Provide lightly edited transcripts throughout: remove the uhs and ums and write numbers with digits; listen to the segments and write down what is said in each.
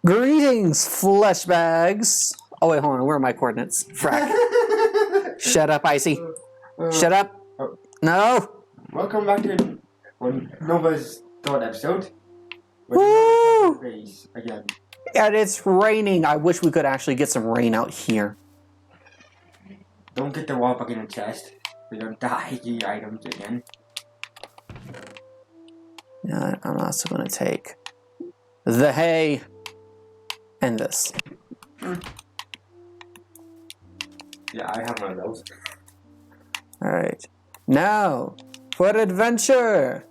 Greetings, flesh bags. Oh wait, hold on. Where are my coordinates? Frack. Shut up, Icy. Shut up. No. Welcome back to Nova's third episode. Woo! Base again. And it's raining. I wish we could actually get some rain out here. Don't get the wall back in the chest. We don't die the items again. Yeah, I'm also going to take the hay and this. Yeah, I have one of those. All right. Now, for adventure.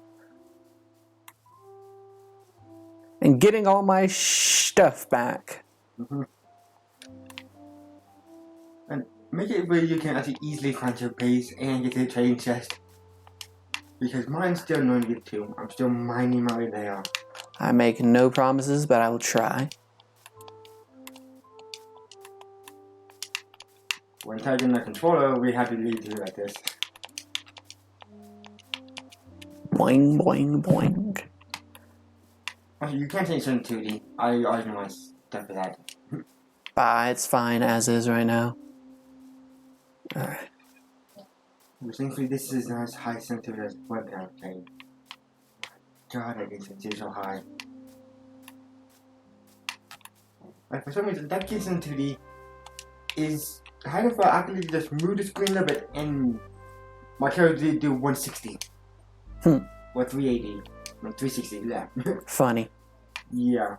And getting all my stuff back. And make it where you can actually easily find your base and get to the trading chest. Because mine's still not get to. I'm still mining my way there. I make no promises, but I will try. When taking the controller, we have to lead to like this. Boing, boing, boing. Actually, you can't change certain 2D. I already know my stuff for that. Bah, it's fine as is right now. Alright. Thankfully, this is not as high sensitive as webcam playing. God, I get sensitive so high. Like for some reason, that Kid sensitivity is kind of actually just move the screen a little bit, and my character did do 160. Or 380. No, 360, yeah. Funny. Yeah.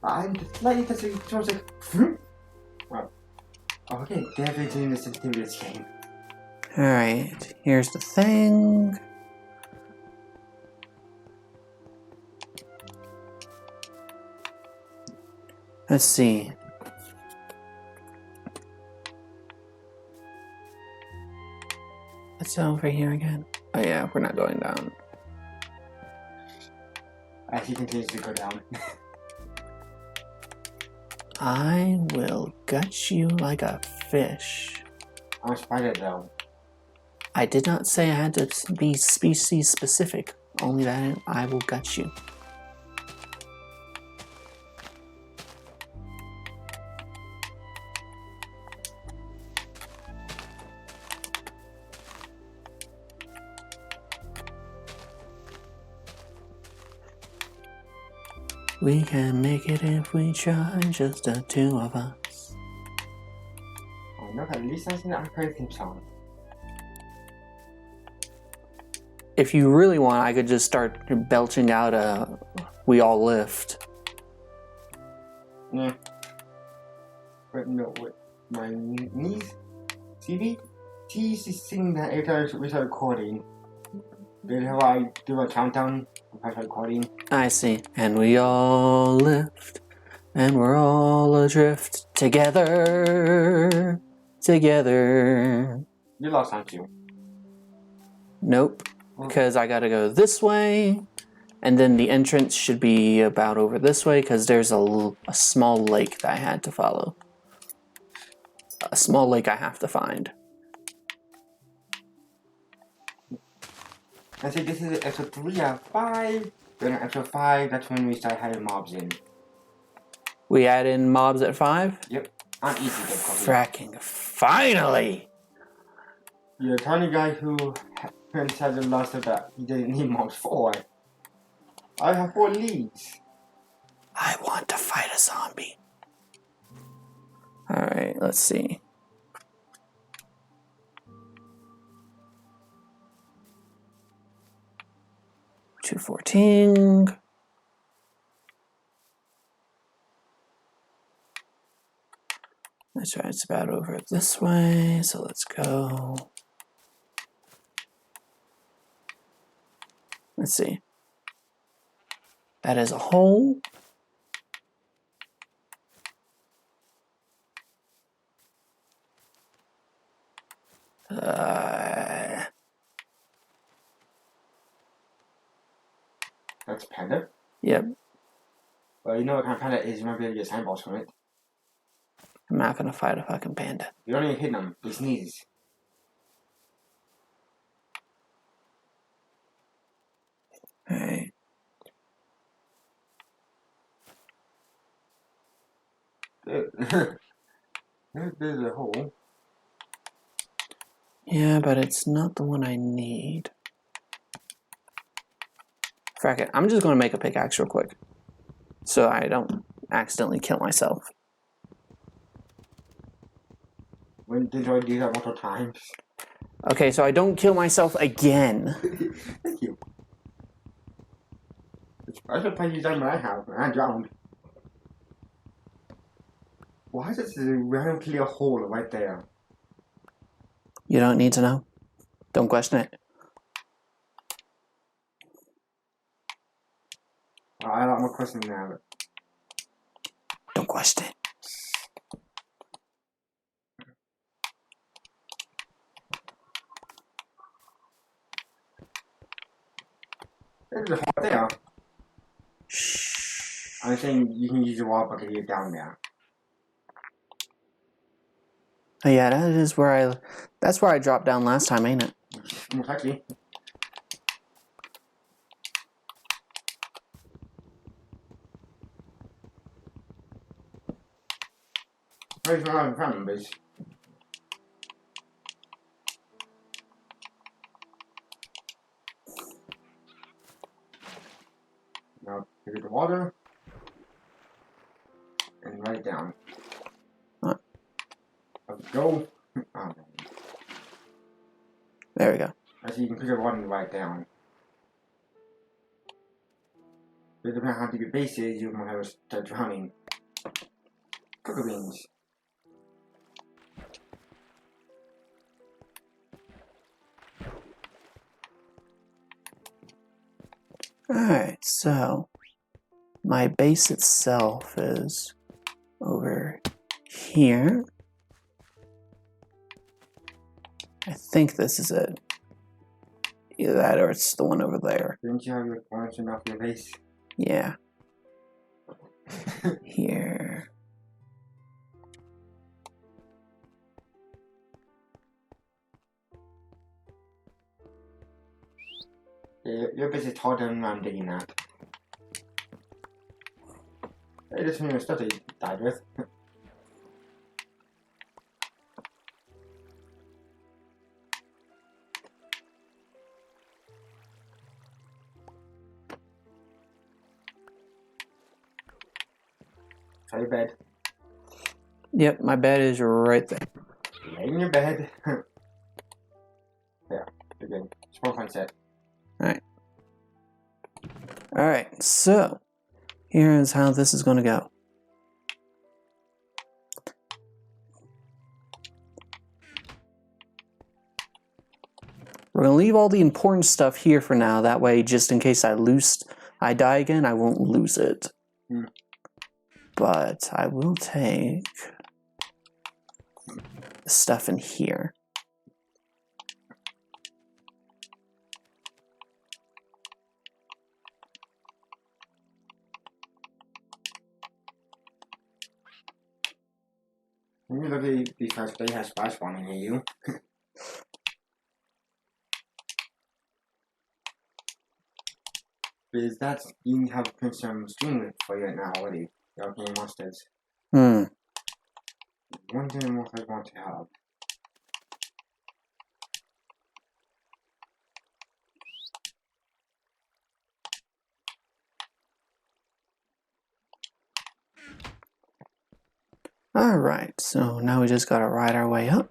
I'm just slightly touching the controls like, wow. Okay, definitely the sensitivity of this game. Alright, here's the thing. Let's see. What's over here again? Oh yeah, we're not going down. As he continues to go down. I will gut you like a fish. I'm a spider though. I did not say I had to be species specific, only that I will gut you. We can make it if we try, just the two of us. Oh no, at least I seen an arcade theme song. If you really want, I could just start belching out a "We All Lift." Yeah. But no, wait. My niece, CB, she used to sing that every time we start recording. Then how I do a countdown if I start recording. I see. And we all lift, and we're all adrift together. Together. You lost, aren't you? Nope. Because I gotta go this way, and then the entrance should be about over this way, because there's a small lake that I had to follow. A small lake I have to find. I say this is episode 3 out of 5. Then episode 5, that's when we start having mobs in. We add in mobs at 5? Yep. On easy difficulty. Fracking finally! You're a tiny guy who has a loss of that. He didn't need mobs 4. I have 4 leads. I want to fight a zombie. Alright, let's see. $214. That's right, it's about over this way, so let's go. Let's see. That is a hole. That's Panda? Yep. Well, you know what kind of panda is. You might be able to get sandballs from it. I'm not gonna fight a fucking panda. You don't even hit him. He sneezes. Alright. There's a hole. Yeah, but it's not the one I need. Frack it. I'm just going to make a pickaxe real quick. So I don't accidentally kill myself. When did I do that multiple times? Okay, so I don't kill myself again. Thank you. I should play you done my house and I drowned. Why is this a random clear hole right there? You don't need to know. Don't question it. I have a lot more questions now. But Don't question it. there's a hole there. Shh. I'm saying you can use the wall bucket to get down there. Oh, yeah, that's where I dropped down last time, ain't it? Most likely. Where's my other family base? Now, take the water. And write it down. Huh. Let's go. Oh, no. There we go. So you can pick up water and write it down. But depending on how deep your base is, you might have to start drowning. Cocoa beans. Alright, so my base itself is over here. I think this is it. Either that or it's the one over there. Didn't you have your branching off your base? Yeah. Here. Yeah, your base is taller than I'm digging at. It doesn't mean stuff that you died with. Try your bed. Yep, my bed is right there. Lay in your bed. Yeah, you're good. Spawn point set. Alright, so here's how this is going to go. We're going to leave all the important stuff here for now. That way, just in case I die again, I won't lose it. Hmm. But I will take the stuff in here. When you look at these guys, they have spies spawning at you. Because that's, you have put some stream for you right now already. Your game monsters. Hmm. One thing more I want to have. Alright, so now we just gotta ride our way up.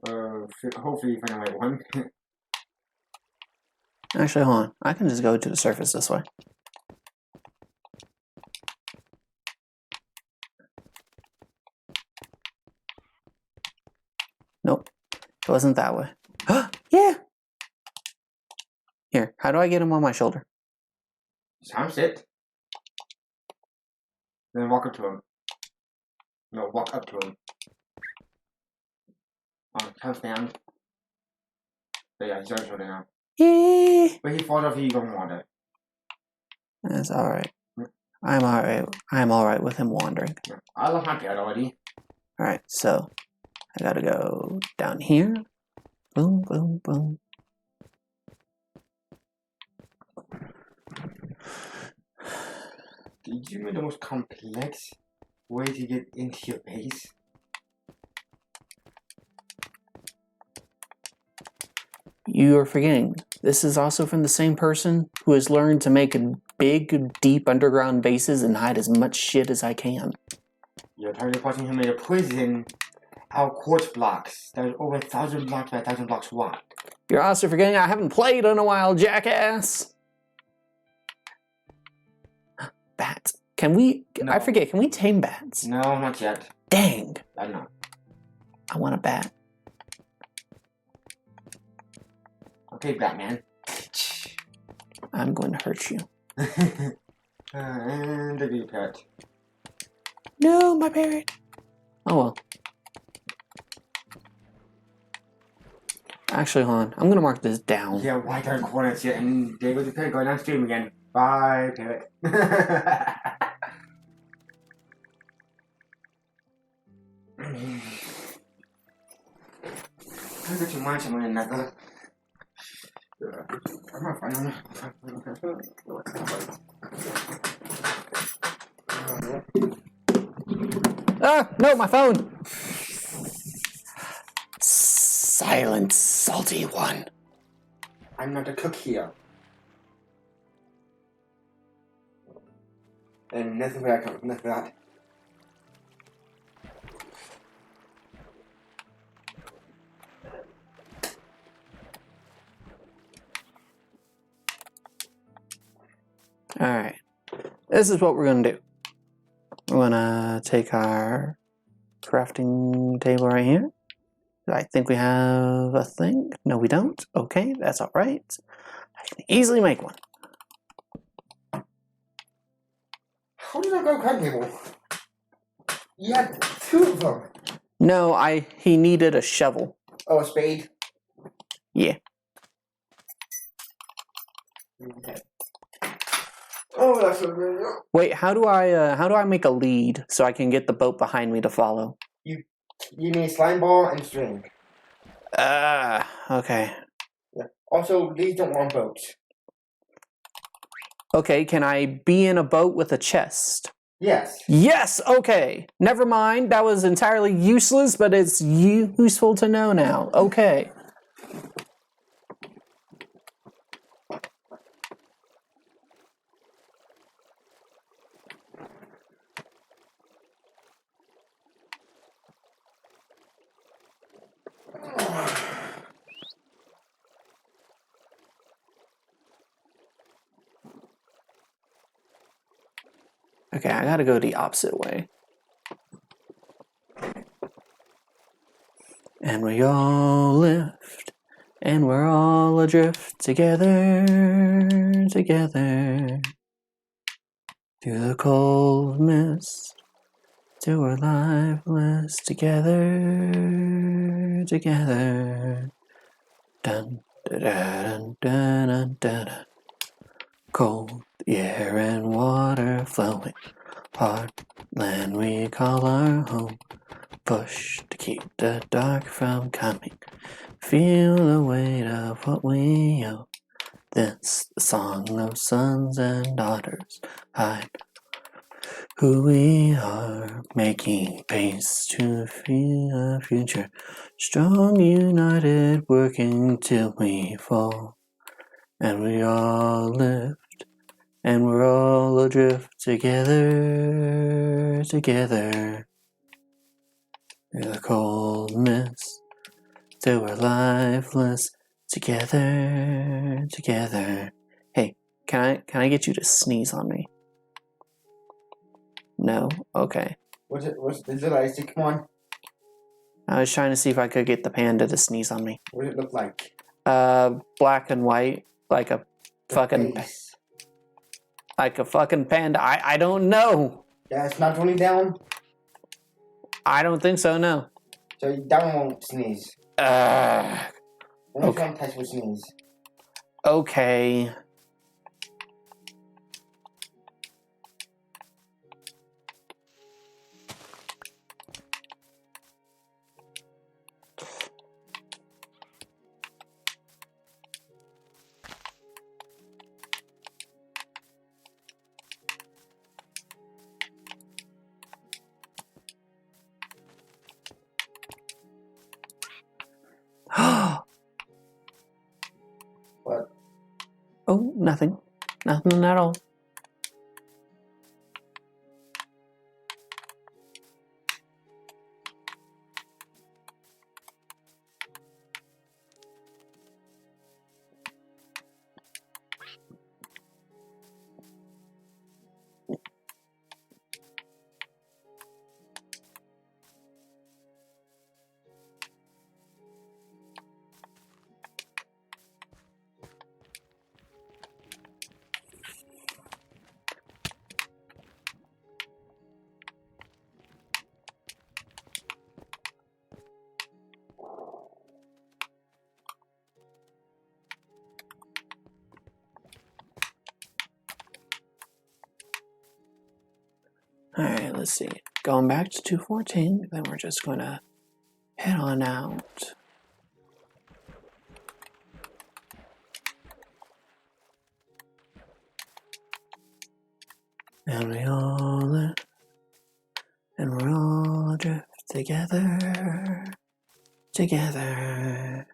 Hopefully you find the right one. Actually, hold on. I can just go to the surface this way. Nope. It wasn't that way. Yeah! Here, how do I get him on my shoulder? Sound sit. Then walk up to him. No, walk up to him. Come stand. But yeah, he's on his shoulder now. Yeah! But he falls off, you don't want it. That's alright. I'm alright with him wandering. I love my dad already. Alright, so I gotta go down here. Boom, boom, boom. Did you make the most complex way to get into your base. You are forgetting. This is also from the same person who has learned to make big, deep underground bases and hide as much shit as I can. You're trying to person who made a prison out of quartz blocks that was over 1,000 blocks by 1,000 blocks wide. You're also forgetting I haven't played in a while, jackass! Bats. Can we... No. I forget, can we tame bats? No, not yet. Dang! I know. I want a bat. Okay, Batman. I'm going to hurt you. And the bee pet. No, my parrot! Oh well. Actually, hold on. I'm gonna mark this down. Yeah, why darn coordinates yet? And there goes the parrot going downstream again. Bye, parrot. I got too much. I'm gonna knuckle. I'm not fine. Ah! No, my phone! Silent, salty one. I'm not a cook here. And nothing where I come from, nothing that. Alright. This is what we're gonna do. We're gonna take our crafting table right here. I think we have a thing. No, we don't. Okay, that's alright. I can easily make one. How did I go crab table? You had 2 of them. No, he needed a shovel. Oh, a spade? Yeah. Okay. Oh, that's a really... Wait, how do I make a lead so I can get the boat behind me to follow? You need slime ball and string. Okay. Yeah. Also, these don't want boats. Okay, can I be in a boat with a chest? Yes. Yes, okay. Never mind, that was entirely useless, but it's useful to know now. Okay. Okay, I gotta go the opposite way. And we all lift, and we're all adrift together, together. Through the cold mist, till we're lifeless together, together. Dun, da, da, dun, dun, dun, dun, dun. Cold air and water flowing, hard land we call our home. Push to keep the dark from coming. Feel the weight of what we owe. This the song of sons and daughters. Hide who we are, making pace to feel a future. Strong, united, working till we fall. And we all lift, and we're all adrift together, together. Through the cold mist, till we're lifeless, together, together. Hey, can I get you to sneeze on me? No? Okay. Is it icy? Come on. I was trying to see if I could get the panda to sneeze on me. What does it look like? Black and white, like a fucking Face. like a fucking panda. I don't know. Yeah, it's not only down. I don't think so, no. So down won't sneeze. Okay. Only front touch will sneeze. Okay. Oh, nothing. Nothing at all. Alright, let's see. Going back to 214, then we're just going to head on out. And we all drift together. Together.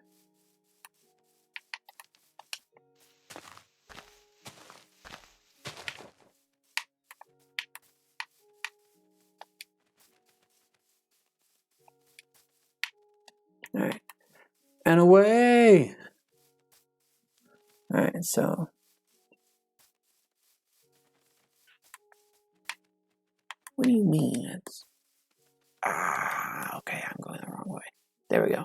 Alright. And away! Alright, so. What do you mean? It's. Okay, I'm going the wrong way. There we go.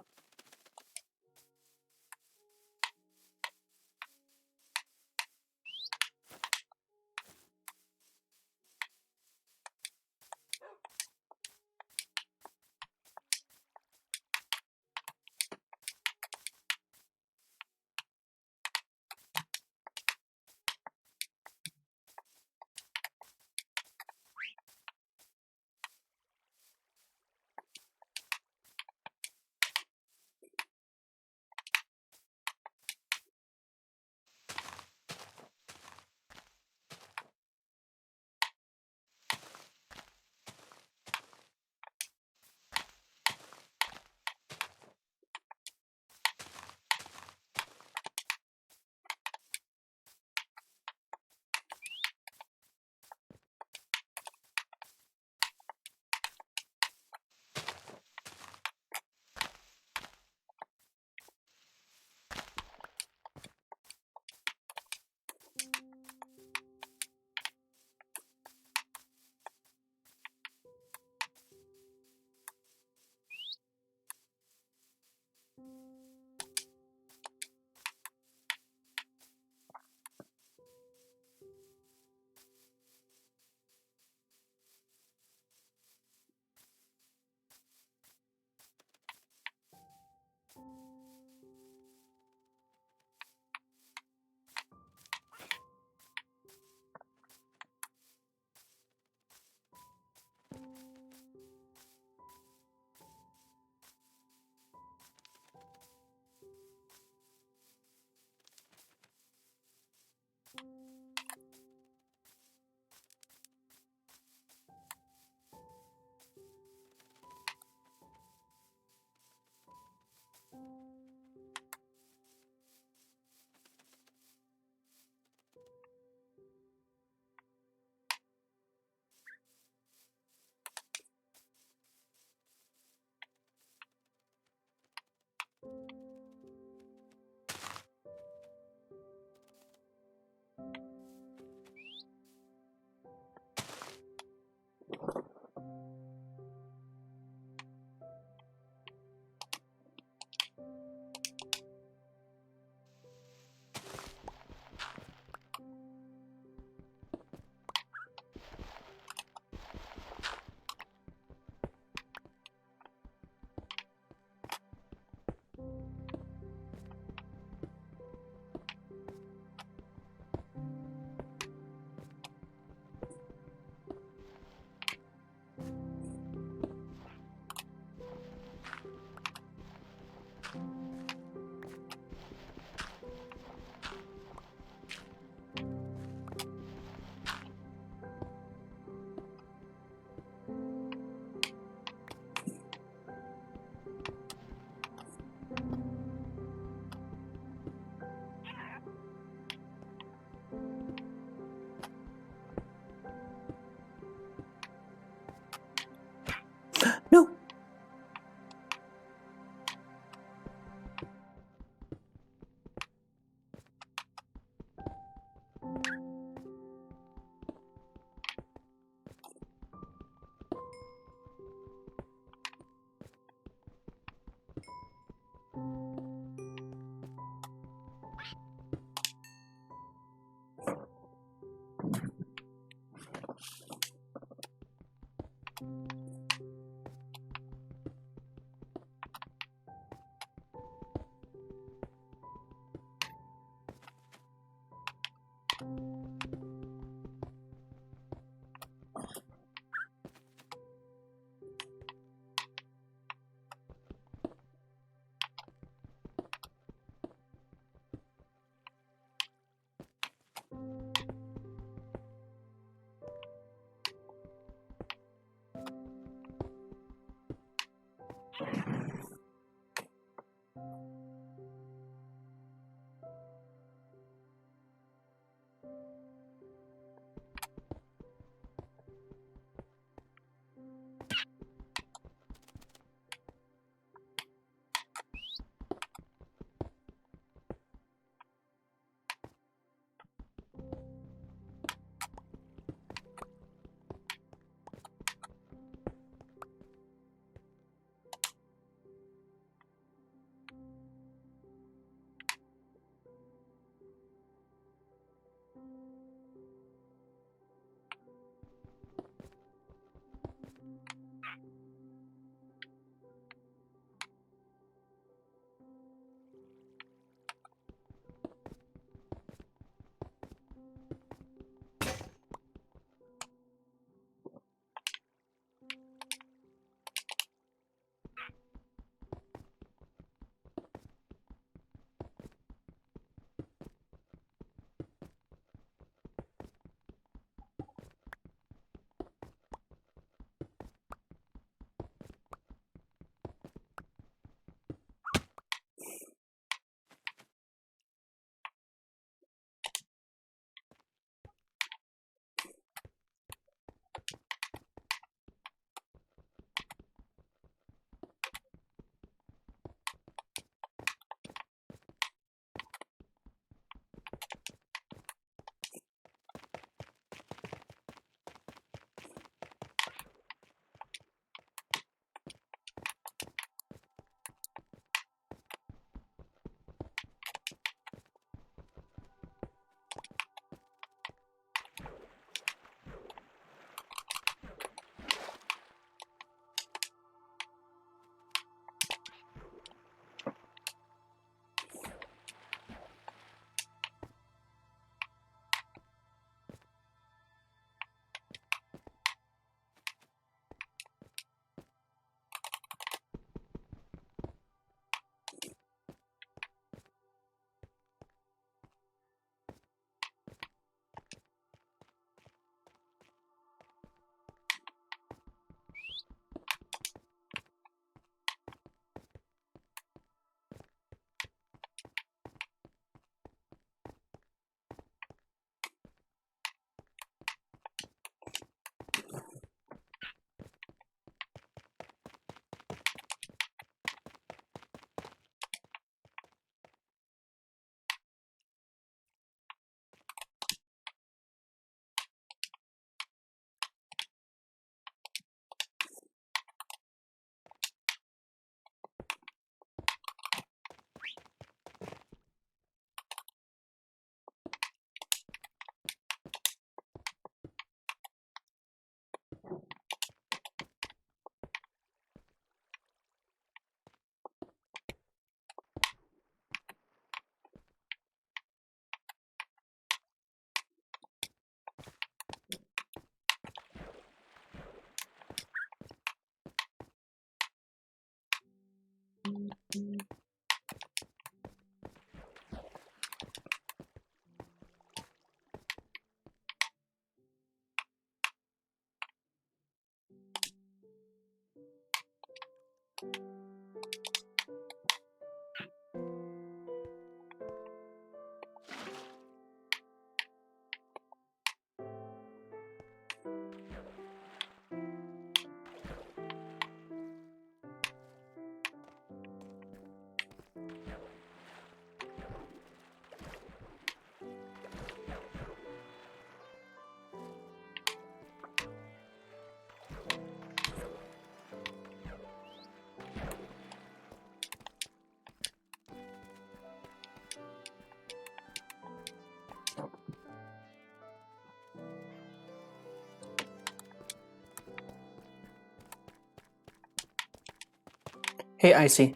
Hey, Icy.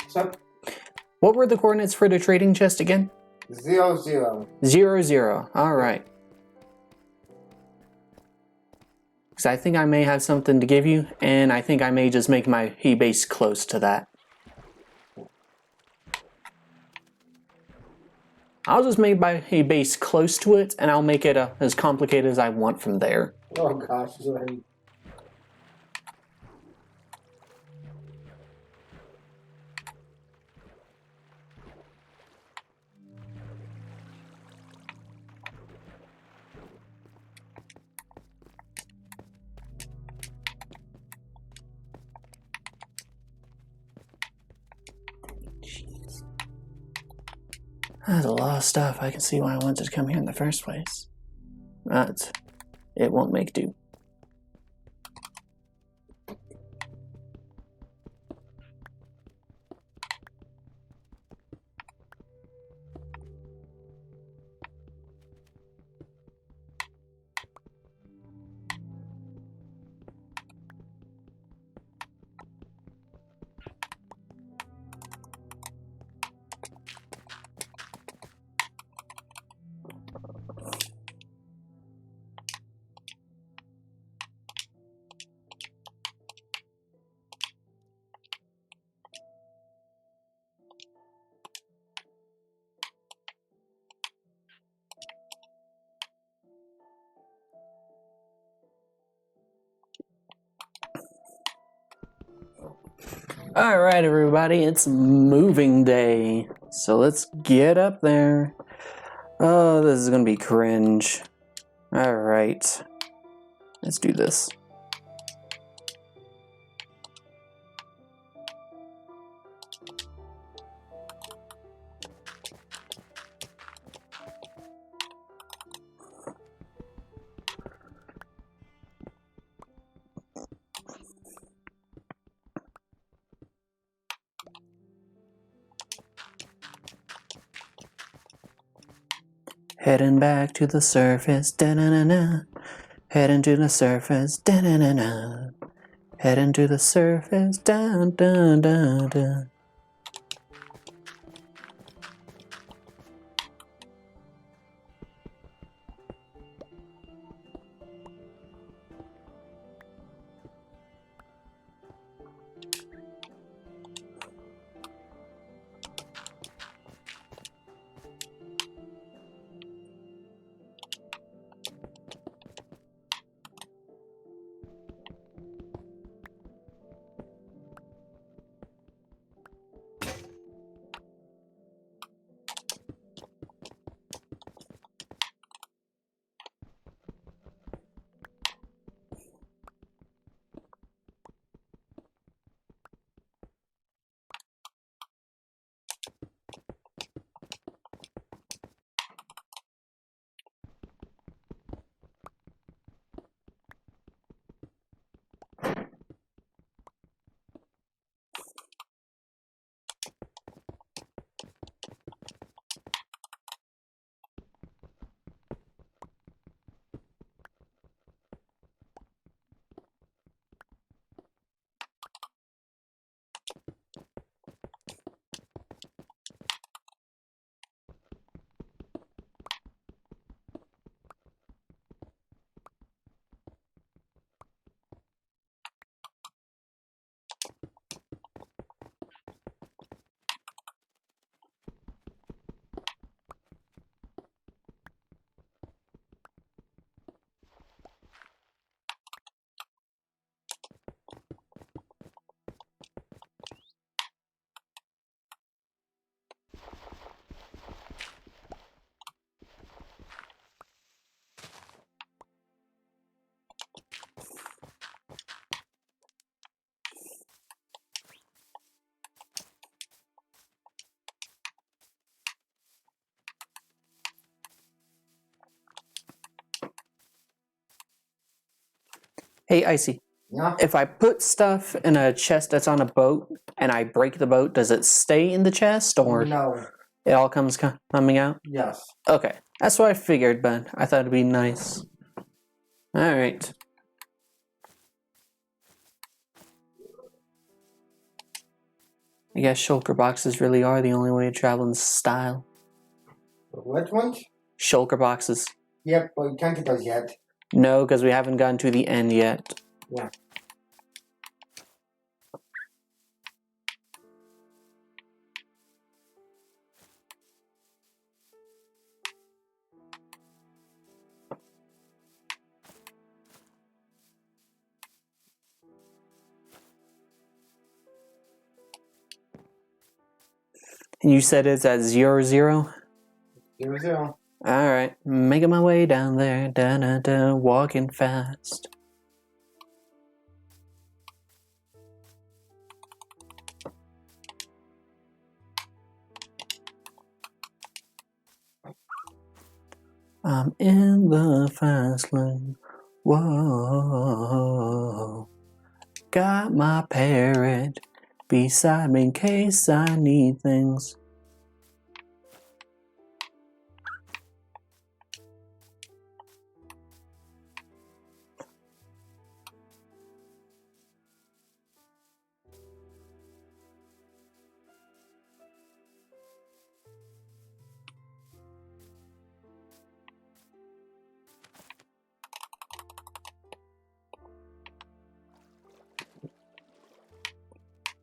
So, What were the coordinates for the trading chest again? 0, 0. 0, 0. All right. Because I think I may have something to give you, and I think I may just make my base close to that. I'll just make my base close to it, and I'll make it as complicated as I want from there. Oh gosh, sorry. That's a lot of stuff. I can see why I wanted to come here in the first place. But it won't make do. Alright, everybody, it's moving day. So let's get up there. Oh, this is gonna be cringe. Alright. Let's do this. Heading back to the surface, da-na-na-na. Heading to the surface, da-na-na-na. Heading to the surface, da-da-da-da. Hey, Icy. Yeah? If I put stuff in a chest that's on a boat and I break the boat, does it stay in the chest or No. it all comes coming out? Yes. Okay, that's what I figured, but I thought it'd be nice. Alright. I guess shulker boxes really are the only way to travel in style. Which ones? Shulker boxes. Yep, but you can't get those yet. No, because we haven't gotten to the end yet. Yeah. And you said it's at 0, 0? 0, 0. Alright, making my way down there, da-da-da, walking fast. I'm in the fast lane, whoa. Got my parrot beside me in case I need things.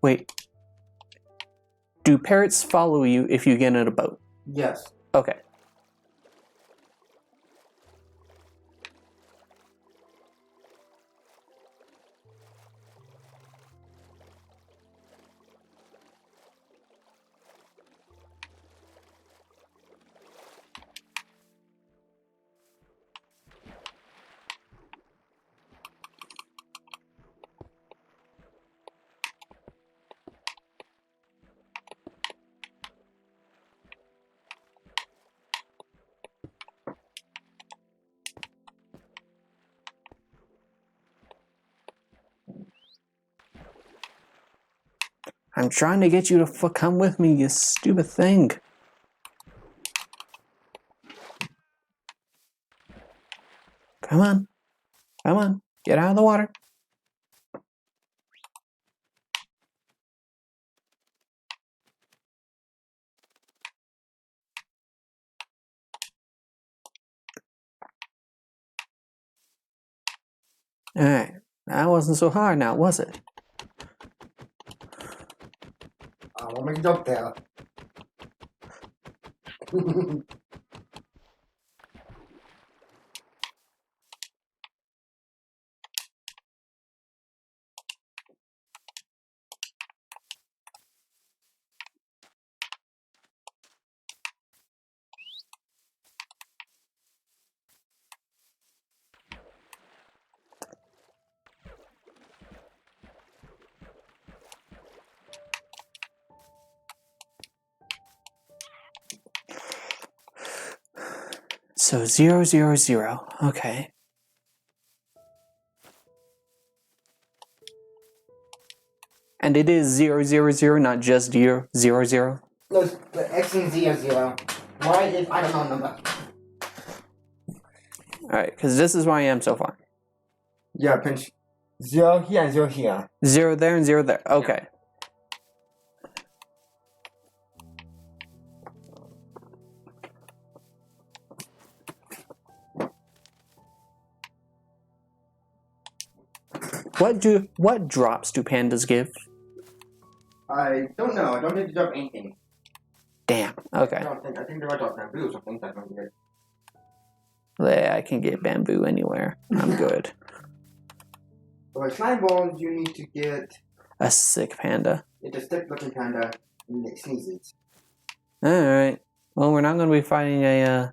Wait. Do parrots follow you if you get in a boat? Yes. Okay. I'm trying to get you to come with me, you stupid thing. Come on. Come on. Get out of the water. Alright. That wasn't so hard now, was it? I won't make it up there. So 0, 0, 0. Okay. And it is 0, 0, 0, not just 0, 0, 0. No, the X and Z are 0. Why is I don't know number. Alright, because this is where I am so far. Yeah, pinch 0 here and 0 here. 0 there and 0 there. Okay. What drops do pandas give? I don't know. I don't think to drop anything. Damn. Okay. I think they might drop bamboo or something. That's not good. Yeah, I can get bamboo anywhere. I'm good. For slime balls, you need to get A sick panda. a stick-looking panda and it sneezes. Alright. Well, we're not going to be fighting a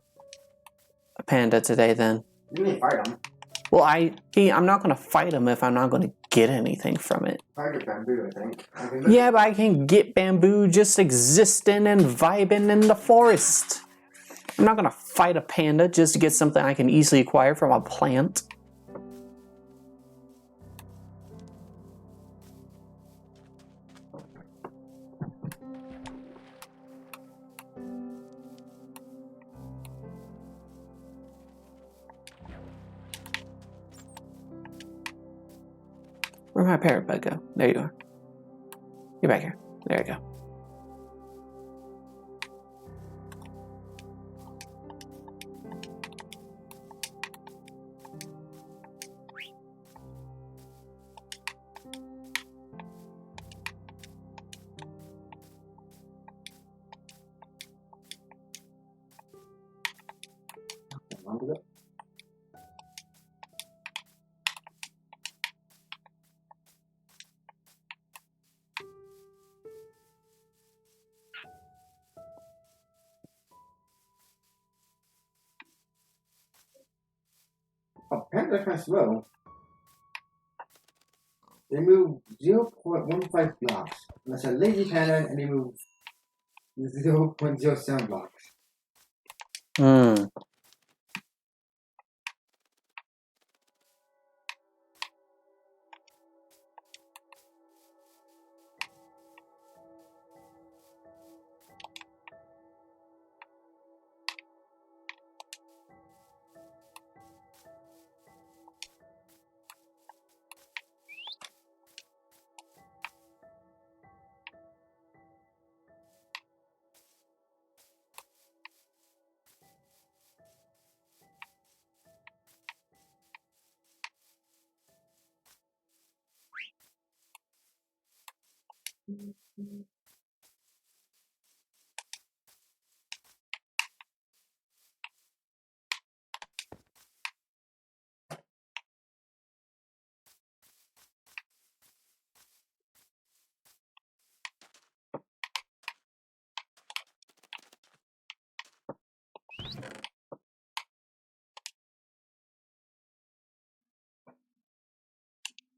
panda today then. You need to fight them. Well, I'm not going to fight him if I'm not going to get anything from it. I get bamboo, I think. Yeah, but I can get bamboo just existing and vibing in the forest. I'm not going to fight a panda just to get something I can easily acquire from a plant. Where'd my parrot bug go? There you are. You're back here. There you go. Apparently they're kind of slow. They move 0.15 blocks. And that's a lazy panda, and they move 0.07 blocks. Hmm.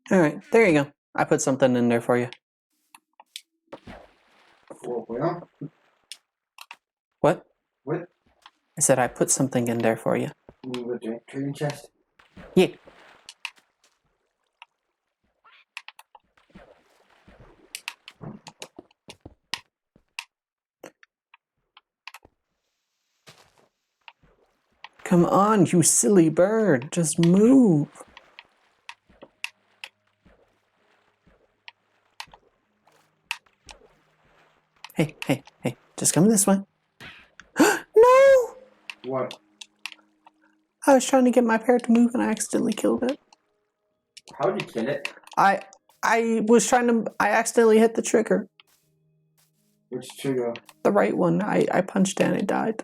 All right, there you go. I put something in there for you. Well, What? what? I said I put something in there for you. You with the trading chest? Yeah. Come on, you silly bird. Just move. Hey, hey, hey. Just come this way. No! What? I was trying to get my parrot to move and I accidentally killed it. How did you kill it? I accidentally hit the trigger. Which trigger? The right one. I punched it and it died.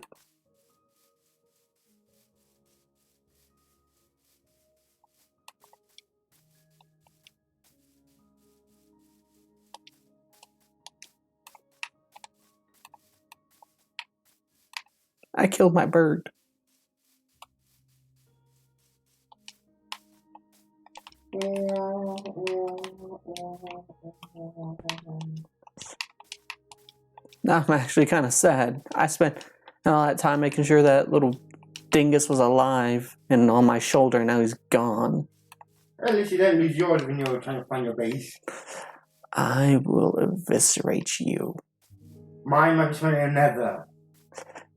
I killed my bird. Now I'm actually kind of sad. I spent all that time making sure that little dingus was alive and on my shoulder. Now he's gone. At least you didn't lose yours when you were trying to find your base. I will eviscerate you. Mine might be somewhere in Nether.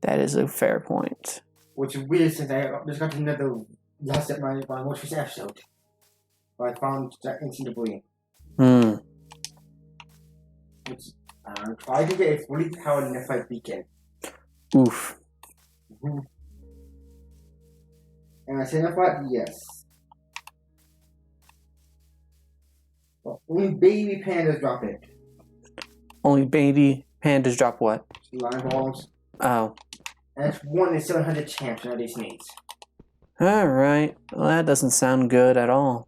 That is a fair point. Which is weird since I just got to Nether last at my most recent episode. Where I found that ancient debris. Which I to get a fully powered Nephite beacon. Oof. And I say Nephite, yes. But only baby pandas drop it. Only baby pandas drop what? Slime balls. Oh. And it's 1 in 700 chance nowadays needs. Alright. Well, that doesn't sound good at all.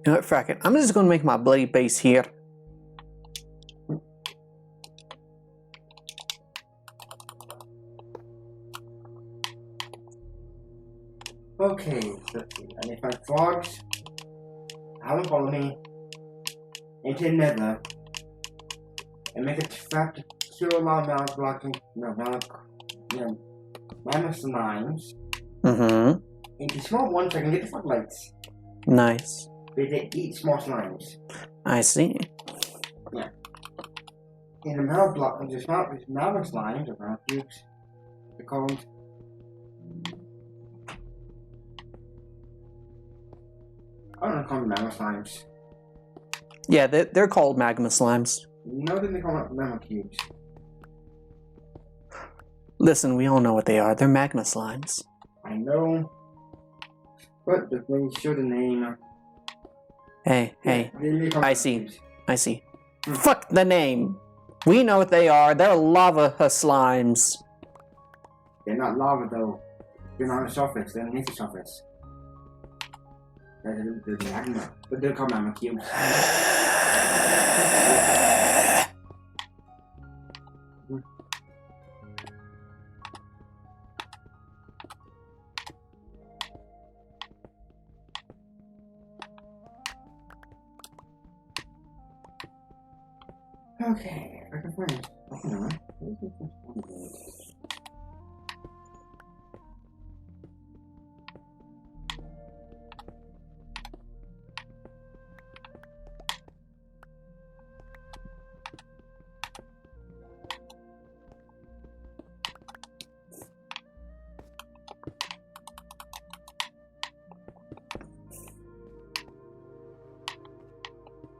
You know what, frack it. I'm just gonna make my bloody base here. Okay, let's see. I need to find frogs. Have them follow me into Nether and make a trap to kill a lot of mammoth blocking. Mammoth slimes. Mm-hmm. Into small ones so I can get the floodlights. Nice. They eat small slimes. I see. Yeah. In the mammoth block, there's mammoth slimes or mammoth cubes. They're called. I don't know, call them mammoth slimes. Yeah, they're called magma slimes. No, they call them mammoth cubes. Listen, we all know what they are. They're magma slimes. I know. But when you show the name. Hey, hey. I see. Cubes. I see. Fuck the name. We know what they are. They're lava slimes. They're not lava though. They're not on the surface. They're underneath the surface. The magma. But they're called magma cubes. Okay, I can find it. Hang on.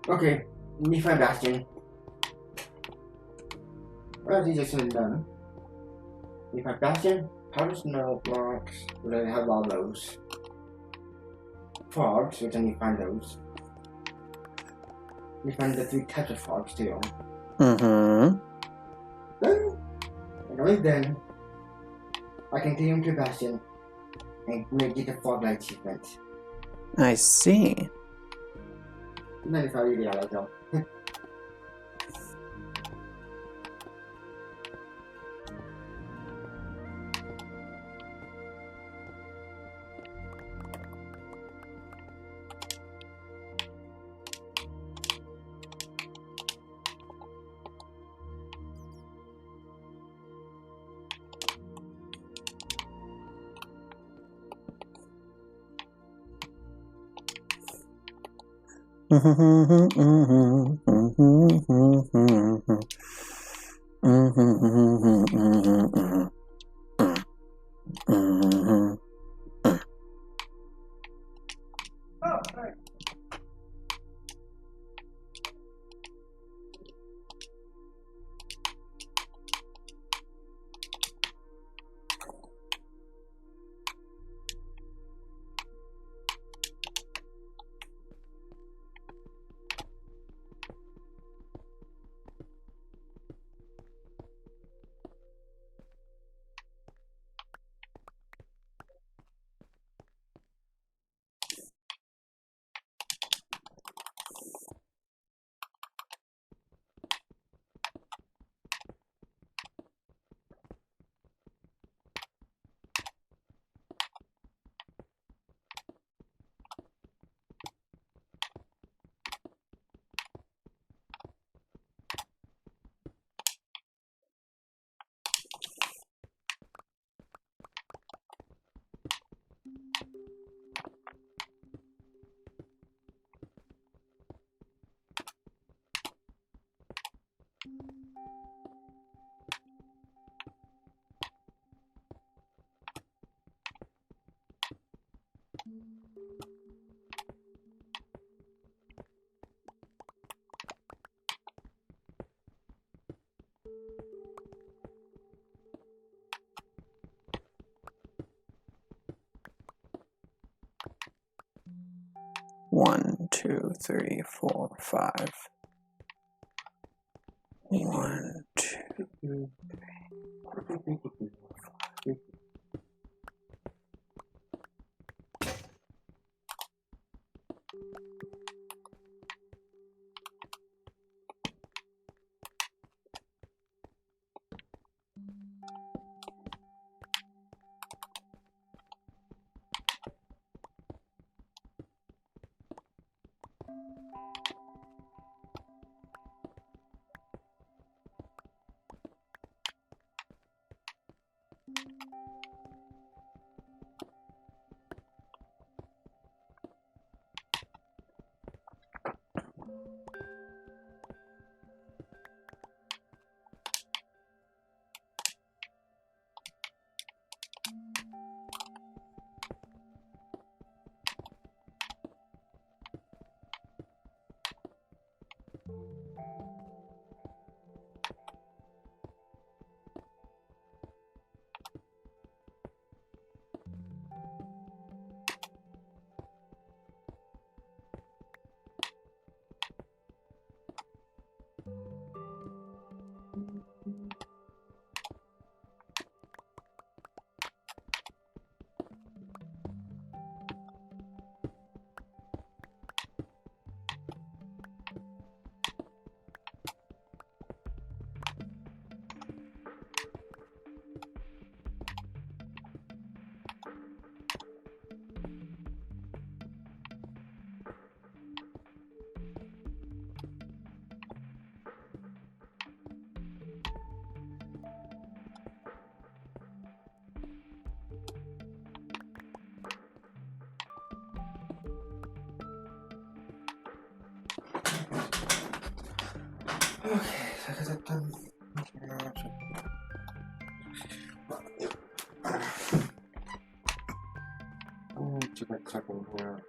Okay, let me find Bastion. Well, these are soon done. Let me find Bastion, powder snow blocks, which I have all those. Fogs, which I need to find those. Let me find the 3 types of fogs too. Mm-hmm. Then, and only then, I can take him to Bastion and get the fog light achievement. I see. And then if I really like them. One, two, three, 4, 5. 1, 2. Check my clip in here.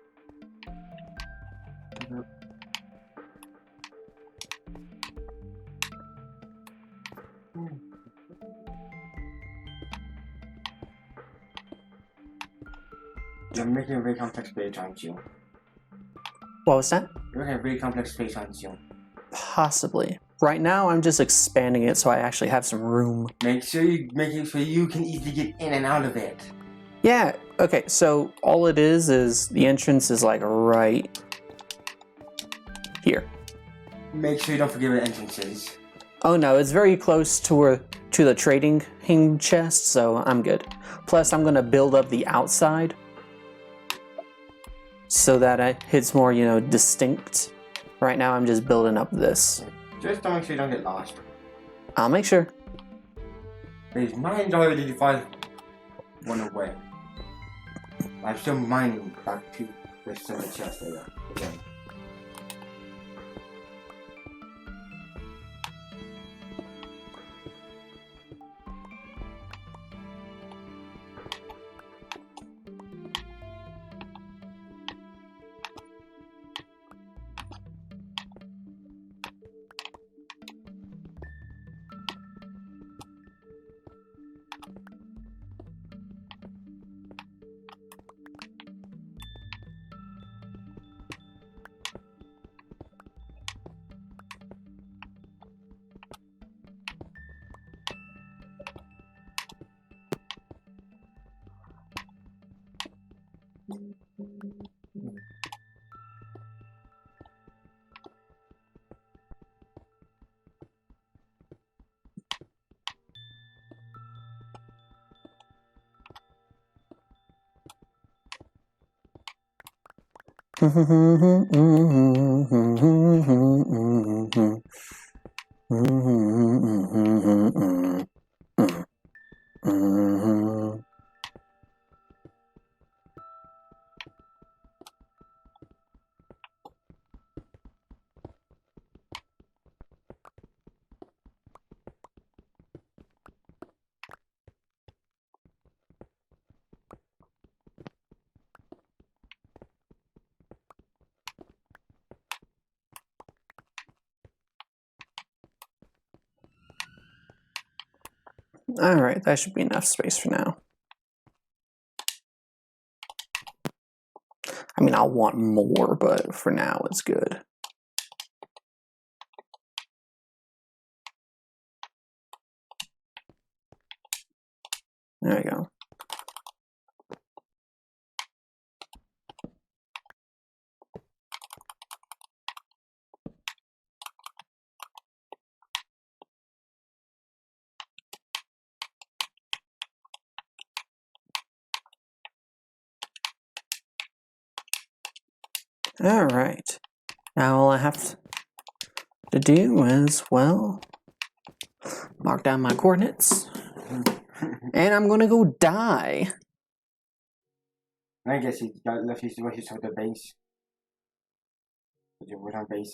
You're making a very complex page, aren't you? What was that? You're making a very complex page, aren't you? Possibly. Right now, I'm just expanding it so I actually have some room. Make sure you make it so you can easily get in and out of it. Yeah, okay, so all it is the entrance is like right here. Make sure you don't forget where the entrance is. Oh no, it's very close to the trading chest, so I'm good. Plus, I'm gonna build up the outside so that it's more, distinct. Right now, I'm just building up this. Just don't make sure you don't get lost. I'll make sure. Because mine's already divided one away. I'm still mining back to the center chest there again. Alright, that should be enough space for now. I mean, I'll want more, but for now it's good. There we go. Alright. Now all I have to do is, well, mark down my coordinates. And I'm gonna go die. I guess you got left you to the base. Did you put on base?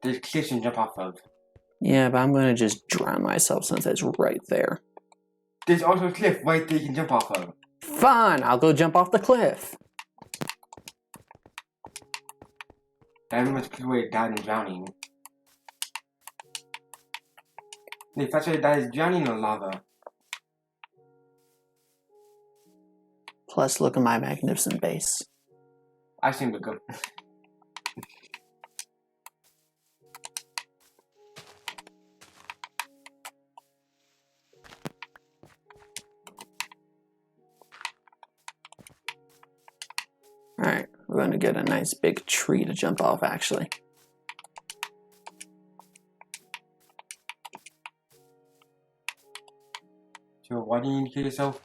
There's cliffs you can jump off of. Yeah, but I'm gonna just drown myself since it's right there. There's also a cliff right there you can jump off of. Fine, I'll go jump off the cliff. That must be where it died in drowning. If that's where it dies drowning in lava. Plus, look at my magnificent base. I seem to go. Alright, we're gonna get a nice big tree to jump off, actually. So why do you need to kill yourself?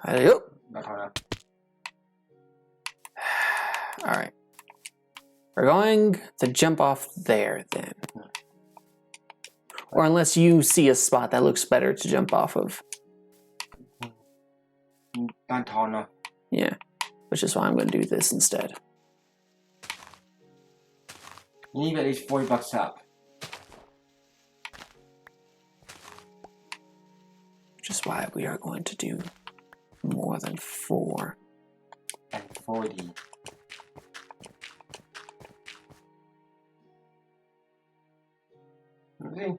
Yep. Not hard enough. Alright. We're going to jump off there then. Or unless you see a spot that looks better to jump off of. Not tall enough. Yeah. Which is why I'm going to do this instead. You need at least $40 up. Which is why we are going to do more than 4. And 40. Okay.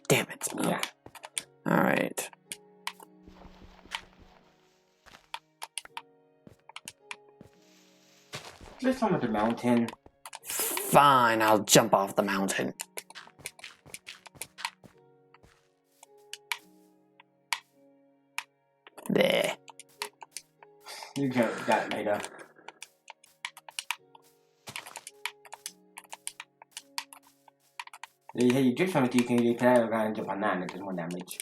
Damn it. Yeah. Alright. Let's come with the mountain. Fine, I'll jump off the mountain. There. You got it later. Hey, you just want to you can get that around the banana, does more damage.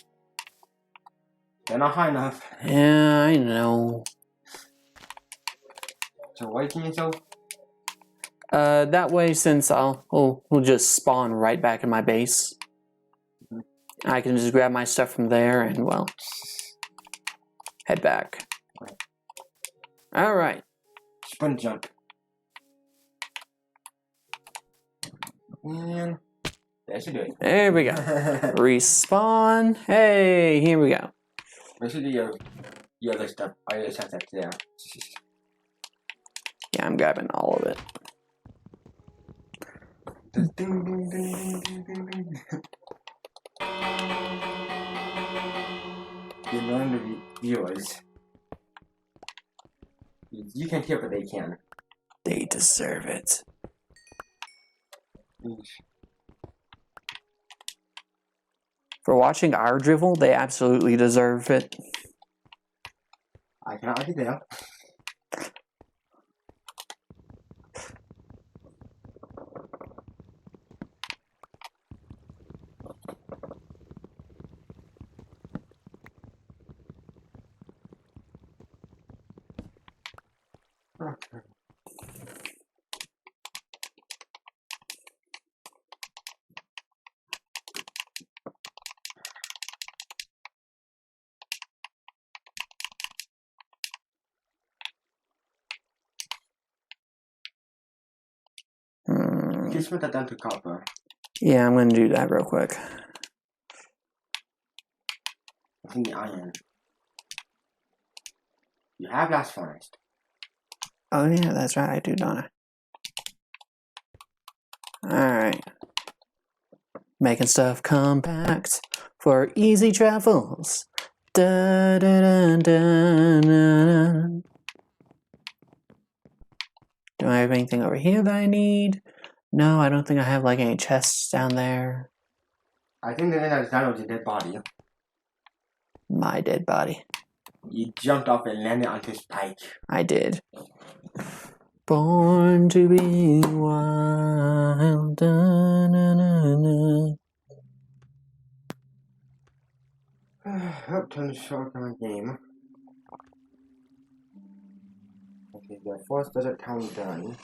They're not high enough. Yeah, I know. So waking yourself? That way, since we'll just spawn right back in my base. I can just grab my stuff from there and, well, head back. Alright. Sprint jump. And that should do it. There we go. Respawn. Hey, here we go. That should do your other stuff. I just have that there. Yeah, I'm grabbing all of it. Ding, ding, ding, ding, ding, ding, ding. The amount of viewers. You can't hear, but they can. They deserve it. For watching our drivel, they absolutely deserve it. I cannot argue there. Okay. Just put that down to copper. Yeah, I'm gonna do that real quick. I think the iron. You have blast furnace. Oh yeah, that's right, I do, don't I? Alright. Making stuff compact for easy travels. Da, da, da, da, da, da. Do I have anything over here that I need? No, I don't think I have like any chests down there. I think the next dino was a dead body. My dead body. You jumped off and landed on his pike. I did. Born to be wild. Da, na, na, na. Hope to short my game. Okay, the first desert town done.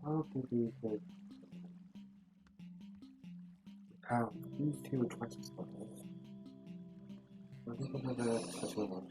How could we say how these two choices are? I think I'm gonna touch one.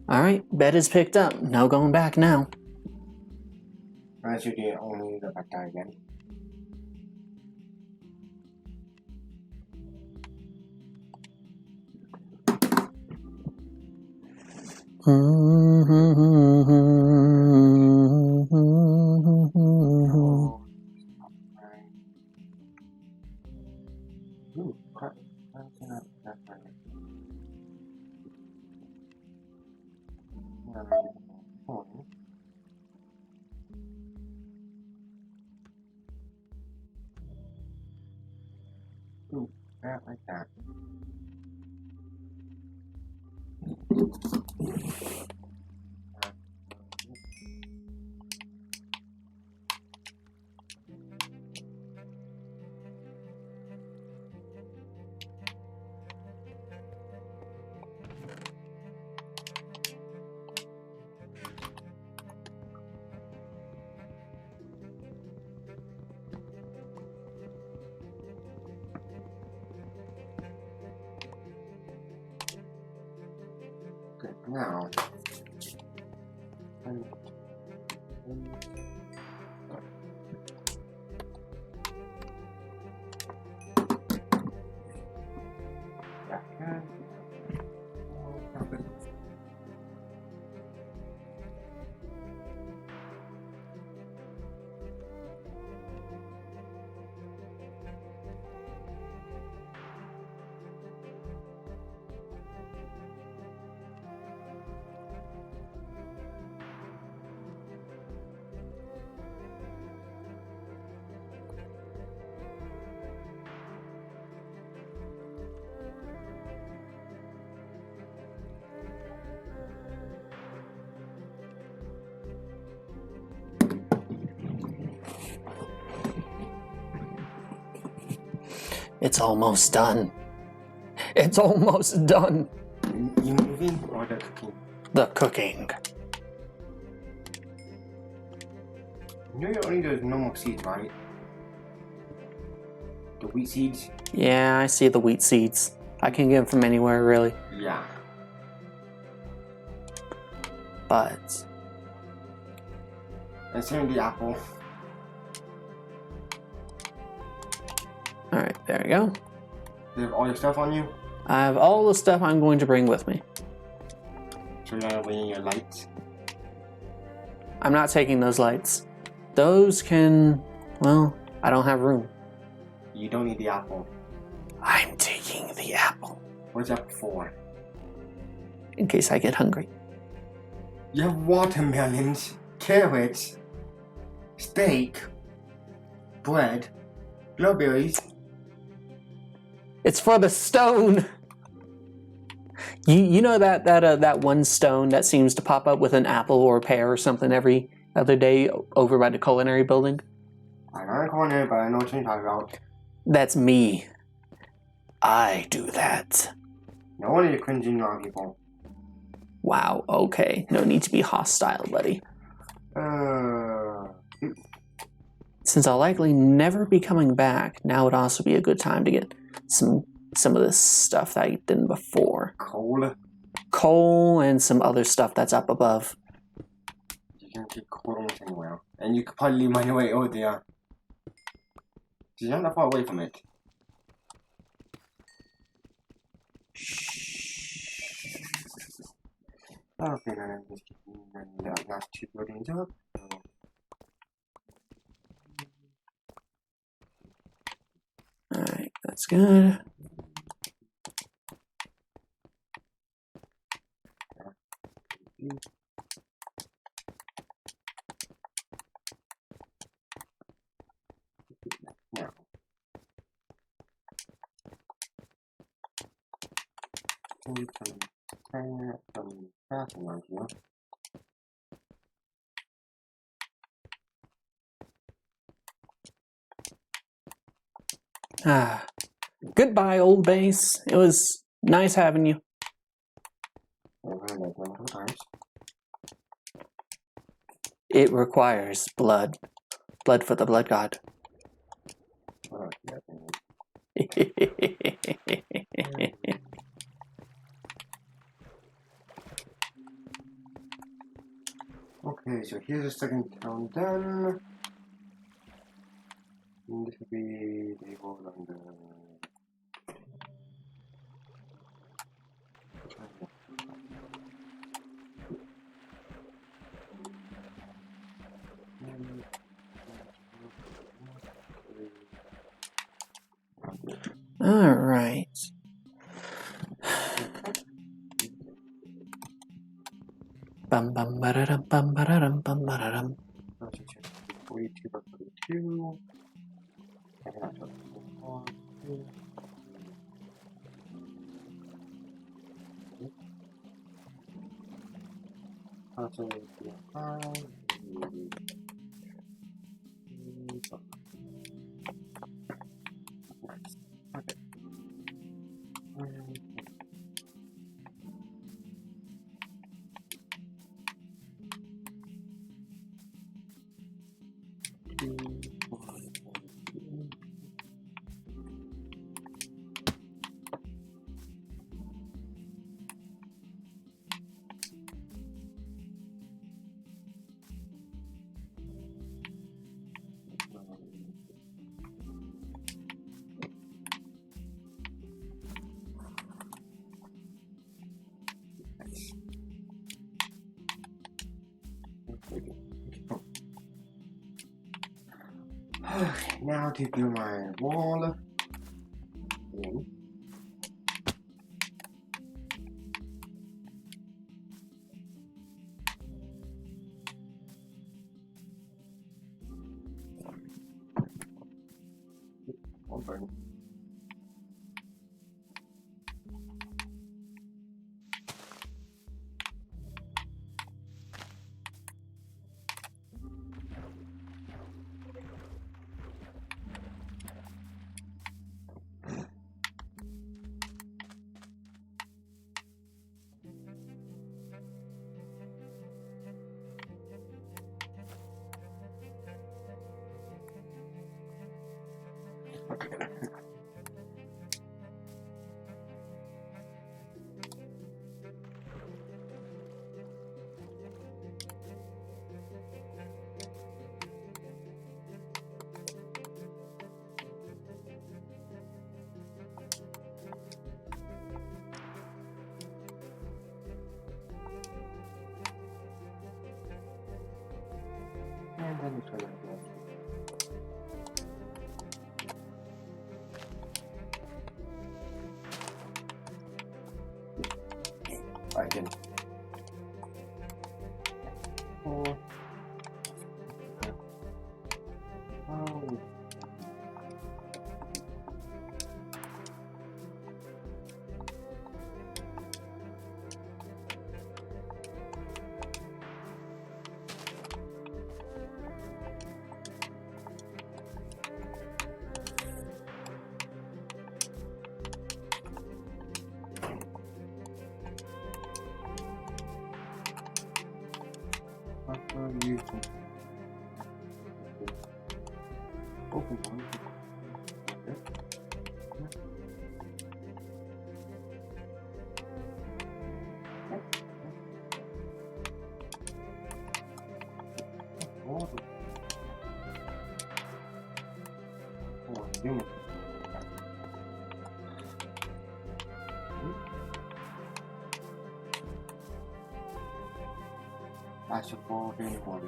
Alright, bed is picked up. No going back now. Unless you did only the back die again. Ooh, crap. Ooh, crap like that. Good, now. It's almost done. It's almost done. You moving or the cooking? The cooking. You know you only those normal seeds, right? The wheat seeds? Yeah, I see the wheat seeds. I can get them from anywhere, really. Yeah. But And same with the apple. alright, there we go. Do you have all your stuff on you? I have all the stuff I'm going to bring with me. So you're gonna bring in your lights? I'm not taking those lights. Those can... well, I don't have room. You don't need the apple. I'm taking the apple. What's up for? In case I get hungry. You have watermelons, carrots, steak, bread, blueberries. It's for the stone! You know that one stone that seems to pop up with an apple or a pear or something every other day over by the culinary building? I'm not a corner, but I know what you're talking about. That's me. I do that. No wonder you're cringing on people. Wow, okay. No need to be hostile, buddy. Since I'll likely never be coming back, now would also be a good time to get some of this stuff that I didn't before. Coal. Coal and some other stuff that's up above. You can get coal almost anywhere. And you could probably leave mine away over there. You're not that far away from it. Okay, then I'm just keeping the last two buildings up. Alright, that's good. Now. Some passing on here. Ah, goodbye, old base. It was nice having you. I'm gonna make them a couple times. It requires blood. Blood for the blood god. Oh, yeah, Okay, so here's the second town done. And this will be labeled under. All right. Bum bum ba-da-dum, bum ba-da-dum, bum ba-da-dum. 42 by 42. And that's what 4, 2. Also, 5. Nice. Okay. Okay, now to do my wall. In. Open. And then it's gonna go. Alright, then. 4. Oh. Open one. I suppose anybody.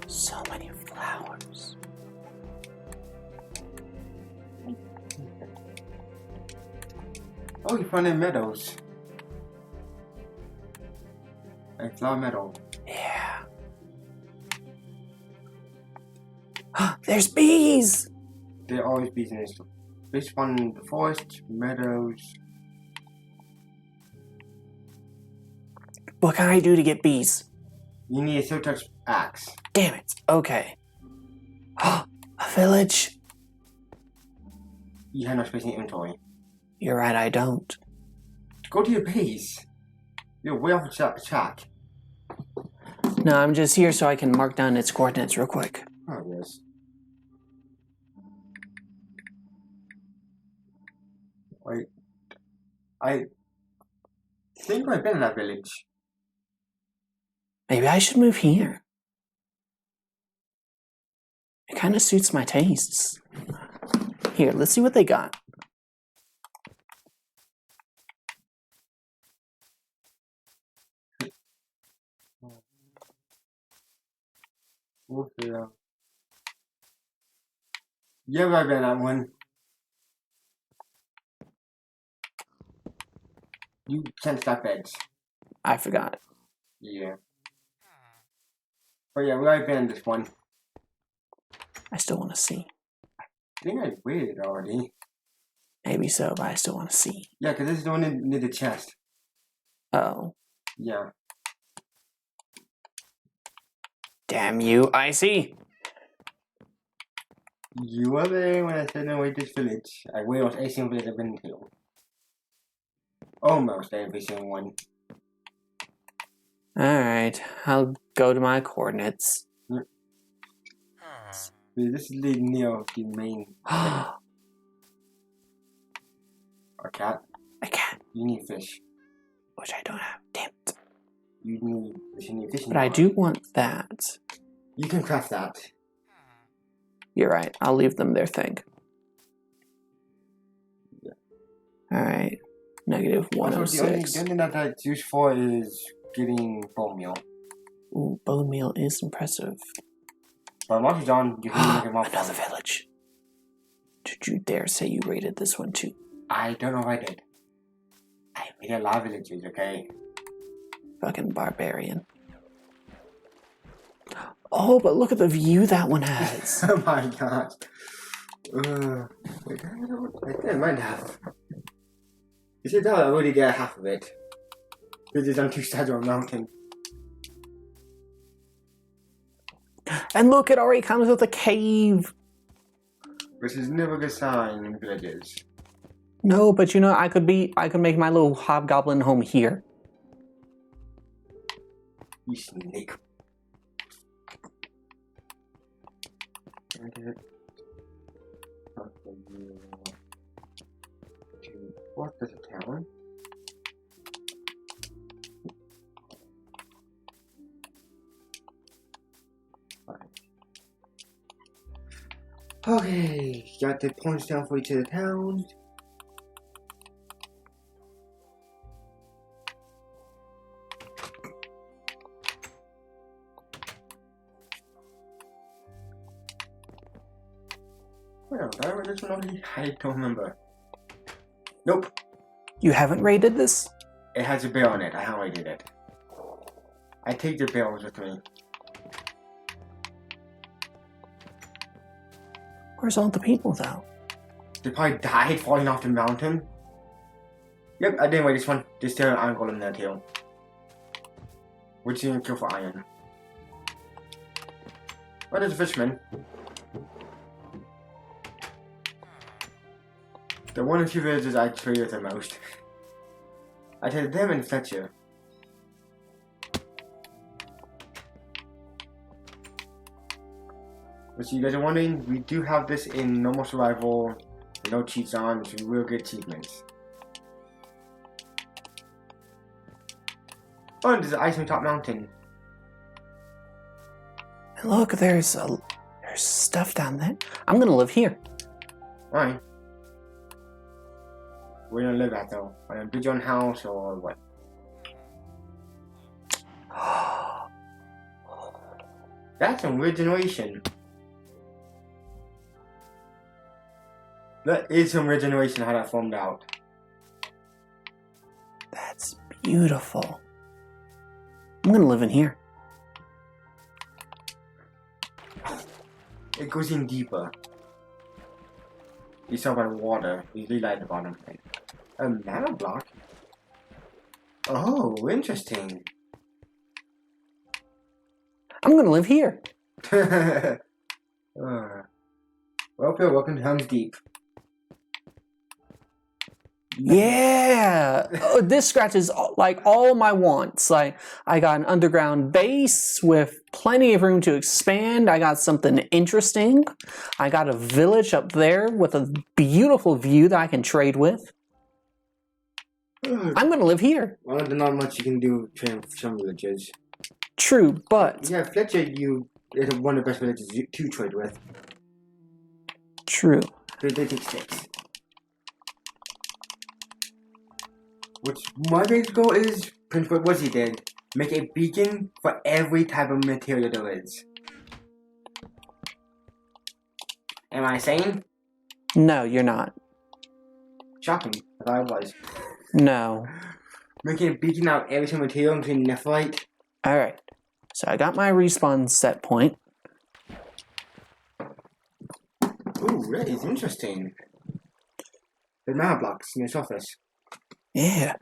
So many flowers. Oh, you found in meadows. A flower meadow. Yeah. There's bees! There always bees in this. This one, the forest, meadows. What can I do to get bees? You need a silk touch axe. Damn it. Okay. A village. You have no space in the inventory. You're right, I don't. Go to your base. You're way off the track. No, I'm just here so I can mark down its coordinates real quick. Oh, yes. Wait. I think I've been in that village. Maybe I should move here. It kind of suits my tastes. Here, let's see what they got. Okay. Yeah, I've been that one. You can't stack beds. I forgot. Yeah. But yeah, I've been in this one. I still want to see. I think I waited already. Maybe so, but I still want to see. Yeah, because this is the one near the chest. Oh. Yeah. Damn you, Icy. You were there when I said no wait this village. I wait on every single village I've been to. Almost every single one. Alright, I'll go to my coordinates. This is leading near the main. A cat. A cat. You need fish. Which I don't have. Damn it. You need fish. But I do want that. You can craft that. You're right. I'll leave them their thing. Yeah. Alright. Negative Also, the only 106. thing that that's used for is getting bone meal. Ooh, bone meal is impressive. But once it's on, you can make a mob Another farm. village. Did you dare say you raided this one too? I don't know if I did. I made a lot of villages, okay? Fucking barbarian. Oh, but look at the view that one has. Oh my gosh. Wait, I think I might have. You should tell I already get half of it. Because it's on two sides of a mountain. And look, it already comes with a cave. Which is never a good sign in villages. No, but you know, I could make my little hobgoblin home here. You snake. What is a town? Okay, got the points down for each of the towns. Well, did I read this one already? I don't remember. Nope. You haven't raided this? It has a bear on it. I haven't raided it. I take the bears with me. Where's all the people though? They probably died falling off the mountain. Yep, I didn't raid this one. There's still an iron golem there too. Which you can kill for iron. Where is the fisherman? The one or two villages I traded the most. I traded them and Fletcher. But so you guys are wondering, we do have this in normal survival, no cheats on, some real good achievements. Oh, and there's an ice on top mountain. And look, there's stuff down there. I'm gonna live here. Alright. Where do you live at though? On a bridge on house or what? That's some regeneration. That is some regeneration how that formed out. That's beautiful. I'm gonna live in here. It goes in deeper. You saw by the water, you really like the bottom. A mana block? Oh, interesting. I'm gonna live here. Well, welcome to Helm's Deep. Yeah, oh, this scratches like all my wants. Like I got an underground base with plenty of room to expand. I got something interesting. I got a village up there with a beautiful view that I can trade with. I'm gonna live here. Well, there's not much you can do to some villages. True, but Yeah, Fletcher, is one of the best villages to trade with. true. They take sticks. Which my biggest goal is, Prince what he did, make a beacon for every type of material there is. Am I sane? No, you're not. Shocking, I thought I was. No. Making a beacon out of every single material, including nephrite. All right. So I got my respawn set point. Ooh, that is interesting. The mana blocks in the surface. Yeah.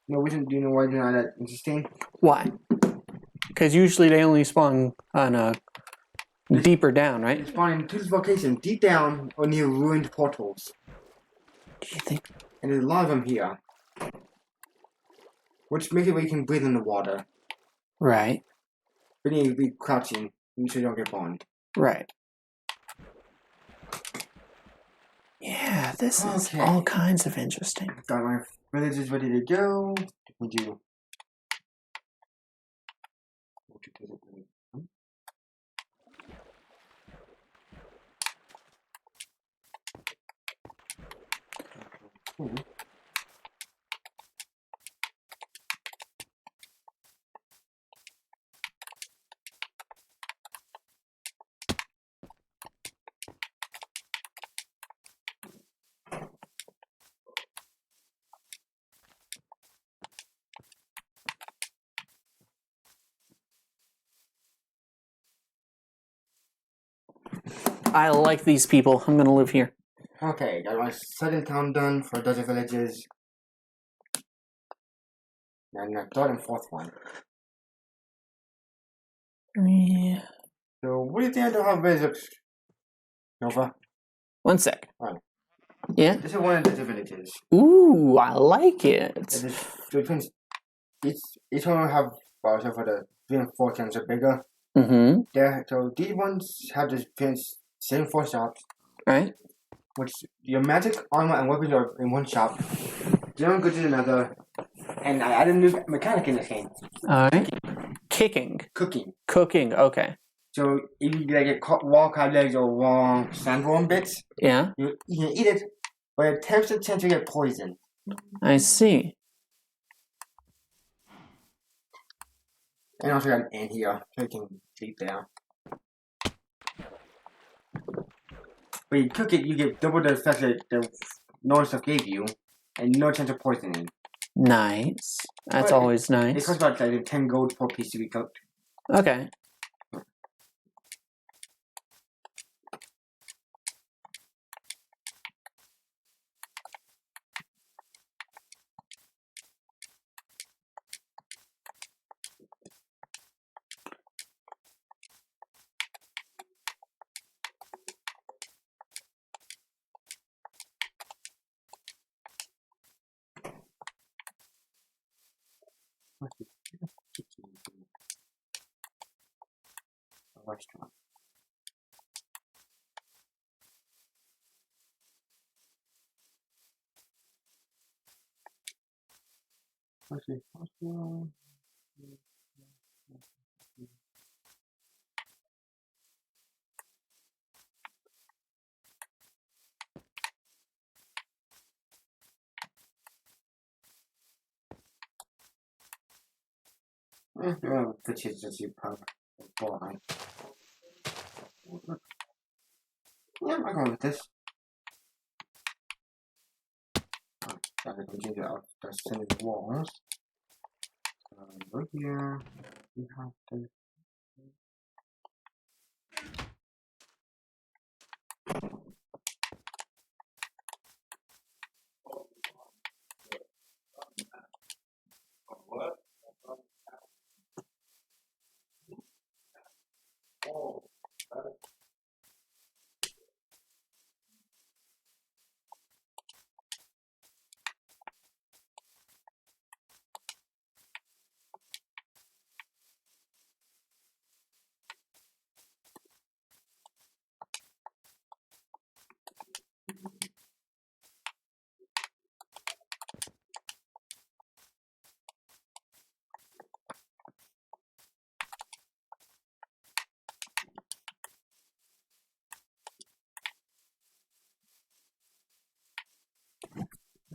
No reason, do you know why they're not that interesting? Why? Because usually they only spawn on deeper down, They right? spawn in two locations, deep down or near ruined portals. Do you think? And there's a lot of them here. Which makes it where you can breathe in the water. Right. But you need to be crouching, so you don't get burned. Right. Yeah, this is Okay. all kinds of interesting. Got my villages ready to go. We do. I like these people. I'm gonna live here. Okay, got my second town done for desert villages. And the third and fourth one. Yeah. So, what do you think of how villages? Nova? 1 sec. Right. Yeah. This is one of the desert villages. Ooh, I like it. Each one will have, well, except for the 3 and 4 towns are bigger. Mm-hmm. So these ones have the same 4 shops, Right. which your magic, armor, and weapons are in one shop. General goods in another. And I added a new mechanic in this game. All right. Kicking. Cooking. Cooking. Okay. So if you get raw crab legs or raw sandworm bits, Yeah. you can eat it, but it has a chance to get poisoned. I see. And also got an ant here, so you can sleep there. But you cook it, you get double the effect that the normal stuff gave you, and no chance of poisoning. Nice. That's But always It nice. costs about like 10 gold per piece to be cooked. Okay. A restaurant. Let's see. Which is just your pub. Boring. Yeah, I'm going with this. I can change it out the center walls. Right here, we have the.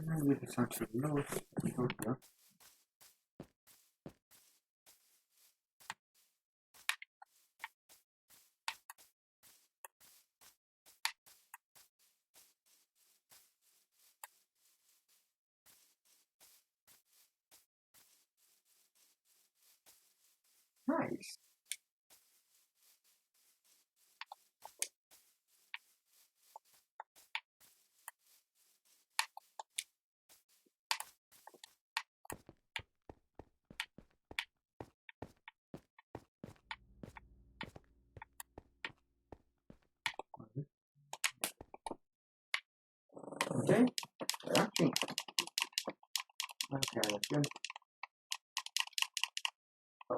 Maybe it's not too low. Okay. Nice. Okay. Actually. Okay, that's good. Oh.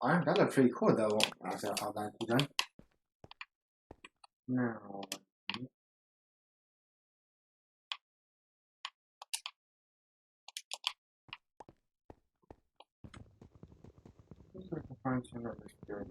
Alright, that looks pretty cool though. How that be done. Now. Looks like I find some of this good.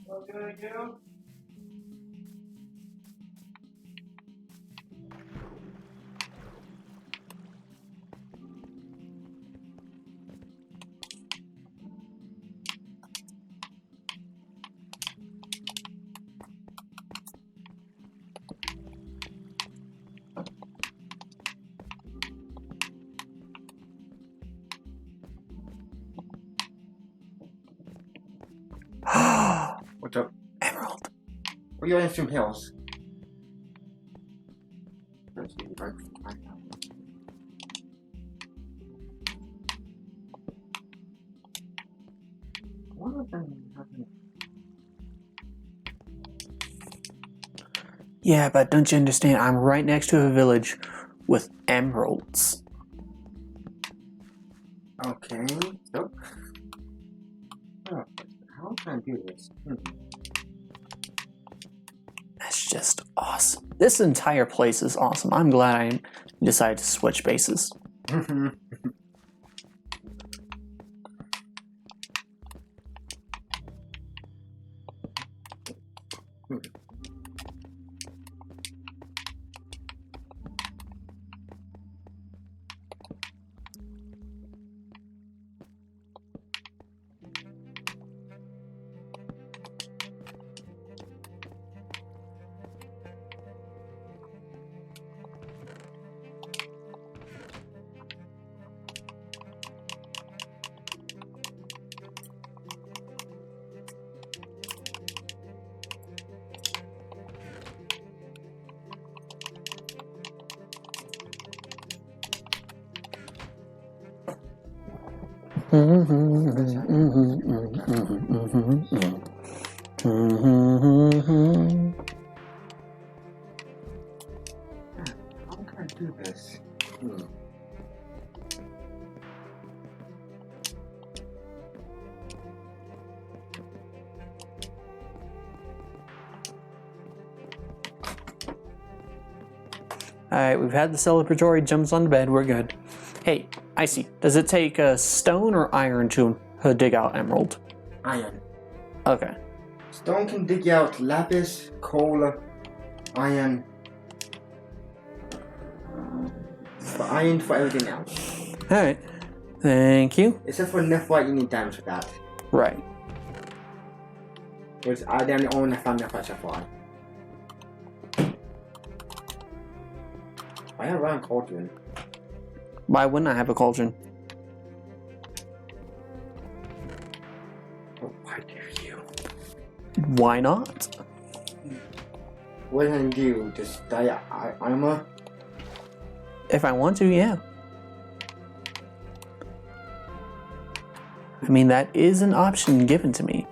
What can I do? What's up? Emerald. What are your instant hills? Let's see, right now. What are they happening? Yeah, but don't you understand? I'm right next to a village with emeralds. Okay. Nope. Oh, how can I do this? That's just awesome. This entire place is awesome. I'm glad I decided to switch bases. How can I do this? Alright, we've had the celebratory jumps on the bed. We're good. Hey, Icy, does it take stone or iron to dig out emerald? Iron. Okay. Stone can dig out lapis, coal, iron. For iron for everything else. Alright. Thank you. Except for nephrite, you need diamonds for that. Right. Which I then own a family of Sapphire. I have one cauldron. Why wouldn't I have a cauldron? Oh, why do you? Why not? What can I do? Just die armor? If I want to, yeah. I mean, that is an option given to me.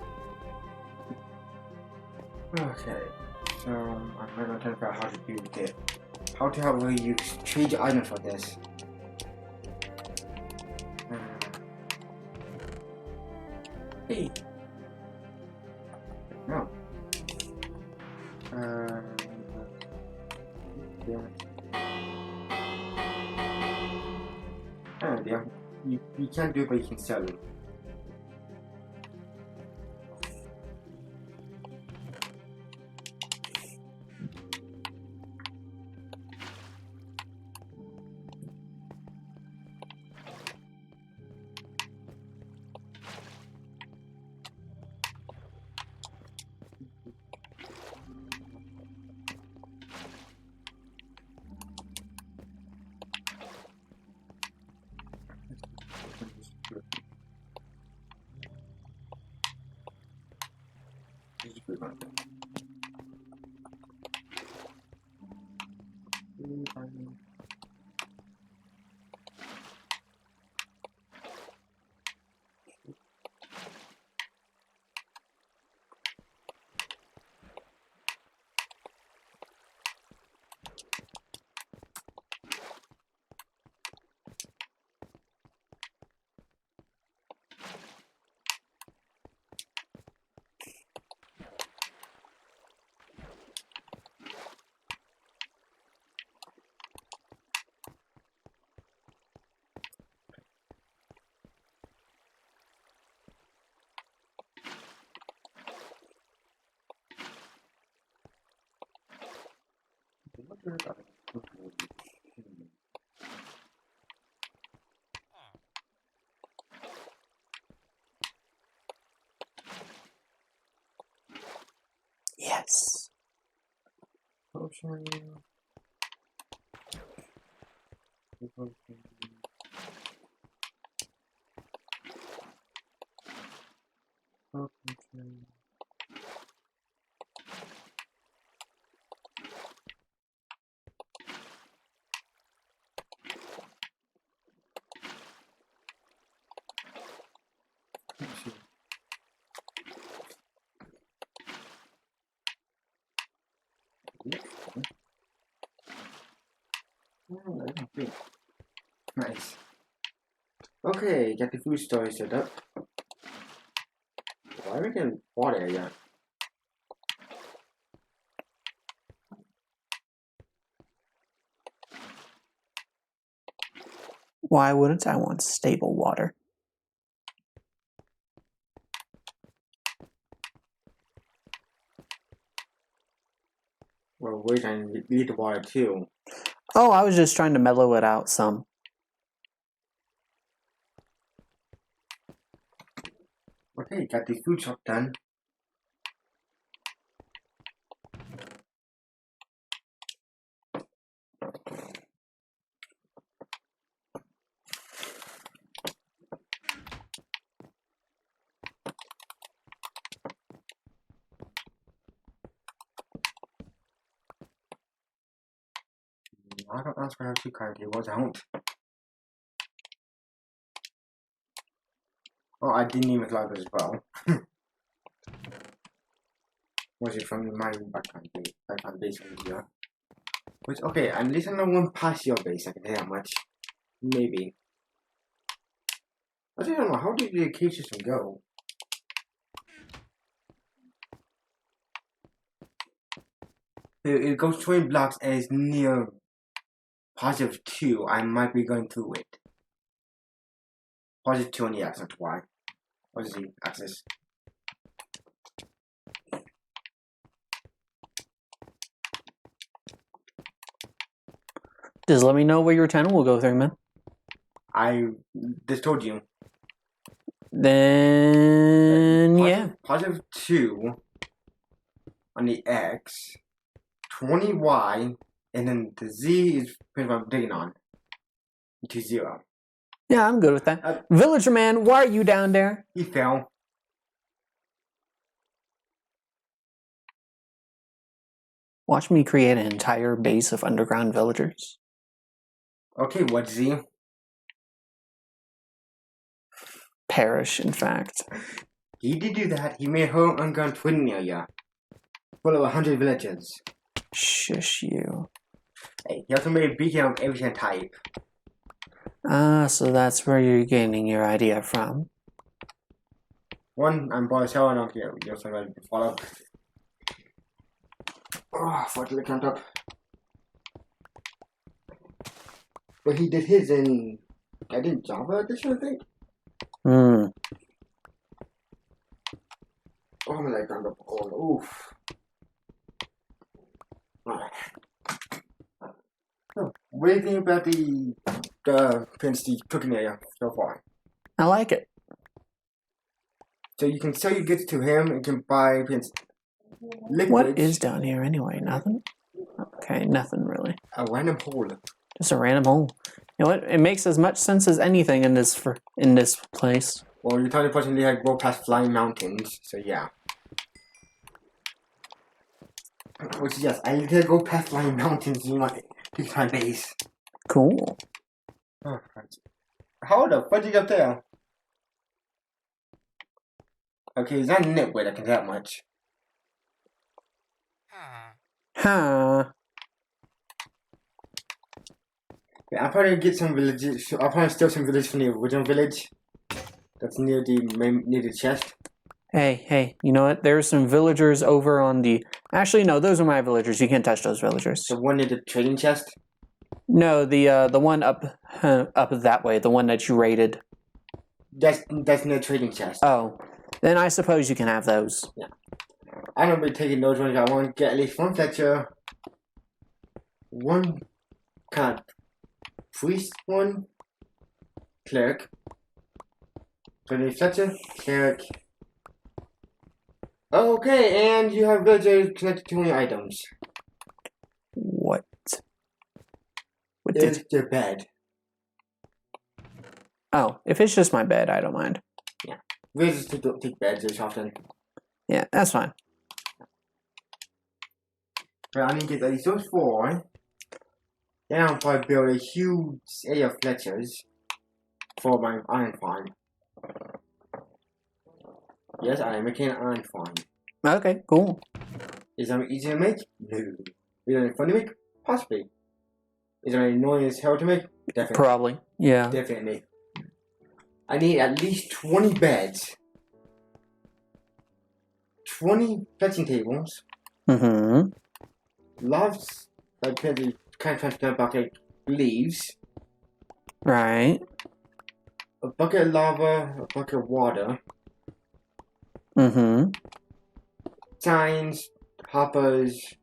Okay. So, I'm going to talk about how to do this. How to have a use trade item for this. Hey. No. Yeah. Oh, yeah. You can't do it, but you can sell it. Yes. Potion. Nice. Okay. Okay, got the food storage set up. Why are we getting water yet? Why wouldn't I want stable water? Well, wait, I need the water too. Oh, I was just trying to mellow it out some. Okay, got the food shop done. I don't ask for how 2 card tables, I don't. Oh, I didn't even log as well. Was it from my background base here? Which, okay, at least I know one past your base, I can say that much. Maybe. I don't know, how did the cave system go? It goes 20 blocks and it's near +2. I might be going through it. +2 on the axis, Y. What is the axis? Just let me know where your tunnel will go through, man. I just told you. Then, yeah. +2 on the X, 20Y, and then the Z is pretty much digging on to 0. Yeah, I'm good with that. Villager man, why are you down there? He fell. Watch me create an entire base of underground villagers. Okay, what Z? Perish, in fact. He did do that. He made her underground twin area. Full of 100 villages. Shush you. Hey, he also made a beacon of every type. Ah, so that's where you're getting your idea from. One, I'm bored as hell, I don't care. You're so ready to follow. Oh, fortunately count up. But he did his in, I did Java edition, I think. Hmm. Oh, I'm like count up all. Oof. Alright. So, what do you think about the Prince D cooking area so far? I like it. So you can sell your goods to him and can buy Prince liquids. What is down here anyway? Nothing? Okay, nothing really. A random hole. Just a random hole. You know what? It makes as much sense as anything in this place. Well, you're telling the person they had to go past flying mountains, so yeah. Which yes, I need to go past flying mountains in my base. Cool. Oh, how the fudge you up there? Okay, he's not nitwit, I can say that much. Huh. Yeah, I'll probably get some villages. I'll probably steal some village from the original village. That's near the chest. Hey, you know what? There's some villagers over on the... Actually, no, those are my villagers. You can't touch those villagers. The one near the trading chest? No, the one up that way, the one that you raided. That's near the trading chest. Oh, then I suppose you can have those. Yeah. I don't be taking those ones. I want to get at least one Fletcher, one kind of priest, one cleric. So the Fletcher, cleric. Okay, and you have villagers connected to your items. What? What It's did... your bed. Oh, if it's just my bed, I don't mind. Yeah. Villagers don't take beds as often. Yeah, that's fine. But I need to get at least those 4. Then I'll probably build a huge area of Fletchers for my iron farm. Yes, I am making an iron farm. Okay, cool. Is that easy to make? No. Is it fun to make? Possibly. Is it annoying as hell to make? Definitely. Probably, yeah. Definitely. I need at least 20 beds, 20 fetching tables, Mm-hmm. lots like the kind of transparent bucket leaves, Right. a bucket of lava, a bucket of water, Mm-hmm. signs, hoppers,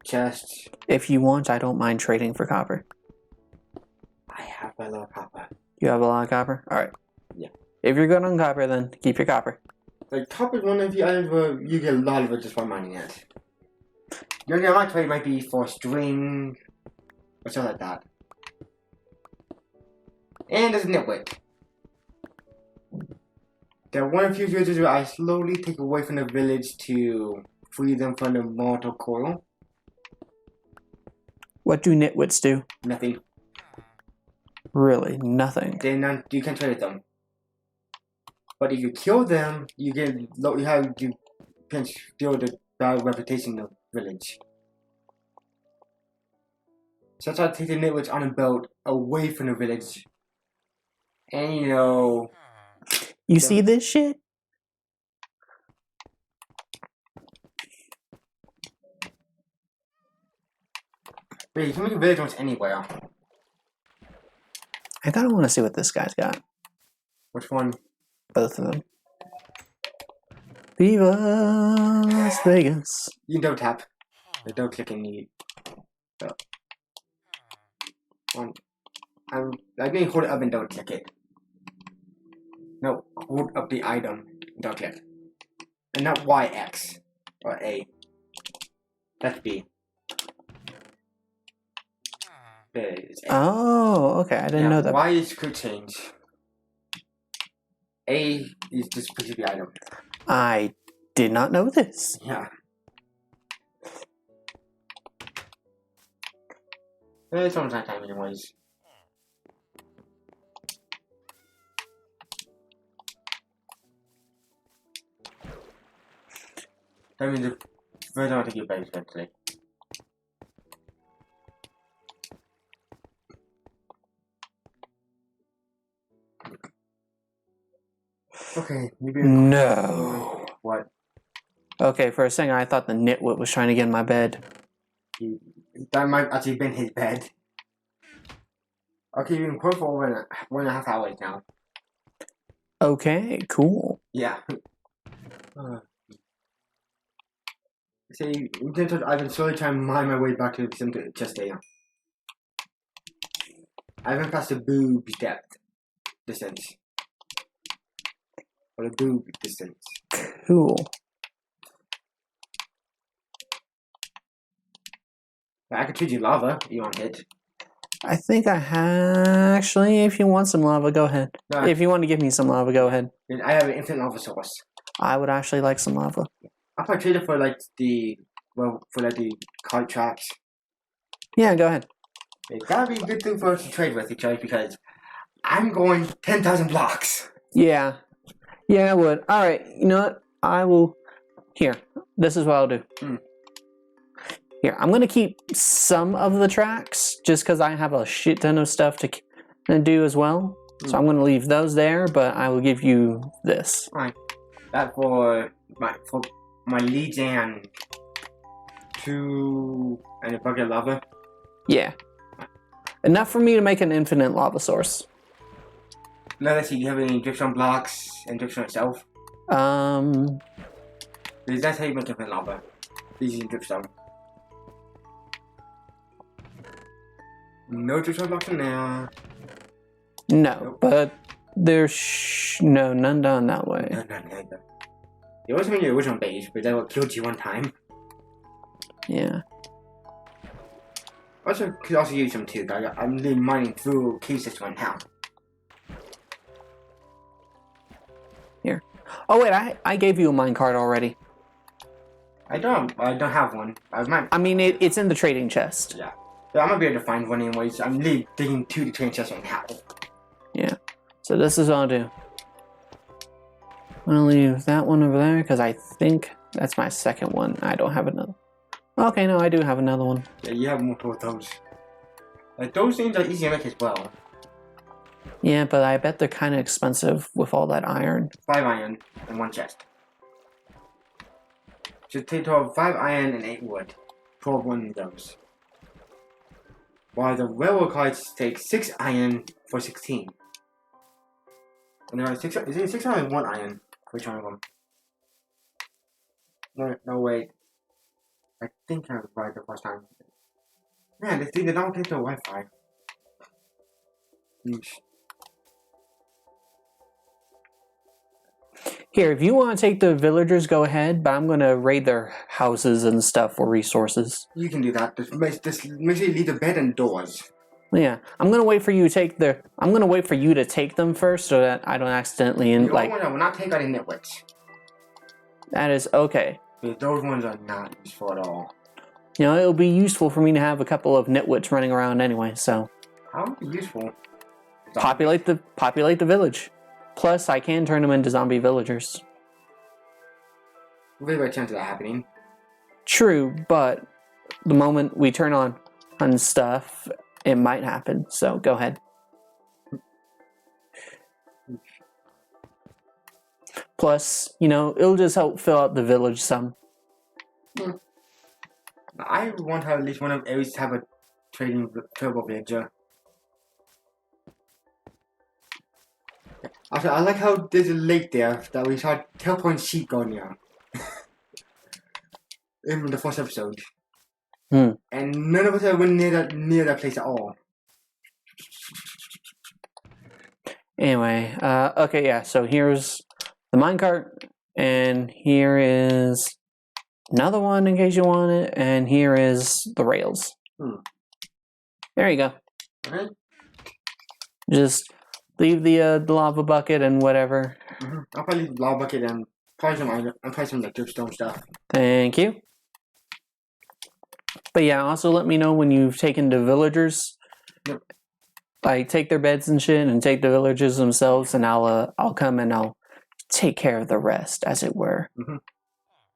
chests. If you want, I don't mind trading for copper. I have a lot of copper. You have a lot of copper? Alright. Yeah. If you're good on copper, then keep your copper. Like, copper is one of the items where you get a lot of it just by mining it. The only other trade might be for string, or something like that. And there's a nitwit. There are one of a few villages where I slowly take away from the village to free them from the mortal coil. What do nitwits do? Nothing. Really, nothing. They're not, you can't trade with them. But if you kill them, you can steal the bad reputation of the village. So I try to take the nitwits on a boat away from the village. And you know... You see this shit? Wait, you can make a village almost anywhere. I kind of want to see what this guy's got. Which one? Both of them. Viva Las Vegas. You can double tap. You double click and you... I mean hold it up and double click it. No, hold up the item and double click. And not Y, X. Or A. That's B. There it is. A. Oh, okay. I didn't know that. Y is quick change. A is just pick the item. I did not know this. Yeah. It's almost that time anyways. That means the first time I take your baby step today. Okay, maybe. No. What? Okay, for a second I thought the nitwit was trying to get in my bed. That might actually been his bed. Okay, you've been put for 1.5 hours now. Okay, cool. Yeah. See, I've been slowly trying to mine my way back to the center just there. I haven't passed the boob depth distance. Or the boob distance. Cool. I could trade you lava if you want it. I think I actually, if you want some lava, go ahead. No, If you want to give me some lava, go ahead. I have an infinite lava source. I would actually like some lava. I'll probably trade it for like the cart tracks. Yeah, go ahead. That'd be a good thing for us to trade with each other because I'm going 10,000 blocks. Yeah. Yeah, I would. Alright, you know what? I will... Here, this is what I'll do. Here, I'm going to keep some of the tracks just because I have a shit ton of stuff to do as well. So I'm going to leave those there, but I will give you this. Right. That for my leads and a bucket of lava. Yeah. Enough for me to make an infinite lava source. Now let's see, do you have any dripstone blocks and dripstone itself? Because that's how you make infinite lava. Using dripstone. No dripstone blocks in there. No, Nope. but there's no, none done that way. No, neither. It wasn't in your original base, but that what killed you one time. Yeah. Also, could also use them too. I'm really mining through cave system right now. Here. Oh wait, I gave you a minecart already. I don't have one. I mean, it's in the trading chest. Yeah. But I'm gonna be able to find one anyways. I'm really digging to the train chest right now. Yeah. So this is what I'll do. I'm gonna leave that one over there because I think that's my second one. I don't have another. Okay, no, I do have another one. Yeah, you have multiple of those. Like, those things are easy to make as well. Yeah, but I bet they're kind of expensive with all that iron. 5 iron and 1 chest. Should take total of 5 iron and 8 wood. 12 one of those. While the railroad cards take 6 iron for 16. And there are 6. Is it 6 iron and 1 iron for each one of them? No, wait. I think I was right the first time. Man, this thing did not take the Wi-Fi. Here, if you want to take the villagers, go ahead, but I'm going to raid their houses and stuff for resources. You can do that. Just make sure you leave the bed and doors. Yeah, I'm going to wait for you to take their... I'm going to wait for you to take them first so that I don't accidentally... The only one I will not take are the nitwits. That is okay. Because those ones are not useful at all. You know, it'll be useful for me to have a couple of nitwits running around anyway, so... How would it be useful? Populate the village. Plus, I can turn them into zombie villagers. Very good chance of that happening. True, but the moment we turn on stuff, it might happen. So go ahead. Plus, you know, it'll just help fill out the village some. I want to have at least one of areas to have a trading turbo villager. Also, I like how there's a lake there that we saw teleporting sheep going near. In the first episode. And none of us ever went near that place at all. Anyway, okay, yeah, so here's the minecart, and here is another one in case you want it, and here is the rails. There you go. Alright. Just leave the lava bucket and whatever. I'll probably leave the lava bucket and probably some like dripstone stuff. Thank you. But yeah, also let me know when you've taken the villagers. Yep. Like take their beds and shit, and take the villagers themselves, and I'll come and I'll take care of the rest, as it were.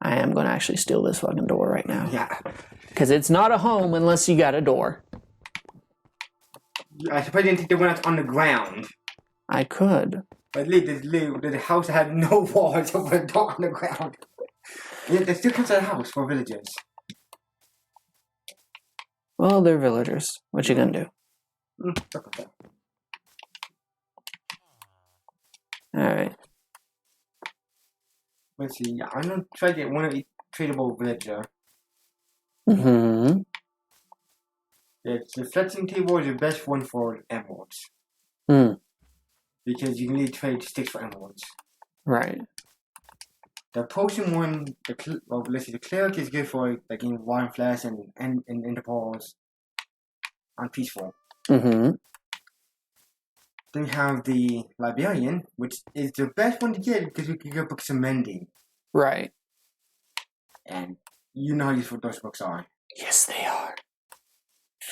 I am going to actually steal this fucking door right now. Yeah. Because it's not a home unless you got a door. I suppose you didn't take the one that's on the ground. I could. But there's a house that had no walls over a door on the ground. Yeah, they still consider a house for villagers. Well, they're villagers. What you gonna do? Alright. Let's see. I'm gonna try to get one of each tradable villager. Mm-hmm. The fletching table is the best one for emeralds. Because you can really trade sticks for emeralds. Right. The potion one, the cleric is good for like in Warren Flash and Interpals on peaceful. Then you have the librarian, which is the best one to get because you can get books of mending. Right. And you know how useful those books are. Yes, they are.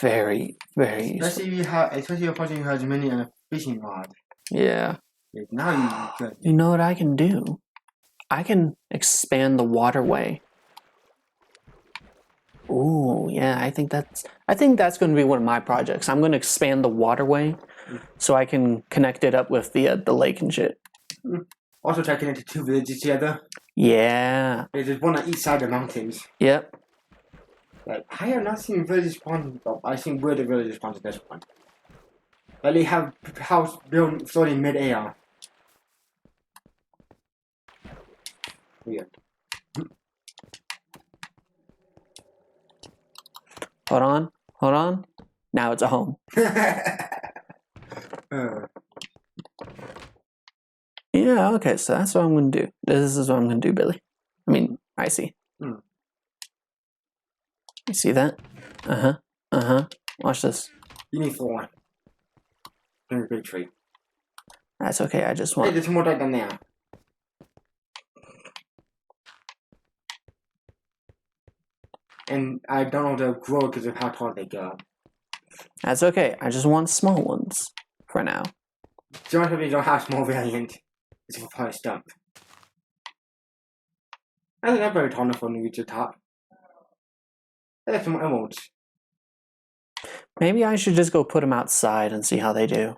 Very, very useful. Especially a person who has mending and a fishing rod. Yeah. Now you good. You know what I can do? I can expand the waterway. Ooh, yeah, I think that's going to be one of my projects. I'm going to expand the waterway so I can connect it up with the lake and shit. Also try to connect the two villages together. Yeah. There's one on each side of the mountains. Yep. Like, I have not seen villages spawn. I've seen where the villages spawn in this one. Like they have house built floating mid-air. Weird. Hold on. Now it's a home. Yeah, okay, so that's what I'm going to do. This is what I'm going to do, Billy. I mean, I see. You see that? Watch this. You need 4. Very big tree. That's okay, I just want... Hey, there's more right down there. And I don't know the grow because of how tall they go. That's okay, I just want small ones. For now. Some of you don't have small variant. It's a fire stump. I think I'm very tall enough when we reach the top. There's some emeralds. Maybe I should just go put them outside and see how they do.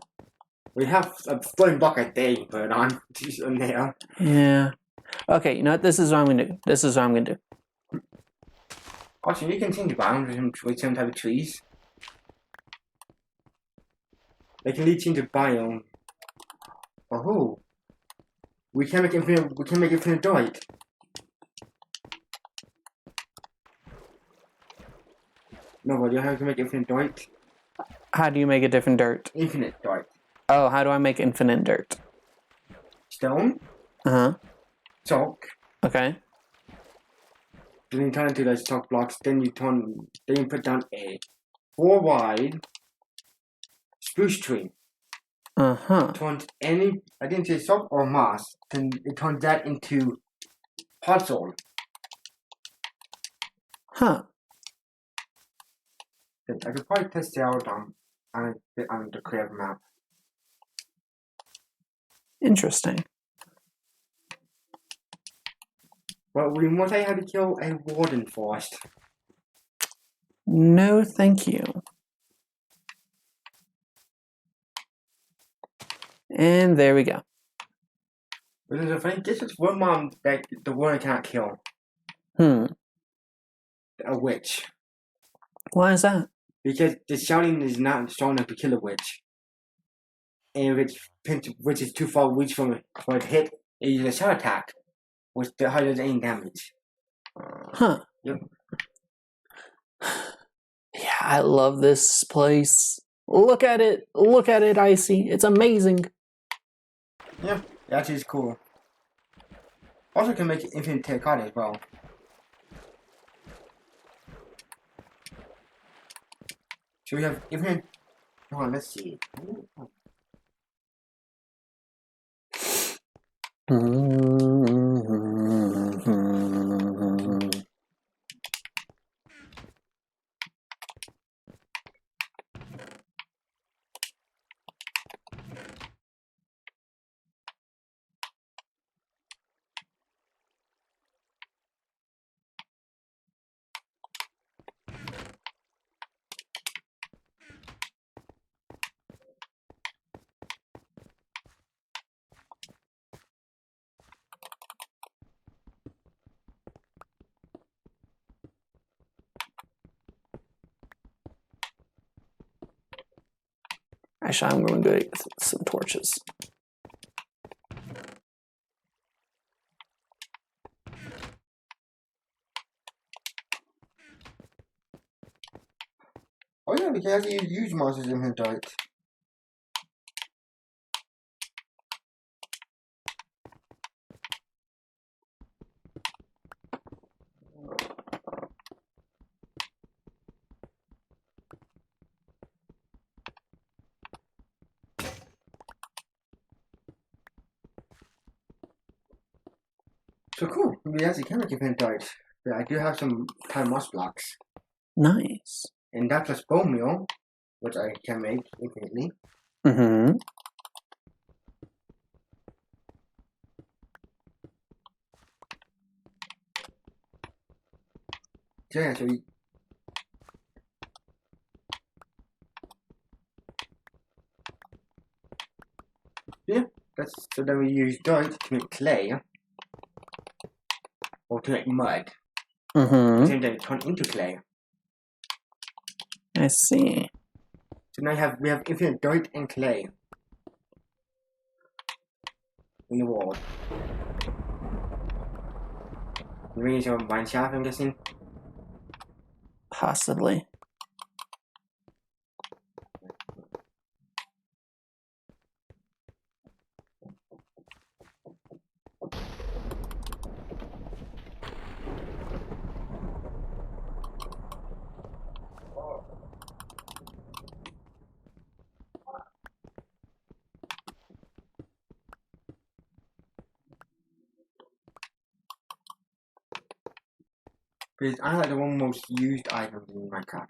We have a floating block a day, but on there. Yeah. Okay, you know what? This is what I'm gonna do. This is what I'm gonna do. Also, you can change the biomes with some type of trees. They can lead change the biome. Oh, we can make infinite. We can make infinite dirt. No, but you have to make infinite dirt. How do you make a different dirt? Infinite dirt. Oh, how do I make infinite dirt? Stone, Uh-huh. chalk. Okay. Then you turn into those chalk blocks. Then you put down a 4 wide spruce tree. Uh-huh. Turns any, I didn't say salt or moss. Then it turns that into puzzle. Huh. I could probably test it out on the Crave map. Interesting. But we must have to kill a warden first. No, thank you. And there we go. This is one mom that the warden cannot kill. Hmm. A witch. Why is that? Because the shouting is not strong enough to kill a witch. And if which is too far reach from it for it to hit, it uses a shout attack, which does any damage. Huh. Yep. Yeah, I love this place. Look at it. Look at it, Icy. It's amazing. Yeah, that is cool. Also can make infinite terracotta as well. So we have infinite. Hold on, let's see. Actually, I'm going to get some torches. Oh yeah, because you use monsters in infinite dirt. So cool. We actually can make infinite dirt. But I do have some time moss blocks. Nice. And that plus bone meal, which I can make infinitely. Mm-hmm. So yeah, so so then we use dirt to make clay. Or to make mud. Mm-hmm. And then turn into clay. I see. So now we have infinite dirt and clay in the world. You bring your mine shaft, I'm guessing. Possibly. Because I like the one most used items in Minecraft.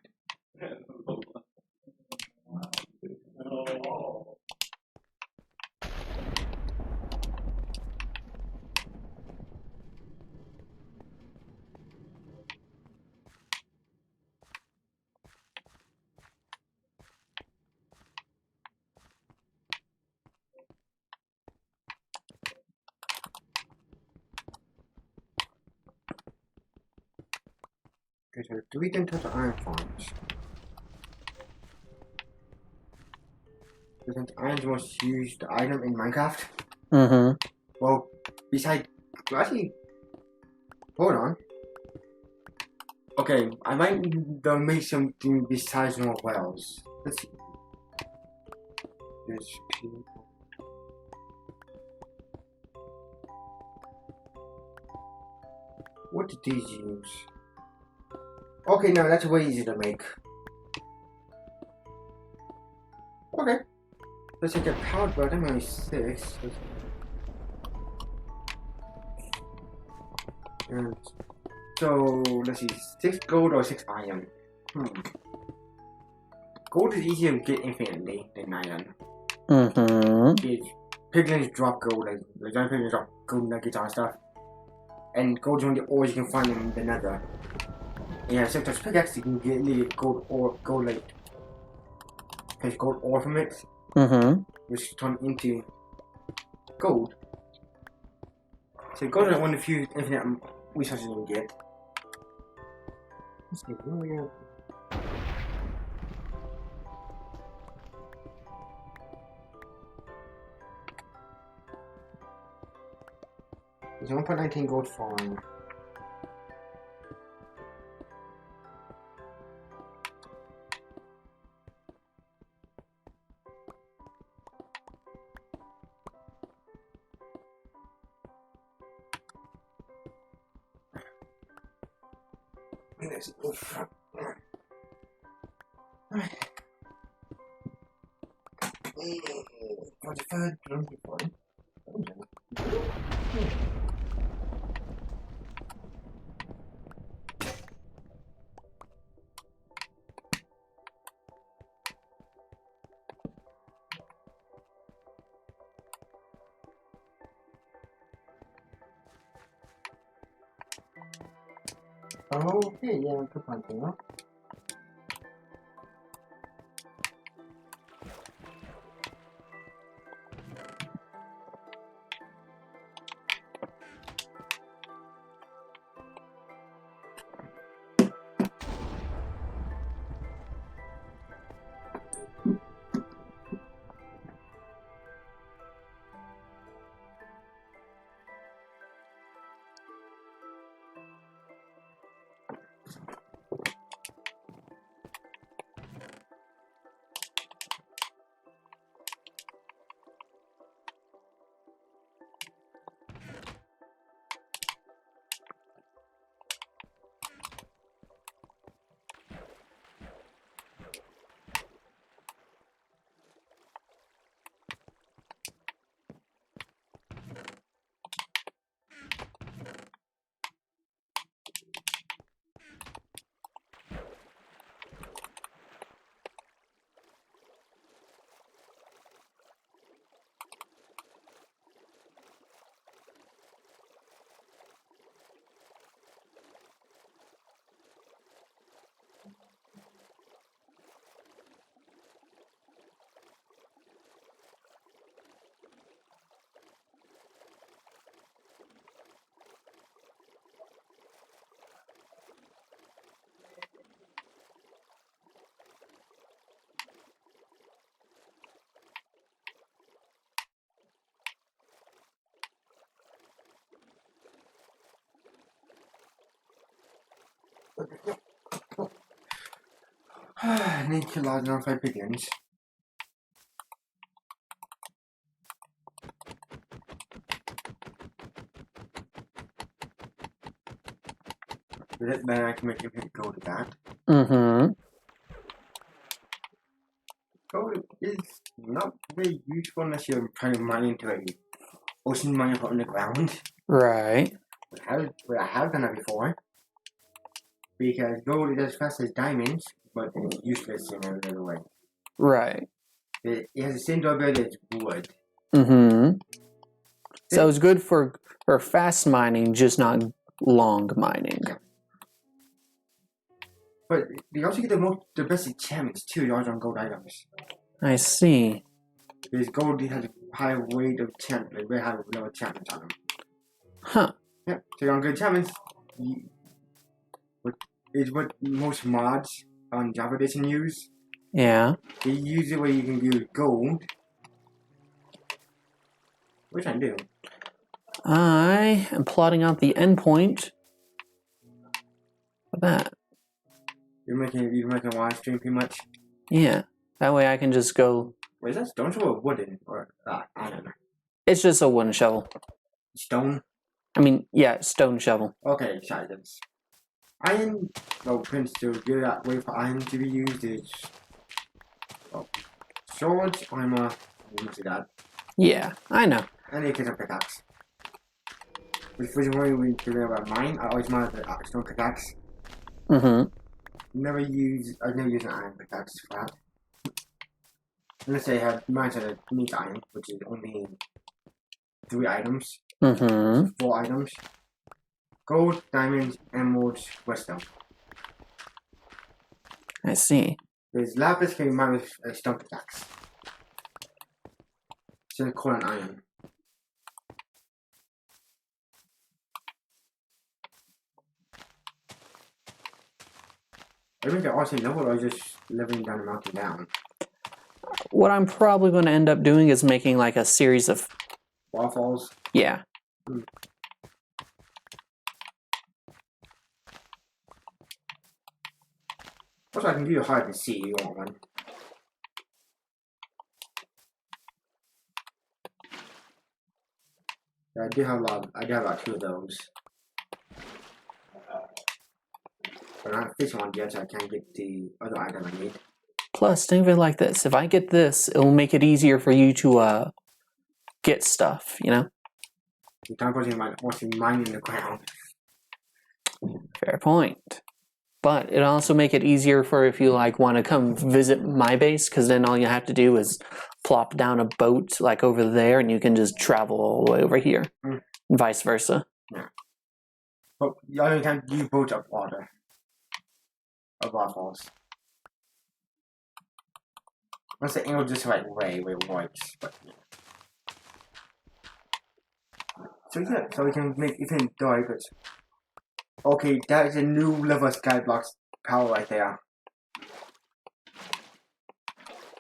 Okay, so 3 total iron farms. Since iron is the most used item in Minecraft. Mm-hmm. Well, besides, well, actually, hold on. Okay, I might make something besides more wells. Let's see. There's people. What did these use? Okay, no, that's way easier to make. Okay. Let's take a powered bird. I'm only 6. And so, let's see. 6 gold or 6 iron? Gold is easier to get infinitely than iron. Mm-hmm. Piglins drop gold, like giant piglins drop gold nuggets and stuff. And gold's one of the ores you can find in the nether. Yeah, so there's pickaxe you can get nearly gold ore, gold like there's gold ore from it, which turn into gold. So gold is one of the few infinite resources you can get. Let's see, where we at? There's 1.19 gold farm. Let's go for the third one. Okay, yeah, I'm planting now. Need to kill large enough for piglins. Then I can make him go to that. Gold is not very useful unless you're trying to mine into a ocean mine out on the ground. Right. I have done that before. Because gold is as fast as diamonds, but it's useless in every other way. Right. It has the same durability as wood. So it's good for fast mining, just not long mining. But they also get the best enchantments too, on gold items. I see. Because gold has a high rate of enchantment, like very high level enchantments on them. Huh. Yeah, so on good enchantments, is what most mods on Java Edition use. Yeah. They use it where you can use gold. Which I do. I am plotting out the endpoint for that. You're making a live stream pretty much. Yeah. That way I can just go. Wait, is that stone shovel or wooden? Or iron? It's just a wooden shovel. Stone? I mean, yeah, stone shovel. Okay, sorry, that's iron. Well, Prince, to get that way for iron to be used is swords, armor, use that. Yeah, I know. And it is a pickaxe. Which is why we figure about mine. I always mind the stone pickaxe. Mm-hmm. I've never used an iron pickaxe for that. Unless I have mine that needs iron, which is only 3 items. Mm-hmm. 4 items. Gold, diamonds, emeralds, redstone. I see. There's lapis can be mined with a stone pickaxe. So it's called an iron. I think they're also level or just leveling down the mountain down. What I'm probably going to end up doing is making like a series of... Waterfalls. Yeah. Also, I can give you a hide and see if you want one. I do have about 2 of those. But I haven't fished one yet, so I can't get the other item I need. Plus, think of it like this. If I get this, it'll make it easier for you to get stuff, you know? The time person wants to mine in the ground. Fair point. But it'll also make it easier for if you like want to come visit my base, because then all you have to do is plop down a boat like over there and you can just travel all the way over here. And vice versa. Yeah. But you only can use boats of water. Of waterfalls. Unless the angle just right way where it works. But yeah. So yeah, so we can make even diagrams. Okay, that is a new level of Skyblock's power right there.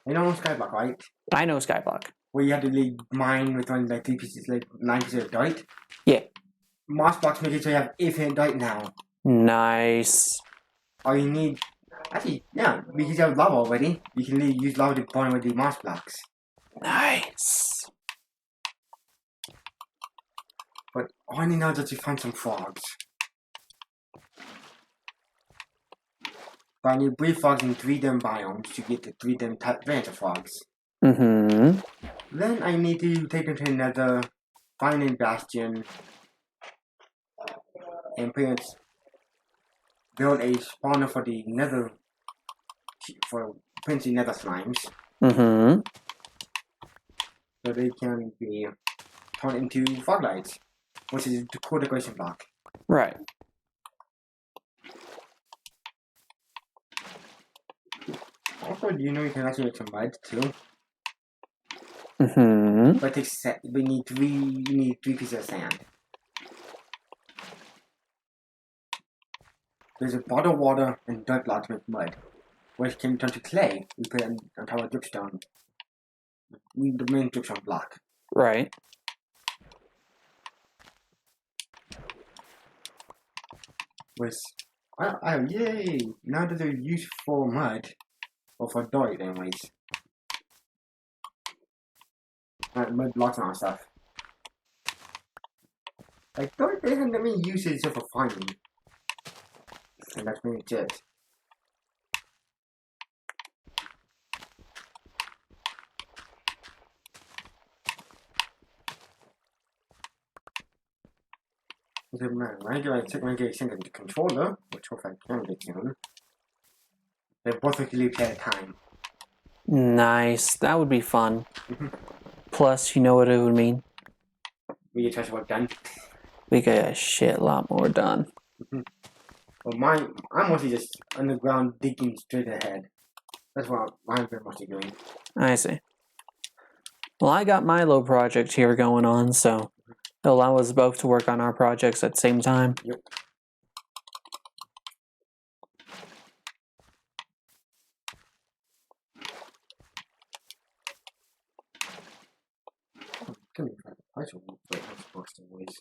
You know Skyblock, right? I know Skyblock. Where you have to like mine with only like 3 pieces, like 9 pieces of dirt. Yeah. Moss blocks make it so you have infinite dirt now. Nice. All you need, actually, yeah, because you have lava already, you can use lava to burn with the moss blocks. Nice. But all I need now is to find some frogs. But I need breed frogs in 3 different biomes to get the 3 different variants of frogs. Mm-hmm. Then I need to take them to another, find a bastion, and build a spawner for the nether, for Princey nether slimes. Mm-hmm. So they can be turned into foglights, which is the core decoration block. Right. Also, you know you can actually make some mud too. Mm-hmm. But we need 3 pieces of sand. There's a bottle of water and dirt block to make mud, which can turn to clay. We put it on top of dripstone. The main dripstone block. Right. Yay! Now that they're used for mud, or for dirt, anyways. Mud blocks and all stuff. Like dirt, they haven't been used except for farming, and that's pretty much it. When I get a controller, which hopefully I can get soon, they're both actually play at a time. Nice. That would be fun. Plus, you know what it would mean? We get touch work done. We get a shit lot more done. Well, I'm mostly just underground digging straight ahead. That's what I'm mostly doing. I see. Well, I got my little project here going on, so it'll allow us both to work on our projects at the same time. Yep. That's a what's Boston was.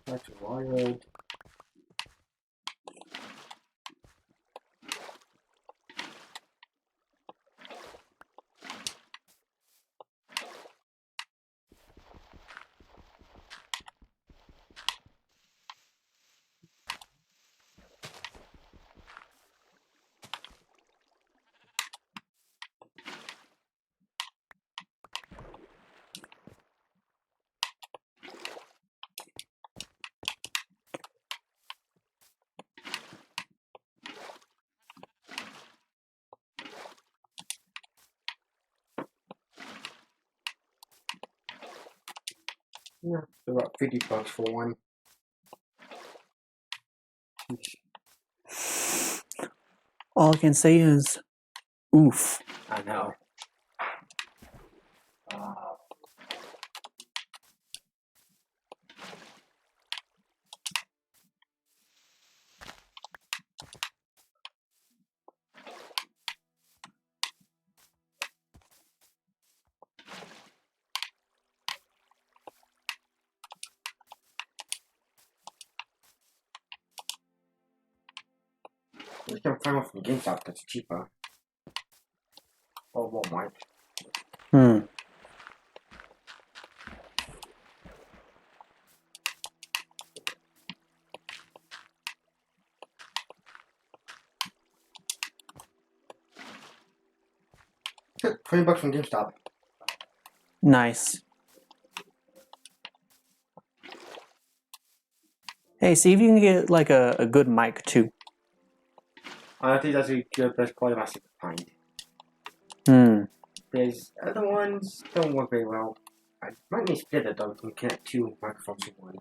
That's wild. Yeah, about $50 for one. All I can say is, oof. I know. You can find one from GameStop that's cheaper. Or Walmart. Hmm. $20 from GameStop. Nice. Hey, see if you can get like a good mic too. I think that's the best quality I could find. Hmm. There's other ones don't work very well. I might need splitter though to connect two microphones in one.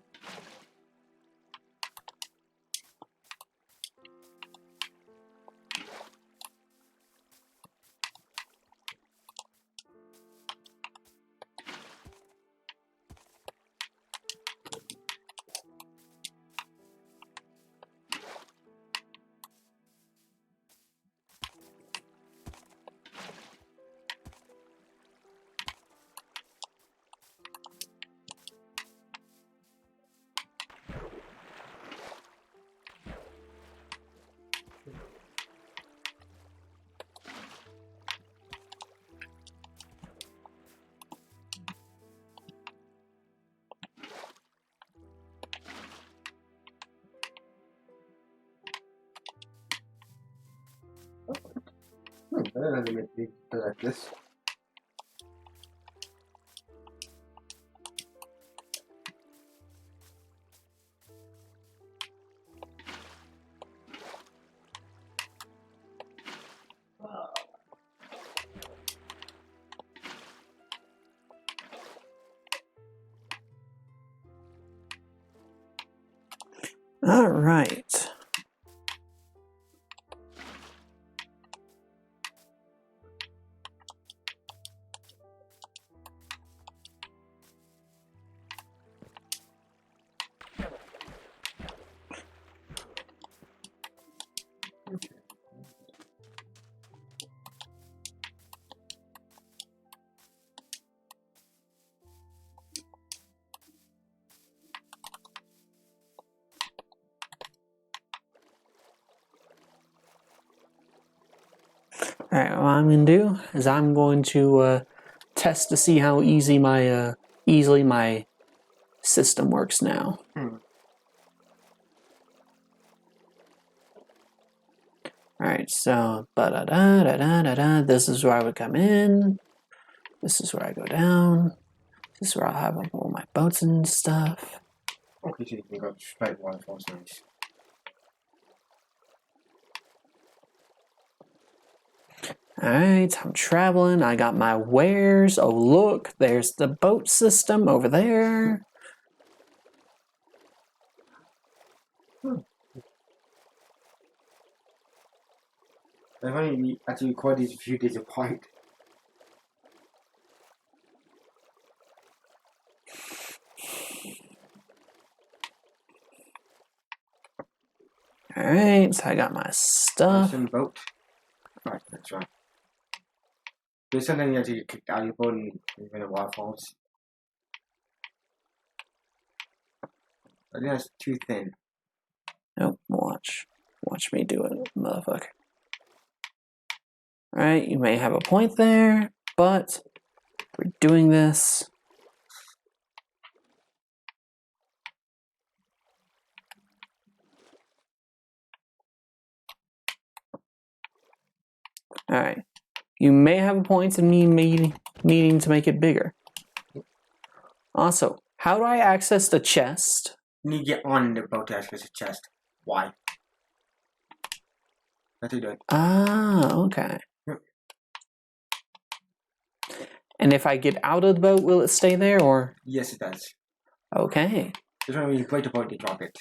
I don't know how to make it like this. All right. All right, what I'm gonna do is I'm going to test to see how easily my system works now. Hmm. All right, so this is where I would come in. This is where I go down. This is where I'll have all my boats and stuff. Okay, so you can go straight waterfalls, nice. Alright, I'm traveling. I got my wares. Oh, look, there's the boat system over there. I funny we actually record these a few days apart. Alright, so I got my stuff. Some boat. Right, that's right. There's something you have to get kicked out of your boat and even a waterfalls. I think that's too thin. Nope, watch. Watch me do it, motherfucker. Alright, you may have a point there, but we're doing this. Alright. You may have a point in me needing to make it bigger. Also, how do I access the chest? You need to get on the boat to access the chest. Why? That's what you do. Ah, okay. Yep. And if I get out of the boat, will it stay there or? Yes, it does. Okay. That's why when you break the boat, you drop it.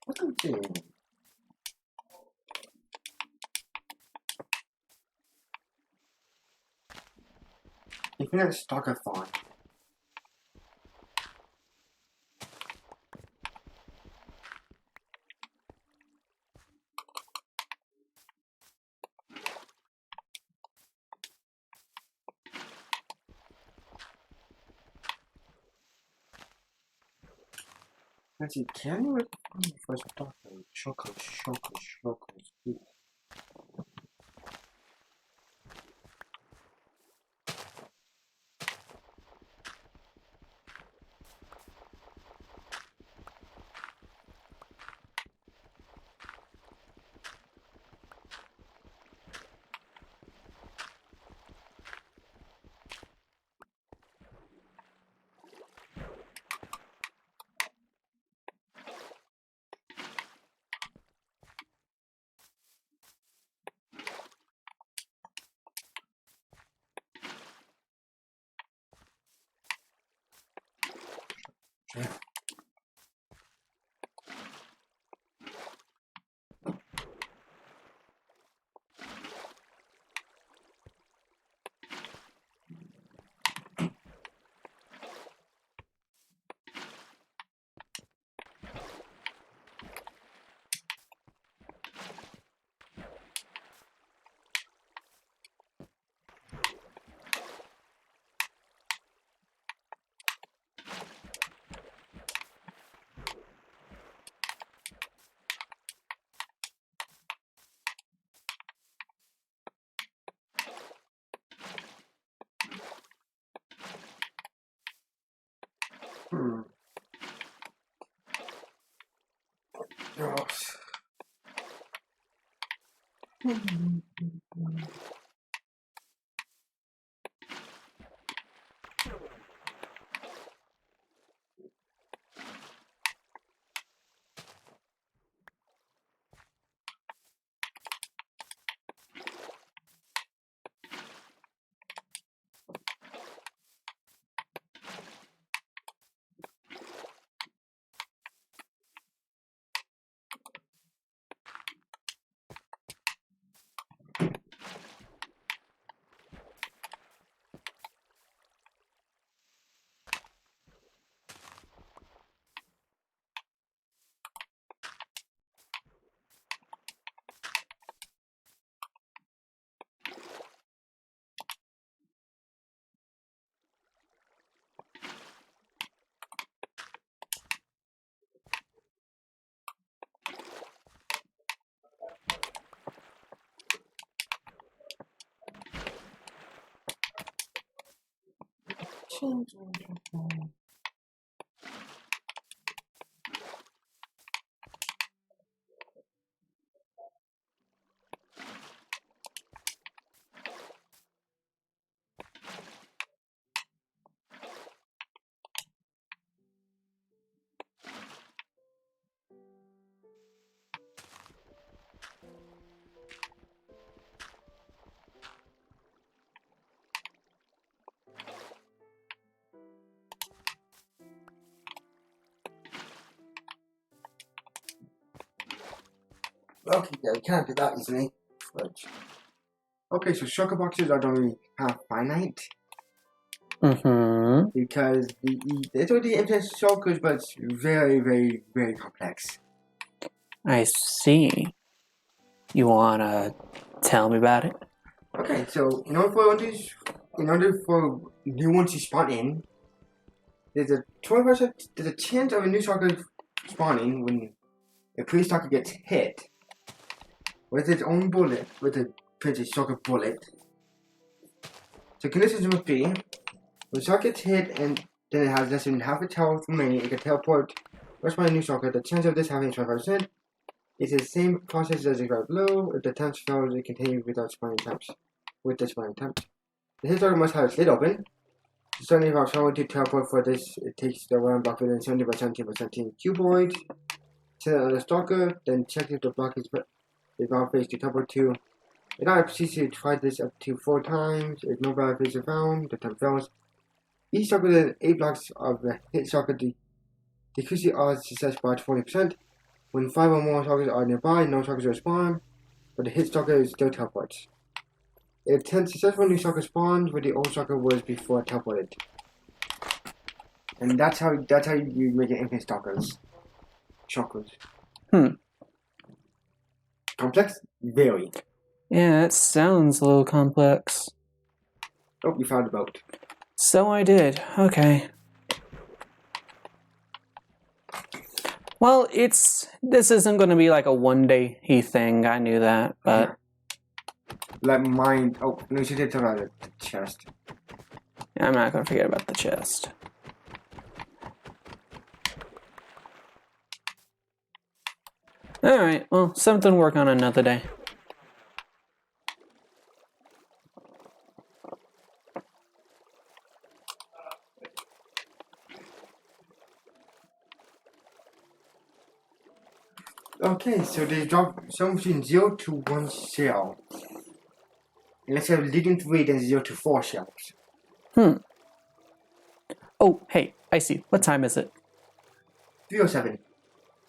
What am I doing? You can have a stalker farm. Let's see, can you first stalker? Shokers. Yeah. Gross. Okay, yeah, we can't do that easily. But okay, so sugar boxes are only half finite Mm-hmm. because it's already infinite sugars, but it's very, very, very complex. I see. You wanna tell me about it? Okay, so in order for new ones to spawn in, there's a 20%. There's a chance of a new soccer spawning when a previous soccer gets hit with its own bullet, with a previous soccer bullet. So conditions number 3: when the soccer gets hit and then it has less than half its health remaining, it can teleport or spawn a new soccer. The chance of this happening is 25%. It's the same process as described below. If the attempts fail, it continues without spawning attempts. With the spawning attempt, the hit soccer must have its lid open. Starting about someone to teleport for this, it takes the round block within 70 by 17 by 17 cuboid. Set it on the stalker, then check if the block is valid phase to teleport to. It now proceeds to try this up to 4 times. If no valid phase are found, the attempt fails. Each stalker within 8 blocks of the hit stalker decreases the odds of success by 40%. When 5 or more stalkers are nearby, no stalkers will spawn, but the hit stalker still teleports. If 10 successful new stalkers spawns where the old stalker was before teleported. And that's how you make it infinite stalkers. Chakras. Complex? Very. Yeah, it sounds a little complex. Oh, you found the boat. So I did. Okay. Well, this isn't going to be like a one-day thing. I knew that, but Let mine. Oh, no, she did talk about the chest. I'm not going to forget about the chest. Alright, well, something to work on another day. Okay, so they drop somewhere between 0 to 1 shell. And let's have leading 3, then 0 to 4 shells. Oh, hey, I see. What time is it? 307.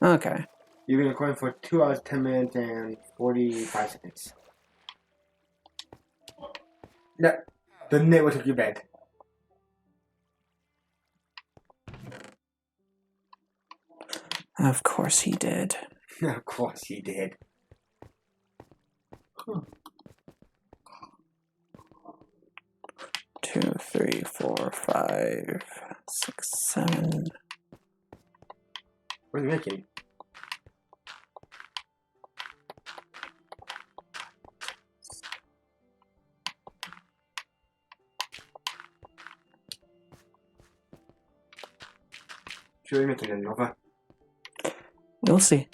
Okay. You've been recording for 2 hours, 10 minutes, and 45 seconds. No, the network took you bed. Of course he did. Of course he did. Two, 3, 4, 5, 6, 7. What are you making? Should we make it another? We'll see.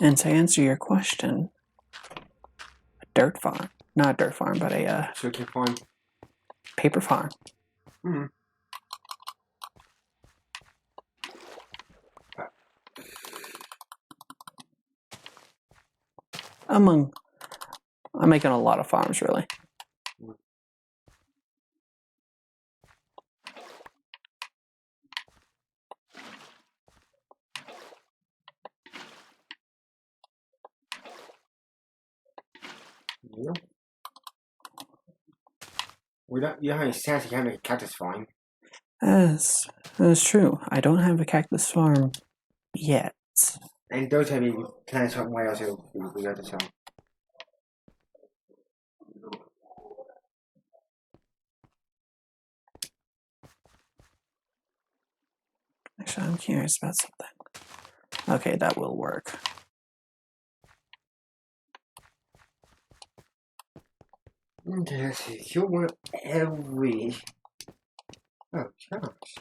And to answer your question, a dirt farm. Not a dirt farm, but a Sugar farm. paper farm. I'm making a lot of farms, really. Yeah. We don't. You don't have any sense. You can't make a cactus farm. That's true. I don't have a cactus farm yet. And those have been plants somewhere else. We got to sell. Actually, I'm curious about something. Okay, that will work. Okay, let's see. You want every. Oh, gosh.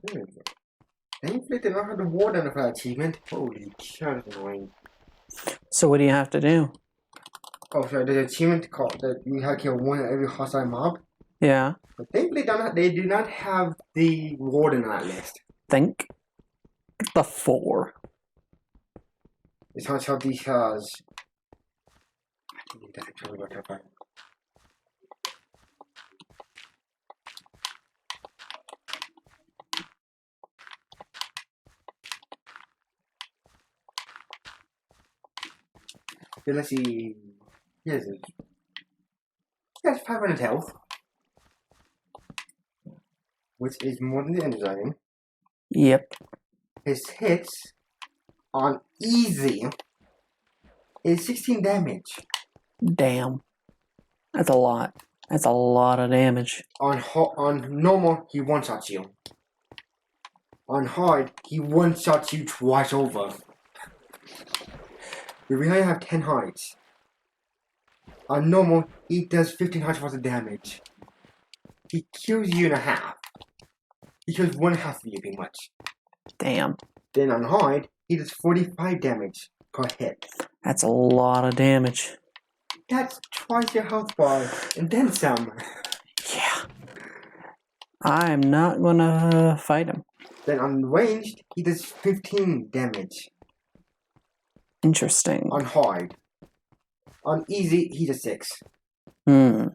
Okay. Thankfully, they don't have the water in the achievement. Holy cow, that's annoying. So what do you have to do? Oh, sorry, there's an achievement called that you have to kill one of every hostile mob. Yeah, But thankfully, they do not have the warden on that list. think the 4. It's not how these has. I think that's actually what I find. Okay, let's see. Yes, he has 500 health, which is more than the Ender Dragon. Yep. His hits on easy is 16 damage. Damn. That's a lot. That's a lot of damage. On normal, he one-shots you. On hard, he one-shots you twice over. You really have 10 hearts. On normal, he does 15 hearts worth of damage. He kills you in a half. He kills one half of you, pretty much. Damn. Then on hard, he does 45 damage per hit. That's a lot of damage. That's twice your health bar, and then some. Yeah. I'm not gonna fight him. Then on ranged, he does 15 damage. Interesting. On hard. On easy, he does 6. Hmm.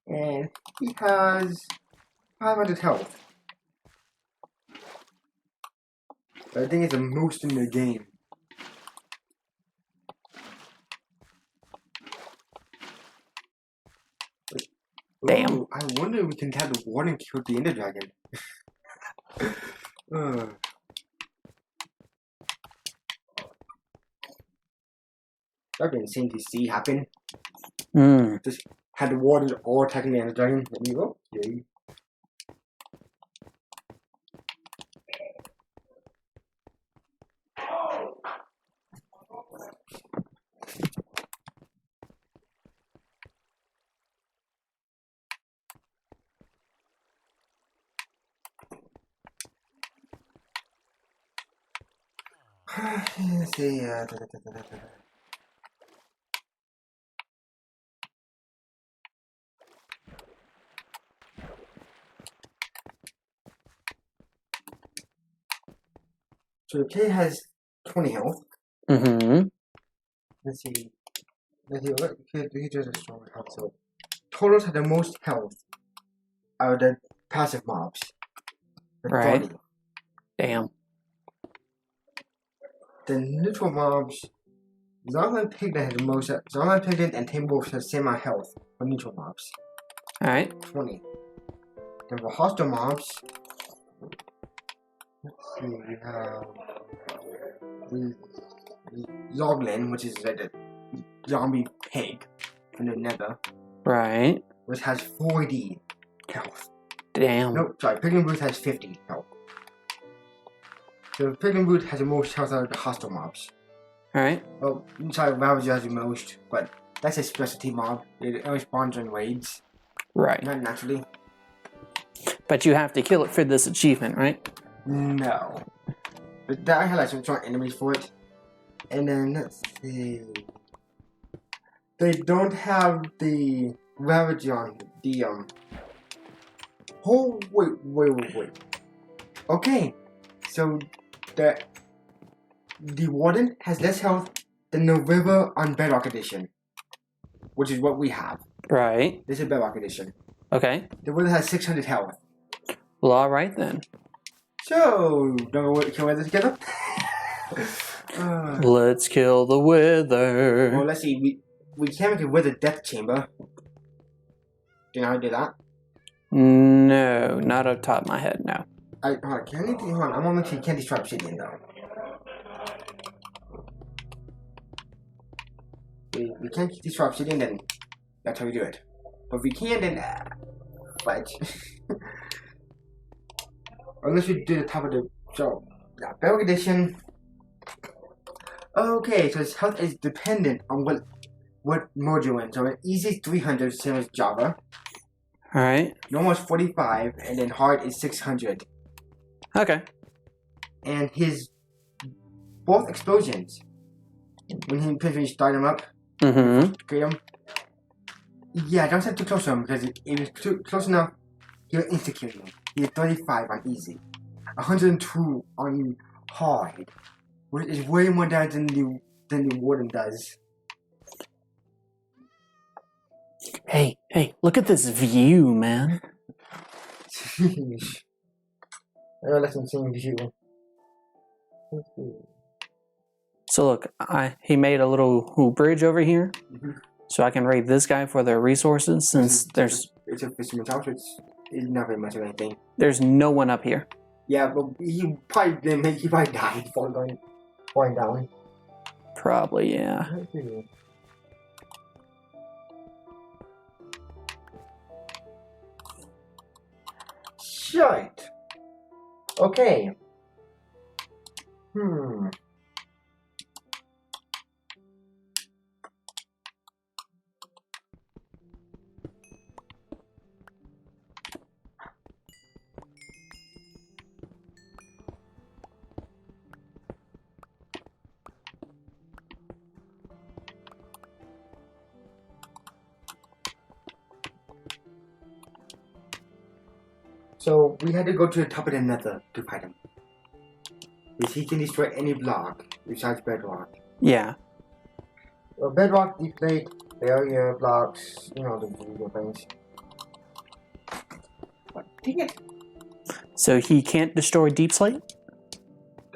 And he has 500 health. But I think it's the most in the game. Damn. Ooh, I wonder if we can have the warden kill the Ender Dragon. That'd be insane to see happen. Hmm. Just had the warden all attacking the Ender Dragon. Let me go. Yay. Let's see. So K has 20 health. Mm-hmm. Let's see. He does a strong health. So Tauros had the most health out of the passive mobs. The Right. 30. Damn. The neutral mobs, Zombie Piglet has the most. Zombie Piglet and Tame Wolf has the same amount of health for neutral mobs. Alright. 20. Then for hostile mobs, let's see, we have Zoglin, which is like a zombie pig from the Nether, Right. which has 40 health. Damn. Nope, sorry, Piglin Brute has 50 health. So Piglin Brute has the most health out of the hostile mobs. Alright. Well, sorry, Ravager has the most, but that's a specialty mob. It only spawns in raids, Right. not naturally. But you have to kill it for this achievement, right? No. But that I had like some strong enemies for it. And then, let's see. They don't have the Ravager on the, Oh, wait. Okay. So, the Warden has less health than the River on Bedrock Edition. Which is what we have. Right. This is Bedrock Edition. Okay. The River has 600 health. Well, alright then. So, don't we kill this together? Let's kill the wither. Well, let's see. We can make a Wither Death Chamber. Do you know how to do that? No, not up top of my head, no. Hold on, I'm gonna make sure you can't destroy obsidian though. We can't destroy obsidian, then that's how we do it. But if we can, then fudge. Unless you do the top of the Bedrock Edition. Okay, so its health is dependent on what mode you're in. So an easy is 300, same as Java. Alright. Normal is 45, and then hard is 600. Okay. And his both explosions, when you start him up, create him. Yeah, don't step too close to him, because if you're too close enough, he'll insta-kill you. He has 35 on easy, 102 on hard, which is way more damage than the Warden does. Hey, look at this view, man. Let's see view. So look, he made a little bridge over here, so I can raid this guy for their resources, since It's a fisherman's house, it's not very much of anything. There's no one up here. Yeah, but he probably died before going down. Probably, yeah. Shite. Okay. So we had to go to the top of the Nether to fight him. Because he can destroy any block besides bedrock. Yeah. Well, bedrock, deep plate, barrier, blocks, you know, the usual things. Dang it. So he can't destroy deep slate?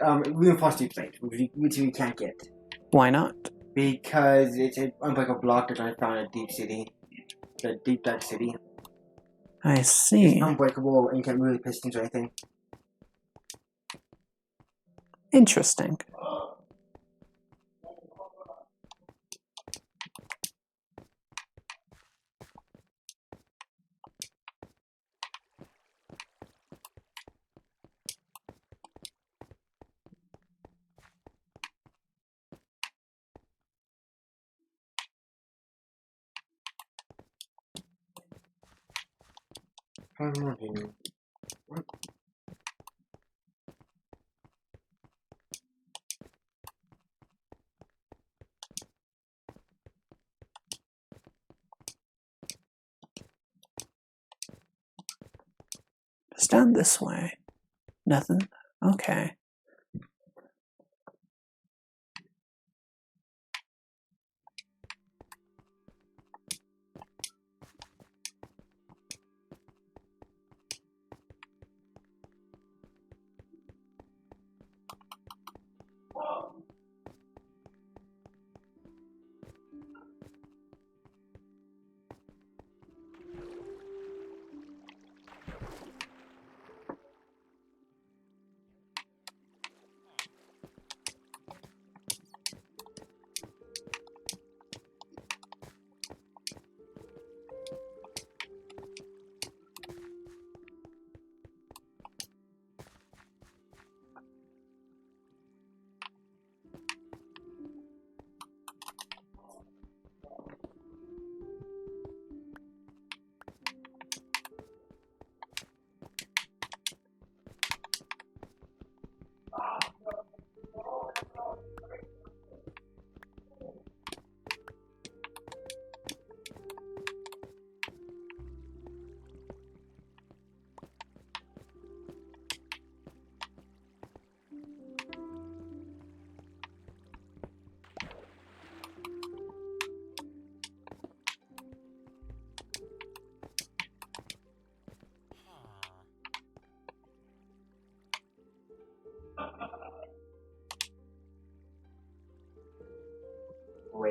Reinforced deep plate, which we can't get. Why not? Because it's an unbreakable block that I found in Deep City. The Deep Dark City. I see. It's unbreakable and you can't really pistons or anything. Interesting. What? It's down this way. Nothing? Okay.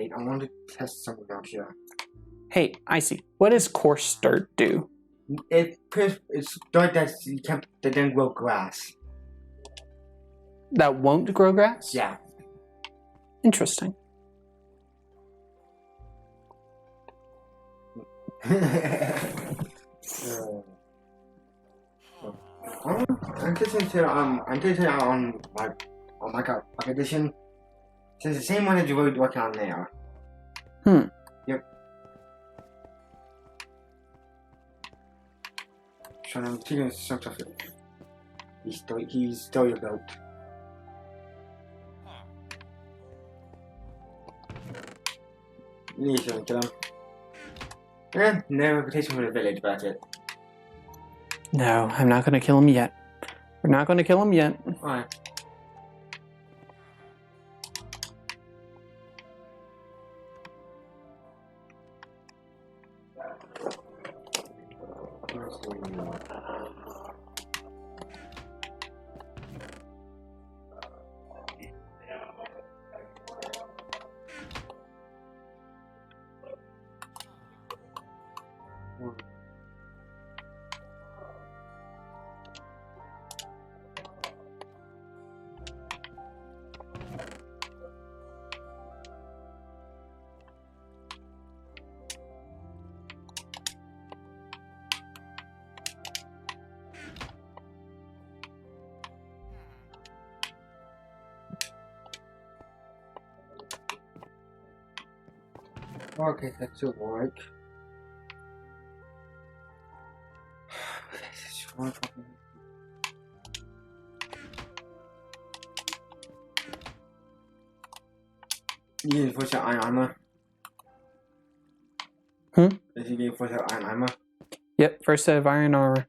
wait. I want to test something else here. Hey, I see. What does coarse dirt do? It's dirt that didn't grow grass. That won't grow grass? Yeah. Interesting. I'm just on my edition. It's the same one that you were working on there. Yep. So I'm taking some stuff. He's still your goat. You need to kill him. No reputation for the village, but that's it. No, I'm not going to kill him yet. We're not going to kill him yet. Alright. Okay, that should work. You need to push your iron armor. Is he getting push your iron armor? Yep, first set of iron armor.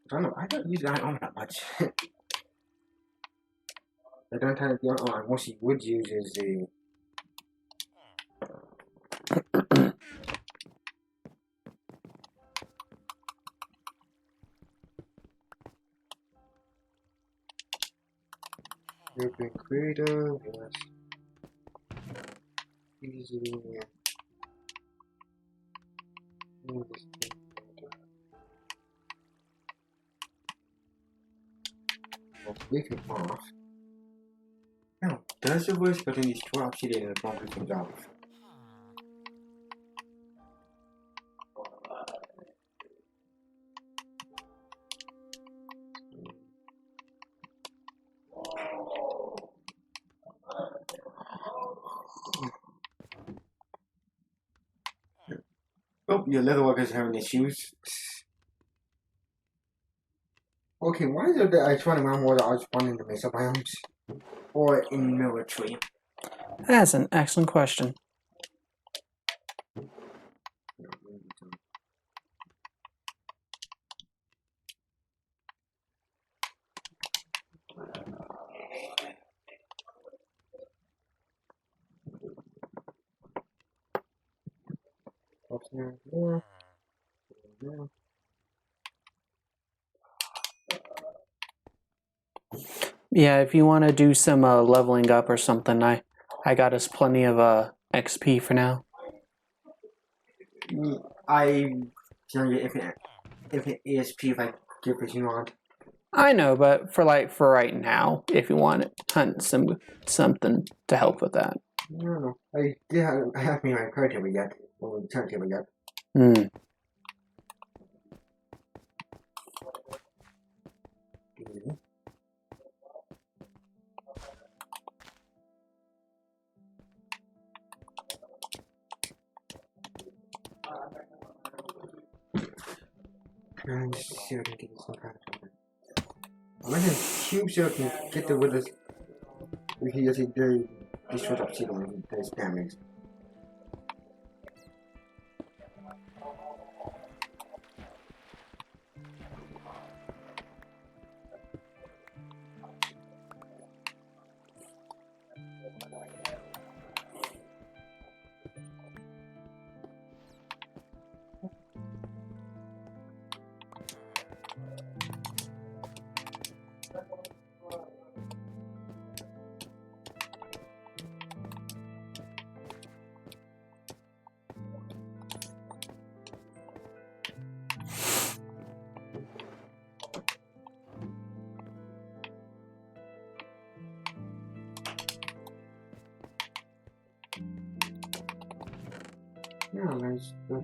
I don't use iron armor that much. I don't have the iron armor. Most you would use is the. European creator, yes. Easy. Leave him off. No, does the worst, but then these 2 obsidian and 1 comes off. Oh, your leather worker's having issues. Okay, why is it that I try to run more that I spawn in the mesa biomes? Or in military? That's an excellent question. Yeah, if you want to do some leveling up or something, I got us plenty of XP for now. I can get infinite ESP if I give what you want. I know, but for right now, if you want to hunt something to help with that. I don't know. I have me my card table yet. Or turntable yet. I'm just see if I can get some kind of something. I'm gonna cube so I can get the with this. If he doesn't do this short up seed on this damage. Yeah, let's oh,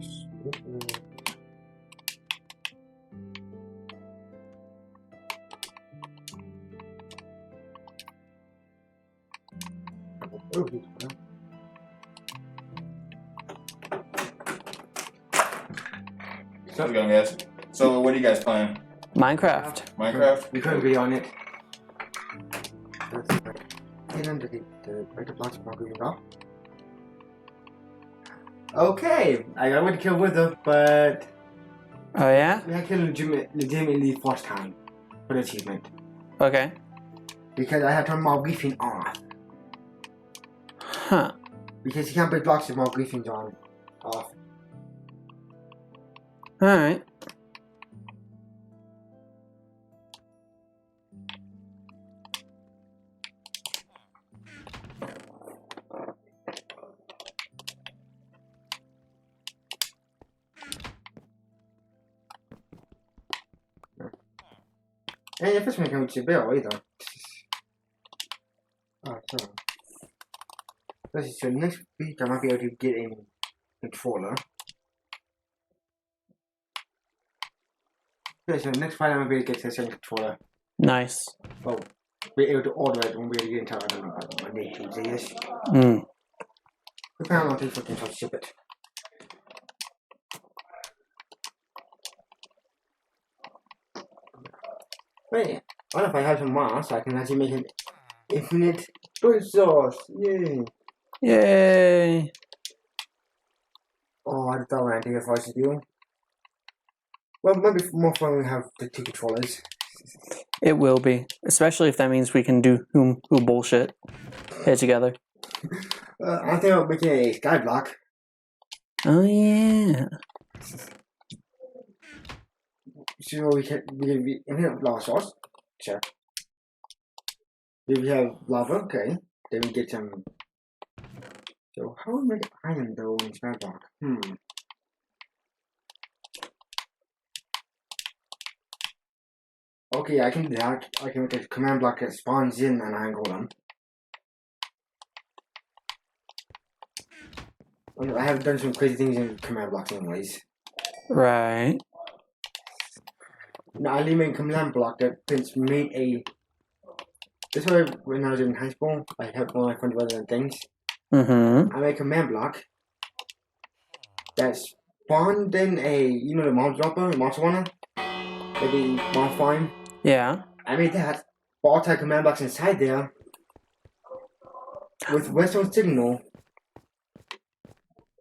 beautiful. How's it going, guys? So, what are you guys playing? Minecraft. Minecraft? We couldn't agree on it. That's right. And under the breaker blocks are moving off. Okay, I got to kill Wither, but Oh yeah? we had to legitimately first time for the achievement. Okay. Because I had to turn mob griefing off. Huh. Because you can't break blocks if mob griefing's on. Off. Alright. And if it's making with your bill either. Oh, so. Let's see, so next week I might be able to get a controller. Okay, so next Friday I might be able to get the second controller. Nice. Well, be able to order it when we're getting to, I don't know, Monday, Tuesday-ish. Mm. Depending on how long it takes for to ship it. Wait, what if I have some moss? I can actually make an infinite food source. Yay! Yay. Oh, I thought I think if I should do. Well, maybe more fun when we have the two controllers. It will be. Especially if that means we can do who bullshit hit together. I think I'll make a skyblock. Oh yeah. So we can be infinite lava source. Sure. Then we have lava, okay. Then we get some. So how do we make iron though in skyblock? Okay, I can do that. I can make a command block that spawns in an iron golem. I have done some crazy things in command blocks anyways. Right. No, I made a command block that Prince made a. This way, when I was in high school, I helped one of my friends with other things. Mm-hmm. I made a command block that spawned in a, you know, the mob dropper, the monster one, maybe mob farm. Yeah. I made that. Bought a command blocks inside there with redstone signal.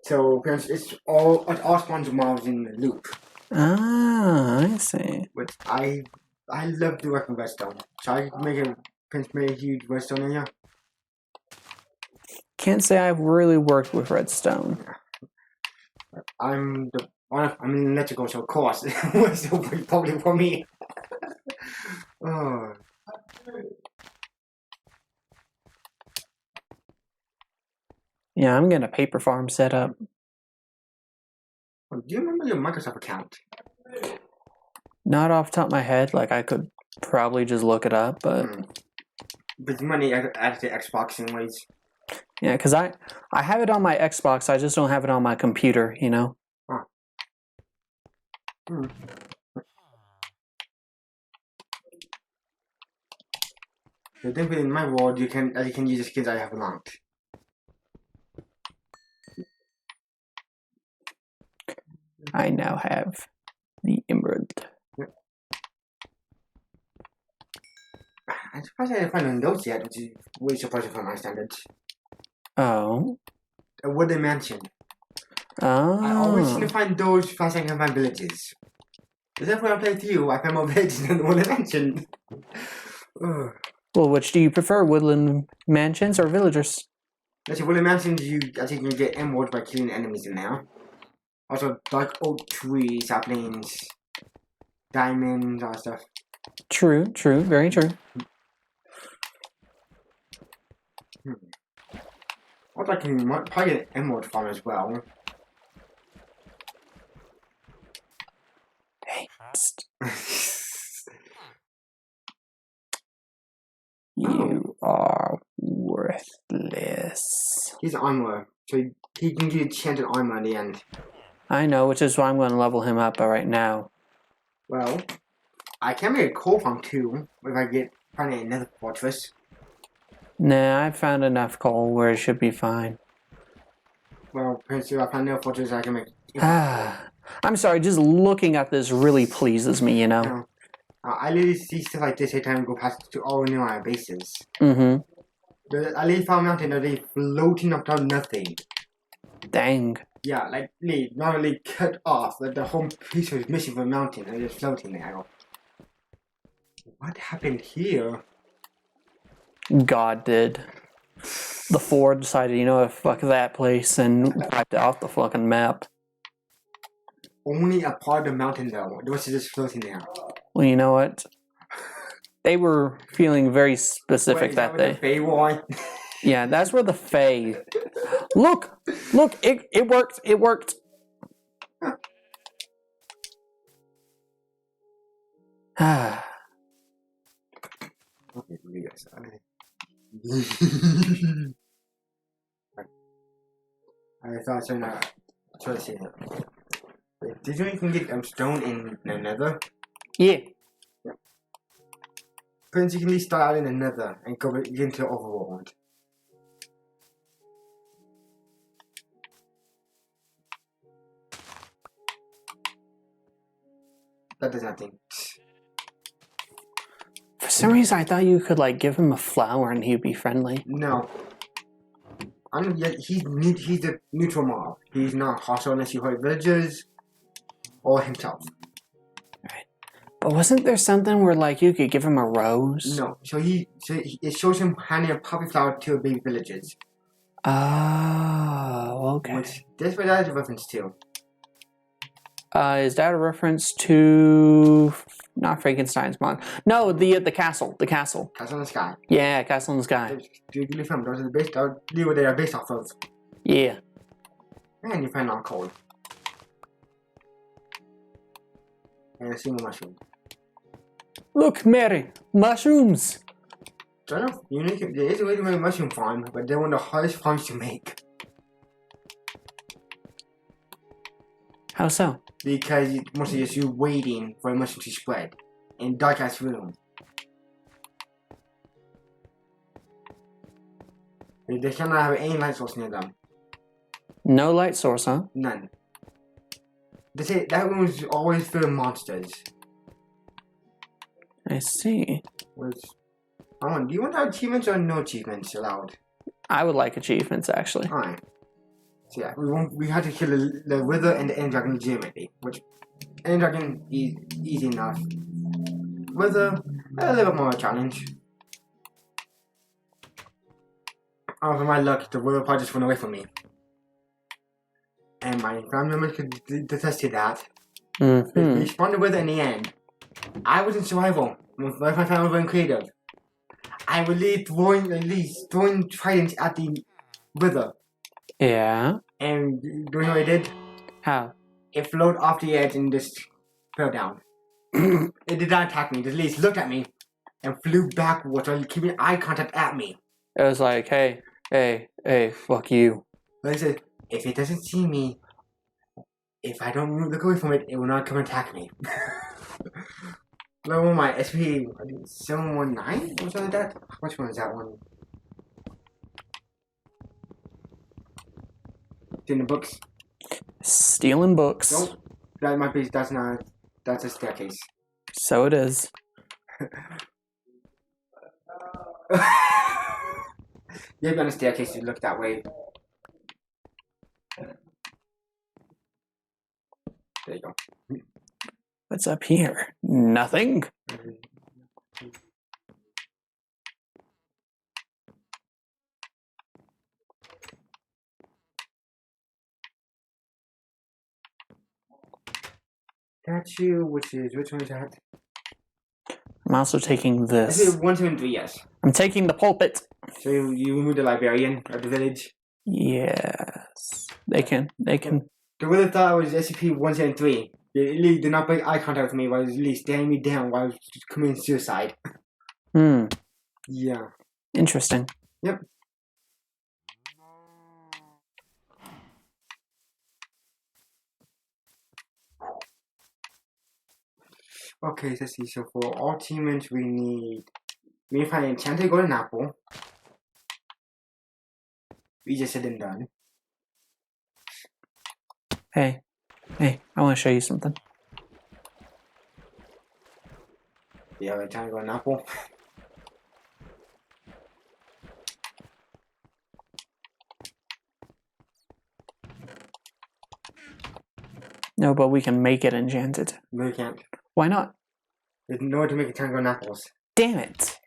So it's all spawns of mobs in the loop. Ah, I see. Which I love to work with redstone. So I can make a huge redstone area. Can't say I've really worked with redstone. I'm in electrical, so of course it's still pretty popular for me. Oh. Yeah, I'm getting a paper farm set up. Do you remember your Microsoft account? Not off the top of my head, like I could probably just look it up, but But the money added to Xbox anyways. yeah, because I have it on my Xbox, I just don't have it on my computer, you know? Huh. So then within my world, you can use the skins I have unlocked. I now have the emerald. I'm surprised I didn't find one of those yet, which is way surprising for my standards. Oh. A wooden mansion. Oh. I always seem to find those faster than I can find villages. Is that when I play with you? I find more villages than the wooden mansion. Well, which do you prefer, woodland mansions or villagers? Actually, wooden mansions, I think you get emeralds by killing enemies in there. Also, dark oak trees, saplings, diamonds, all that stuff. True, very true. Also, I can probably get an emerald farm as well. Hey, you are worthless. He's armor, so he can get enchanted armor in the end. I know, which is why I'm going to level him up right now. Well, I can make a coal farm too, if I find another fortress. Nah, I found enough coal where it should be fine. Well, Prince, if I find another fortress, I can make. I'm sorry, just looking at this really pleases me, you know? No. I literally see stuff like this every time I go past to all new our bases. Mm-hmm. I literally found a mountain, they floating up to nothing. Dang. Yeah, like not really cut off, like the whole piece was missing from the mountain and just floating there. I go, what happened here? God did. The Ford decided, you know what, fuck that place, and wiped it off the fucking map. Only a part of the mountain though. The rest is just floating there. Well, you know what? They were feeling very specific Wait, that is that day. where the Fey were? Yeah, that's where the Fae. Look, it worked. It worked. Ah, Okay, yes. I thought so now. Try to see it. Wait, did you even get stone in the nether? yeah. Prince, you can at least start out in the nether and go into the overworld. That does nothing. For some reason, I thought you could like give him a flower and he'd be friendly. No. He's a neutral mob. He's not hostile unless you hurt villagers or himself. But wasn't there something where like you could give him a rose? No. So it shows him handing a poppy flower to baby villagers. Oh, okay. Which that's what that is a reference to. Is that a reference to not Frankenstein's monk? No, the castle. The castle. Castle in the Sky. Yeah, Castle in the Sky. Do you film? Those are the based. What they are based off of. Yeah. And you find out cold. And a single mushroom. Look, Mary, mushrooms. So I don't know. There is a way to make a mushroom farm, but they're one of the hardest farms to make. How so? Because it's mostly just you waiting for a mushroom to spread in dark ass room. They cannot have any light source near them. No light source, huh? None. They say that room is always filled with monsters. I see. Which, do you want achievements or no achievements allowed? I would like achievements, actually. Alright. So yeah, we had to kill the Wither and the End Dragon legitimately, which End Dragon is easy enough. Wither, a little bit more of a challenge. Oh, for my luck, the Wither part just went away from me. And my family members could attest to that. Mm-hmm. We spawned the Wither in the end. I was in survival. My family was in creative. I would leave throwing tridents at the Wither. Yeah. And do you know what I did? How? It floated off the edge and just fell down. It did not attack me. It at least looked at me and flew backwards while keeping eye contact at me. It was like, hey, fuck you. Like I said, if it doesn't see me, if I don't look away from it, it will not come and attack me. Level my SP 719 or something like that. Which one is that one? It's in the books. Stealing books. Nope. That might be. That's not. That's a staircase. So it is. You have on a staircase. You look that way. There you go. What's up here? Nothing. Statue, which one is that? I'm also taking I this. see 1, 2, and 3, yes. I'm taking the pulpit. So you remove the librarian of the village. Yes. They can. The Wither thought I was SCP 1, 2, and 3. They did not break eye contact with me while I was at least staring me down while I was committing suicide. Hmm. Yeah. Interesting. Yep. Okay, let's see. So for all achievements, we need to find an enchanted golden apple. Easier said than done. Hey, I want to show you something. We have an enchanted golden apple. No, but we can make it enchanted. No, we can't. Why not? There's no way to make enchanted golden apples. Damn it!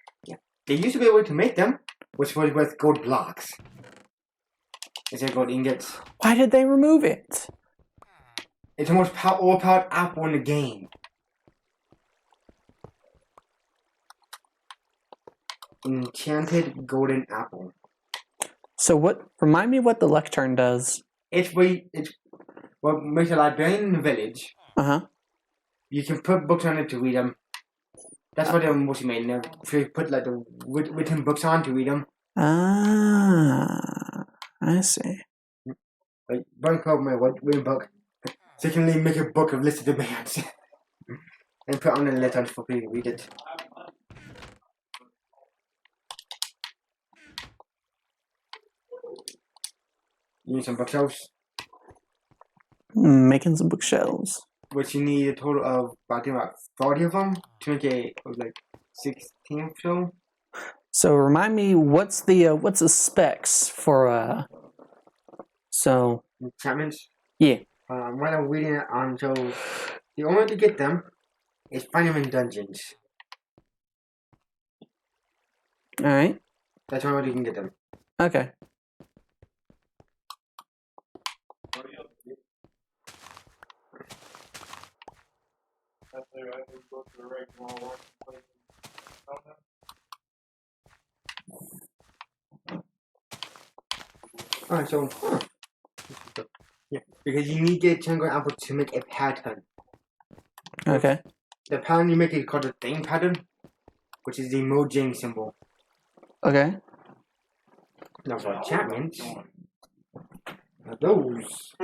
There used to be a way to make them, which was with gold blocks. Instead of gold ingots. Why did they remove it? It's the most overpowered apple in the game. Enchanted golden apple. So what? Remind me what the lectern does. It's what makes a librarian in the village. You can put books on it to read them. That's what they're mostly made. If you put like the written books on to read them. Ah, I see. Like one called my written book. Secondly, make a book of listed demands. And put on a letter for people to read it. You need some bookshelves. Making some bookshelves. Which you need a total of about 40 of them to make a like 16 so. So remind me, what's the specs for so Enchantments? yeah. What I'm reading it on, so the only way to get them is find them in dungeons. Alright. That's the only way you can get them. Okay. Alright, so yeah, because you need to get Tango Apple to make a pattern. Okay. The pattern you make is called the thing pattern, which is the Mojang symbol. Okay. Now for enchantments, those.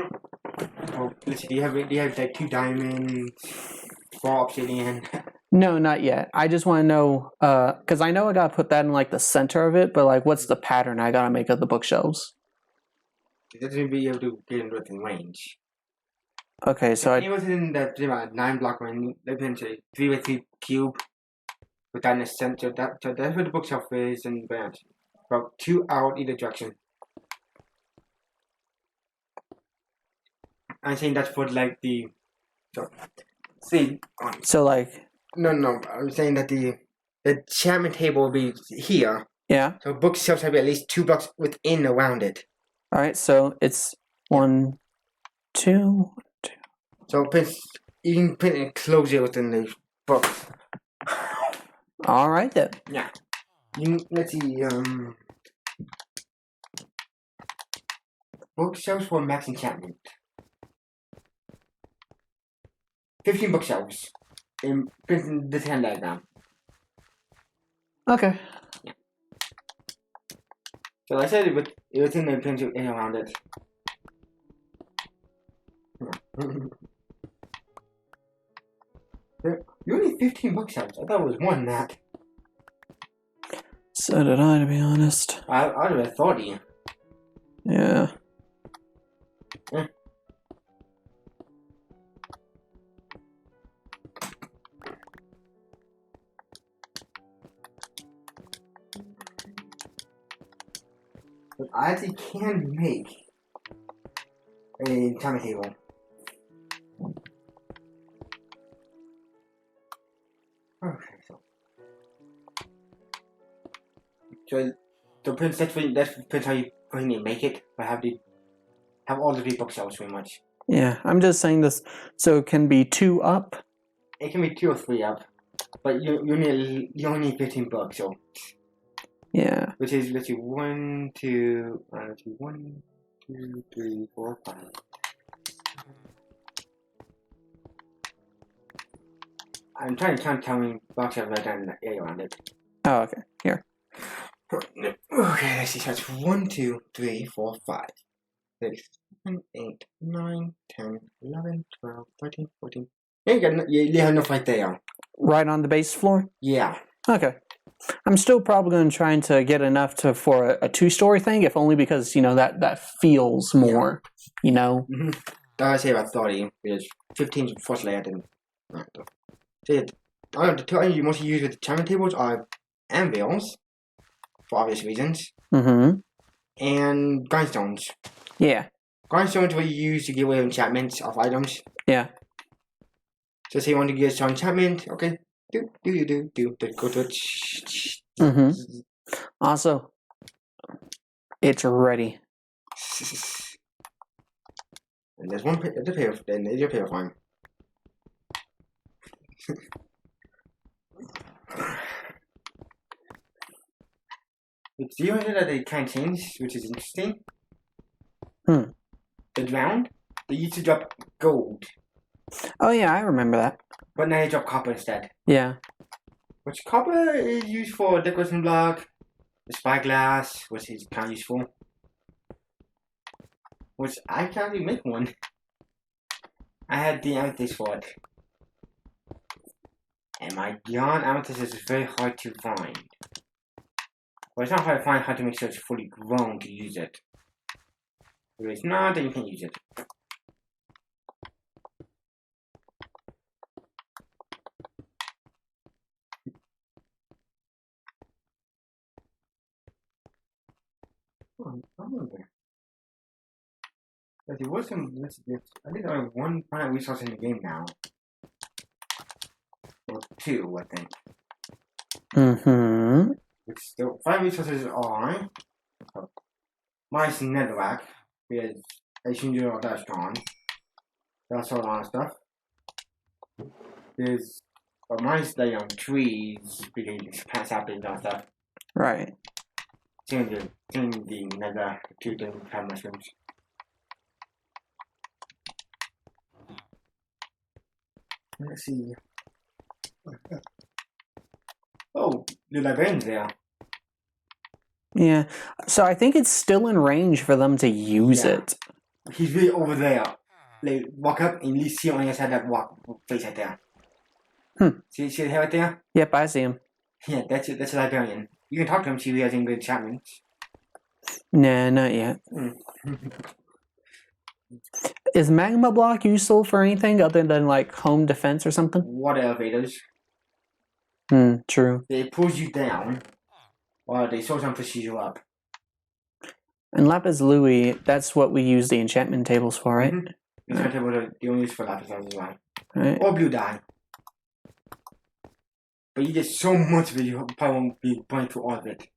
Oh, let's see. Do you have like 2 diamonds, 4 obsidian? No, not yet. I just want to know, because I know I gotta put that in like the center of it, but like, what's the pattern I gotta make of the bookshelves? It doesn't be able to get into within range. Okay, so it was in the 9-block range. Let's say 3x3 cube. With that in the center. So that's where the bookshelf is, and branch. About 2 out either direction. I'm saying that's for like the. So like. No. I'm saying that the enchantment table will be here. Yeah. So bookshelves have at least 2 blocks within around it. All right. So it's 1, 2. So you can put an enclosure within the book. All right then. Yeah. Let's see. Bookshelves for max enchantment. 15 bookshelves. In this hand diagram. Okay. Yeah. So I said it was in the picture in around it. You only 15 bookshelves. I thought it was more than that. So did I, to be honest. I would have thought you. Yeah. But I actually can make a time table. Okay, so Prince, that's Prince how you going to make it, but have all the 3 bookshelves pretty much. Yeah, I'm just saying this. So it can be 2 up. It can be 2 or 3 up, but you only need 15 books, so. Yeah. Which is, let's see, 1, 2, 1, 2, 3, 4, 5. I'm trying to count how many boxes I've done in the area around it. Oh, okay. Here. Okay, let's see. So it's 1, 2, 3, 4, 5, 6, 7, 8, 9, 10, 11, 12, 13, 14, Yeah, you have enough right there. Right on the base floor? Yeah. Okay. I'm still probably going to try to get enough for a 2-story thing, if only because, that feels more, Mm-hmm. I say about 30. There's 15 first layer and so the two items you mostly use with enchantment tables are anvils, for obvious reasons, Mm-hmm. and grindstones. Yeah. Grindstones were used to give away enchantments of items. Yeah. So say you want to get some enchantment, okay. Do. Go to it. Mm-hmm. Also, it's ready. And there's one the pair of then there's your pair of farm. It's the only that they can't change, which is interesting. The ground, they used to drop gold, Oh yeah, I remember that. but now they drop copper instead. Yeah. Which copper is used for decoration block, the spyglass, which is kind of useful. Which I can't even make one. I had the amethyst for it. And my god, amethyst is very hard to find. Well, it's not hard to find, hard to make sure it's fully grown to use it. If it's not, then you can use it. Oh, I remember. But there was some. I think there was one finite resource in the game now. Or two, I think. Mm-hmm. Which the finite resources are. Mine's netherrack, because I shouldn't do all that's gone. That's all on stuff. There's. But mine's like on trees, because you can pass out and stuff. Right. Change the nether to the kind mushrooms. Let's see. Oh, the librarian's there. Yeah. So I think it's still in range for them to use Yeah. it. He's really over there. Like, walk up and you see on the other side that place right there. See the head right there? Yep, I see him. Yeah, that's a librarian. You can talk to him, see if he has any good enchantments. Nah, not yet. Is magma block useful for anything other than like home defense or something? Water elevators. True. They push you down, or they sometimes push you up. And lapis lazuli, that's what we use the enchantment tables for, right? The enchantment tables are the only use for lapis lazuli. Right. Or blue dye. But you get so much of it, you probably won't be going through all of it.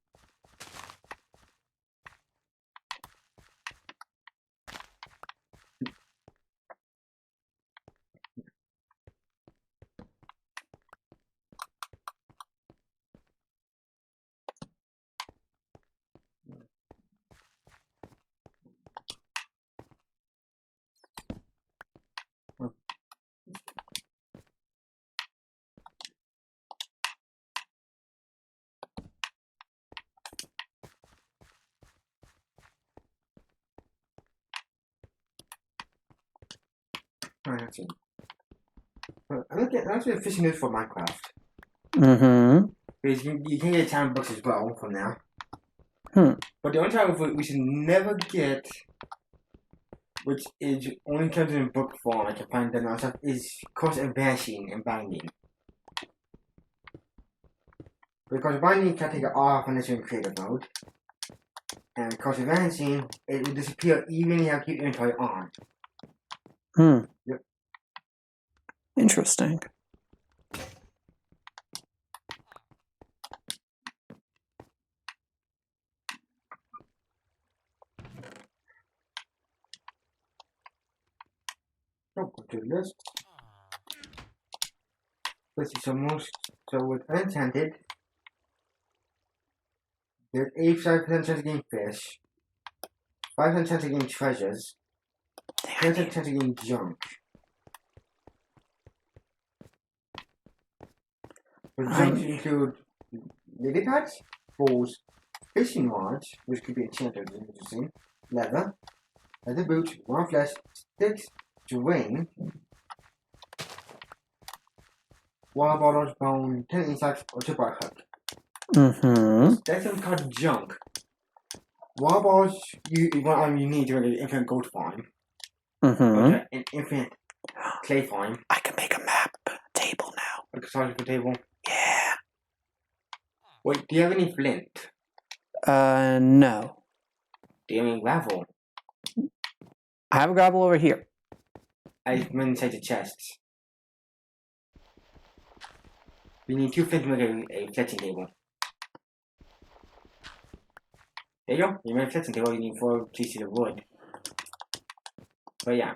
That's it. I'm actually fishing this for Minecraft. Mm-hmm. Because you can get time books as well from now. But the only time we should never get, which is only comes in book form, I can find that and stuff, is Course Advancing and Binding. Because Binding can take it off unless you're in creative mode. And Course Advancing, it will disappear even if you have to keep your inventory on. Yep. Interesting. So go to the list. Let's see, so with Enchanted, there's 85% chance of getting fish, 5% chance of getting treasures, 10% chance of getting junk. The junk include lily pads, balls, fishing rods, which could be enchanted, interesting, leather boots, one flesh, sticks, terrain, water bottles, bone, 10 insects, or shipwreck hook. Mm-hmm. That's some kind of junk. Water bottles you need to make an infinite gold farm. Mm-hmm. Okay, an infinite clay farm. I can make a map table now. Like a solid table. Yeah. Wait, do you have any flint? No. Do you have any gravel? I have a gravel over here. I went inside the chests. We need 2 flint to make a fletching table. There you go. You made a fletching table. You need 4 pieces of wood. But yeah,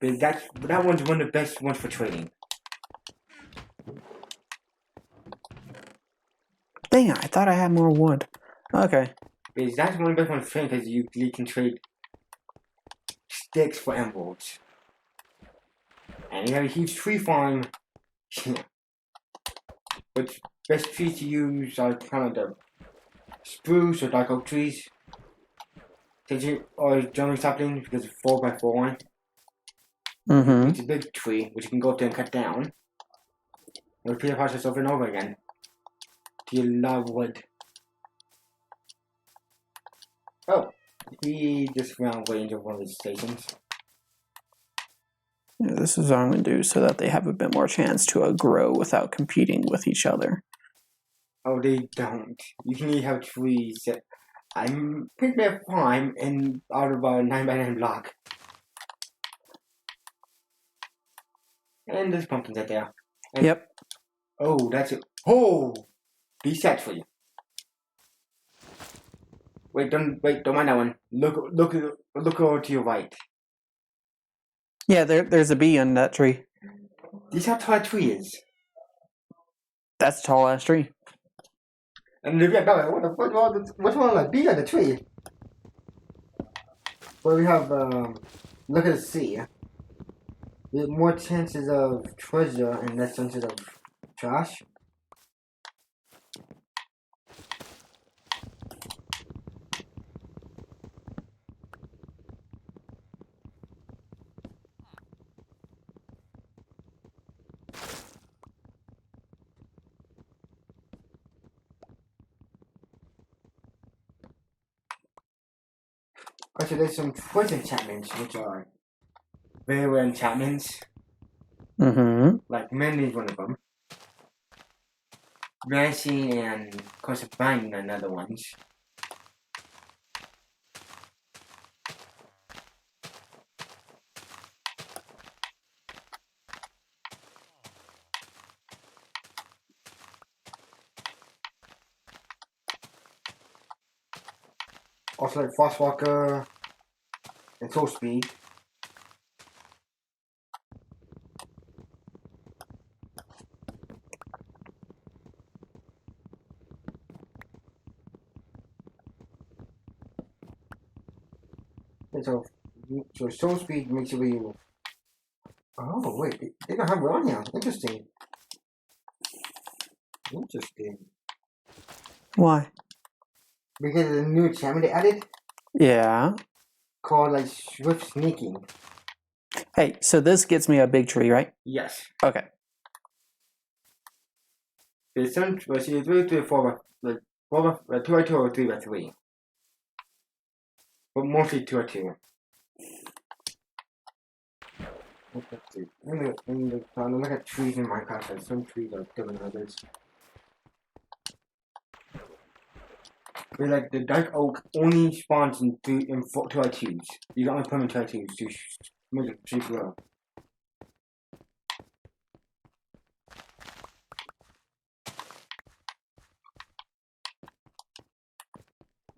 but that one's one of the best ones for trading. Dang it, I thought I had more wood. Okay. Because that's one of the best ones for trading because you can trade sticks for emeralds. And you have a huge tree farm. But best trees to use are kind of the spruce or dark oak trees. Or German sapling because it's 4x4 one. Mm-hmm. It's a big tree which you can go up there and cut down. And repeat the process over and over again. Till you love wood. Oh, he just ran away into one of his stations. Yeah, this is what I'm going to do so that they have a bit more chance to grow without competing with each other. Oh, they don't. You can have trees that I'm picking a farm in out of a 9x9 block. And there's pumpkins out there. And, Yep. oh, that's it. Oh! These sets for you. Don't mind that one. Look over to your right. Yeah, there's a bee on that tree. These how tall a tree is. That's a tall ass tree. And look at that. What's one like bee on the tree? Well, we have look at the sea. We have more chances of treasure and less chances of trash. Also, there's some treasure enchantments which are very rare enchantments. Mm-hmm. Like Mending is one of them. Vanishing and of course Binding are another ones. Also like Frostwalker and Soul Speed. And so Soul Speed makes it where you. Oh wait, they don't have it on here. Interesting. Interesting. Why? Because of the new enchantment they added Yeah. called like Swift Sneaking. Hey, so this gets me a big tree, right? Yes. Okay. There's some, well, see, it's really 3 or 4 by, like 2x2 or 3x3. But mostly 2x2. Let's see. Look at trees in Minecraft. Like some trees are different than others. But like the dark oak only spawns in 2x2s. You can only put them in 2x2s to make the tree grow.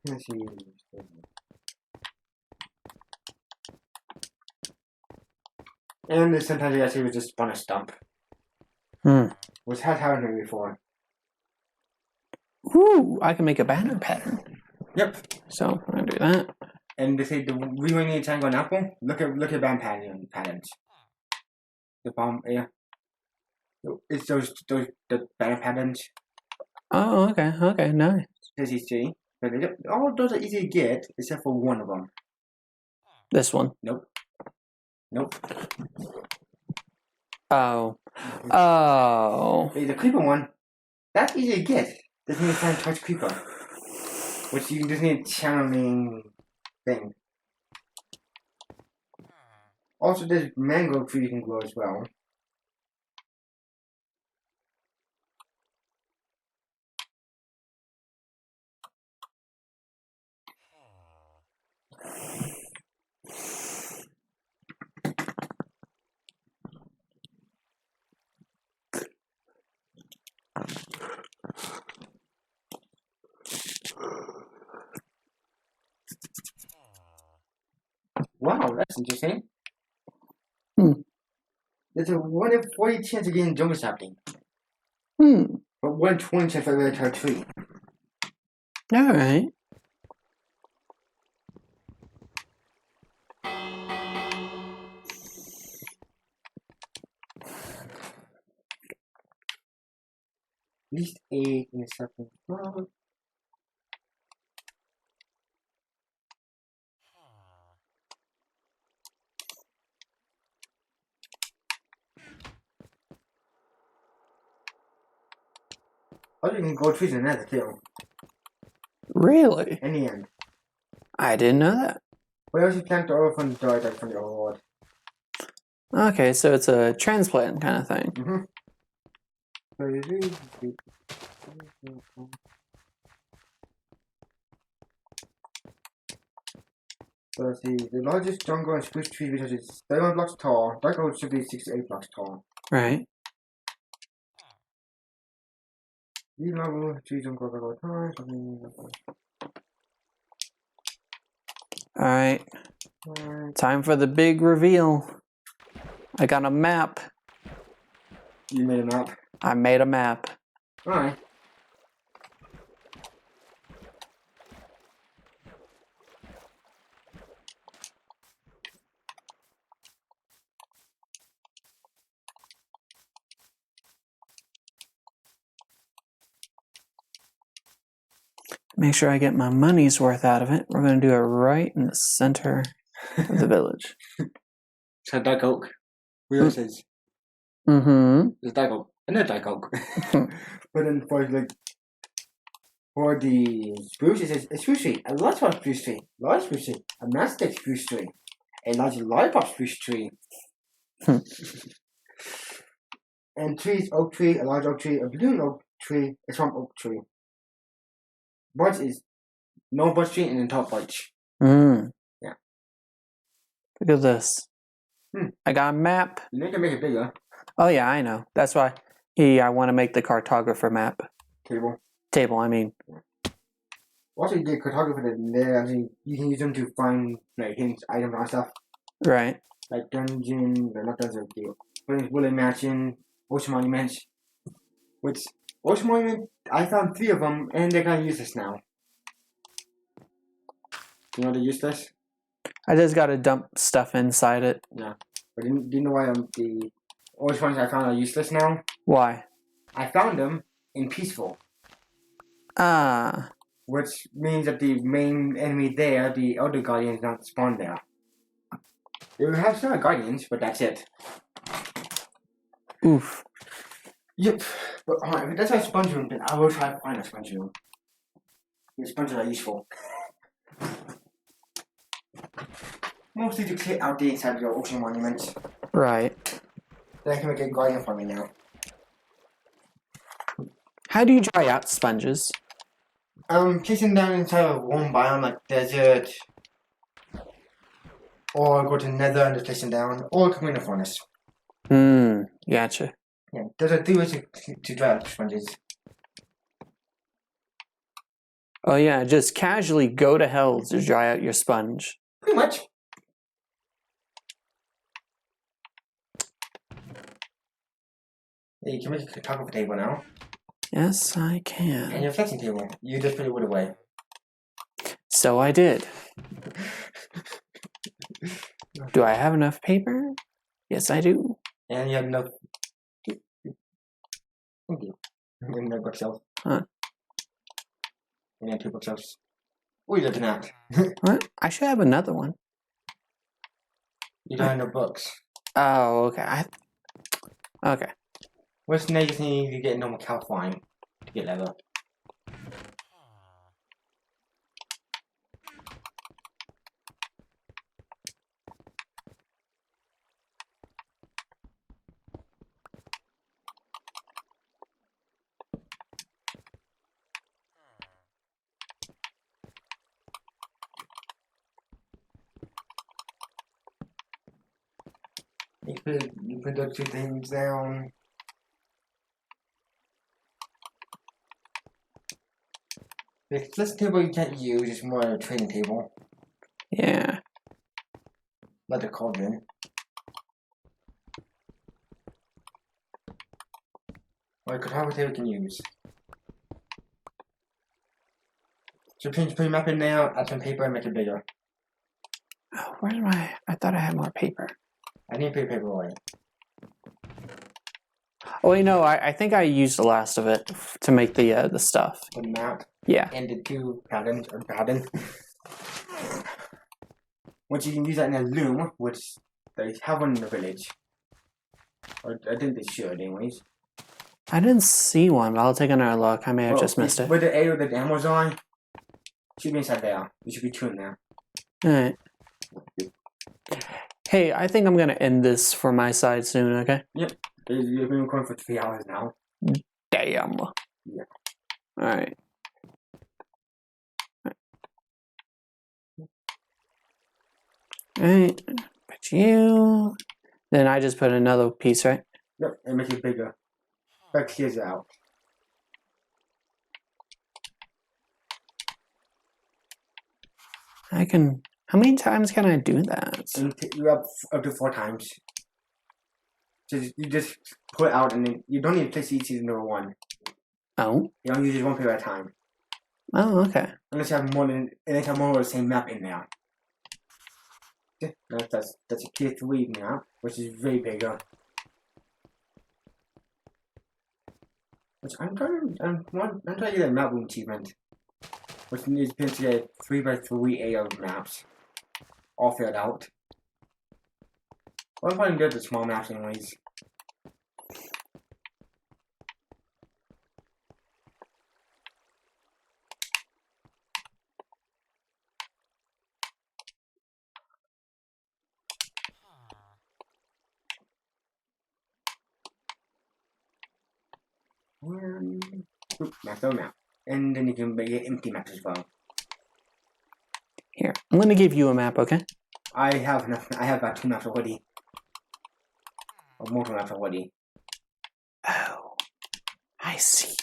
Let's see. And sometimes you actually would just spawn a stump. Which has happened to me before. Ooh, I can make a banner pattern. Yep. So I'm gonna do that. And they say the reason you need to tangle an apple. Look at band patterns. The bomb, yeah. It's those the banner patterns. Oh, okay, nice. As you see, but all those are easy to get except for one of them. This one. Nope. Oh. Oh. The creeper one, that's easy to get. Doesn't need to find touch creeper. Which you just need a channeling thing. Also, there's mango tree you can grow as well. Wow, that's interesting. There's a 1 in 40 chance of getting jungle sapling. But 1 in 20 chance of a entire tree. Alright. At least 8 in a sapling. Well, or you can grow trees in another too. Really? In the end. I didn't know that. What else you plant the oil from the dirt, like from the oil? Okay, so it's a transplant kind of thing. So let's see, the largest jungle and spruce tree because it's 31 blocks tall. Dark oak should be 6 to 8 blocks tall. Right. These level trees don't grow over time. Alright. Time for the big reveal. I got a map. You made a map. I made a map. Alright. Make sure I get my money's worth out of it. We're going to do it right in the center of the village. It's a dark oak. Who else is? Mm-hmm. It's dark oak. Another dark oak. But then for the spruce, it says a spruce tree, a large spruce tree, large spruce tree, a mastiff spruce tree, a large lollipop spruce tree. And trees, oak tree, a large oak tree, a balloon oak tree, a swamp oak tree. Birch is no birch tree and then top birch. Yeah. Yeah. Look at this. I got a map. You can make it bigger. Oh yeah, I know. That's why I want to make the cartographer map. Table, I mean. Also, you get cartographer in there. I mean, you can use them to find like hints, items, and stuff. Right. Like dungeon, or not dungeon, Willow Mansion, Ocean Monuments. Which Ocean Monument, I found 3 of them, and they're kind of useless now. You know they're useless? I just got to dump stuff inside it. Yeah. But do you know why the Ocean ones I found are useless now? Why? I found them in Peaceful. Ah. Which means that the main enemy there, the Elder Guardian, is not spawned there. They will have some Guardians, but that's it. Oof. Yep. But if that's a sponge room, then I will try to find a sponge room. The sponges are useful. Mostly to clear out the inside of your ocean monuments. Right. Then I can make a guardian for me now. How do you dry out sponges? Place them down inside of a warm biome like desert. Or go to Nether and just place them down. Or come in a furnace. Gotcha. Yeah, those are 3 ways to dry out sponges. Oh yeah, just casually go to hell to dry out your sponge. Pretty much. Yeah, you can make a cartographer table now. Yes, I And can. your flexing table. You just put it wood away. So I did. Do I have enough paper? Yes, I do. And you have enough. Thank you. And no bookshelf. Huh. And you have 2 bookshelves. What are you looking at? What? I should have another one. You don't have no books. Oh, okay. Okay. What's now you just need to get normal cow fine to get leather. You put those two things down. This table you can't use, it's more a trading table. Yeah. Like a cauldron. Or a guitar table you can use. So put your map in there, add some paper and make it bigger. Oh, where's my... I thought I had more paper. I need to put paper away. Oh, wait, no, I think I used the last of it to make the stuff. The map Yeah. and the two patterns or pattern. Once you can use that in a loom, which they have one in the village. Or I think they should anyways. I didn't see one, but I'll take another look. I may have just missed it. Where the A or the ammo's on, should be inside there. There should be two in there. Alright. Hey, I think I'm gonna end this for my side soon, okay? Yep. You've been recording for 3 hours now. Damn. Yeah. Alright. Alright. Put you. Then I just put another piece, right? Yep, and make it bigger. That clears it out. I can... How many times can I do that? And you up to 4 times. So you just put it out and then you don't need to place each season number 1. Oh? You don't use just one paper at a time. Oh, okay. Unless you have more than of the same map in there. Yeah, that's a tier 3 map, which is way bigger. Which I'm trying to get a map room achievement. Which needs to get 3x3 AO maps. All filled out. Well, I'm probably good at the small maps anyways. Map. And then you can make it empty maps as well. Here, I'm gonna give you a map, okay? I have enough. I have about 2 maps already. Or more maps already. Oh, I see.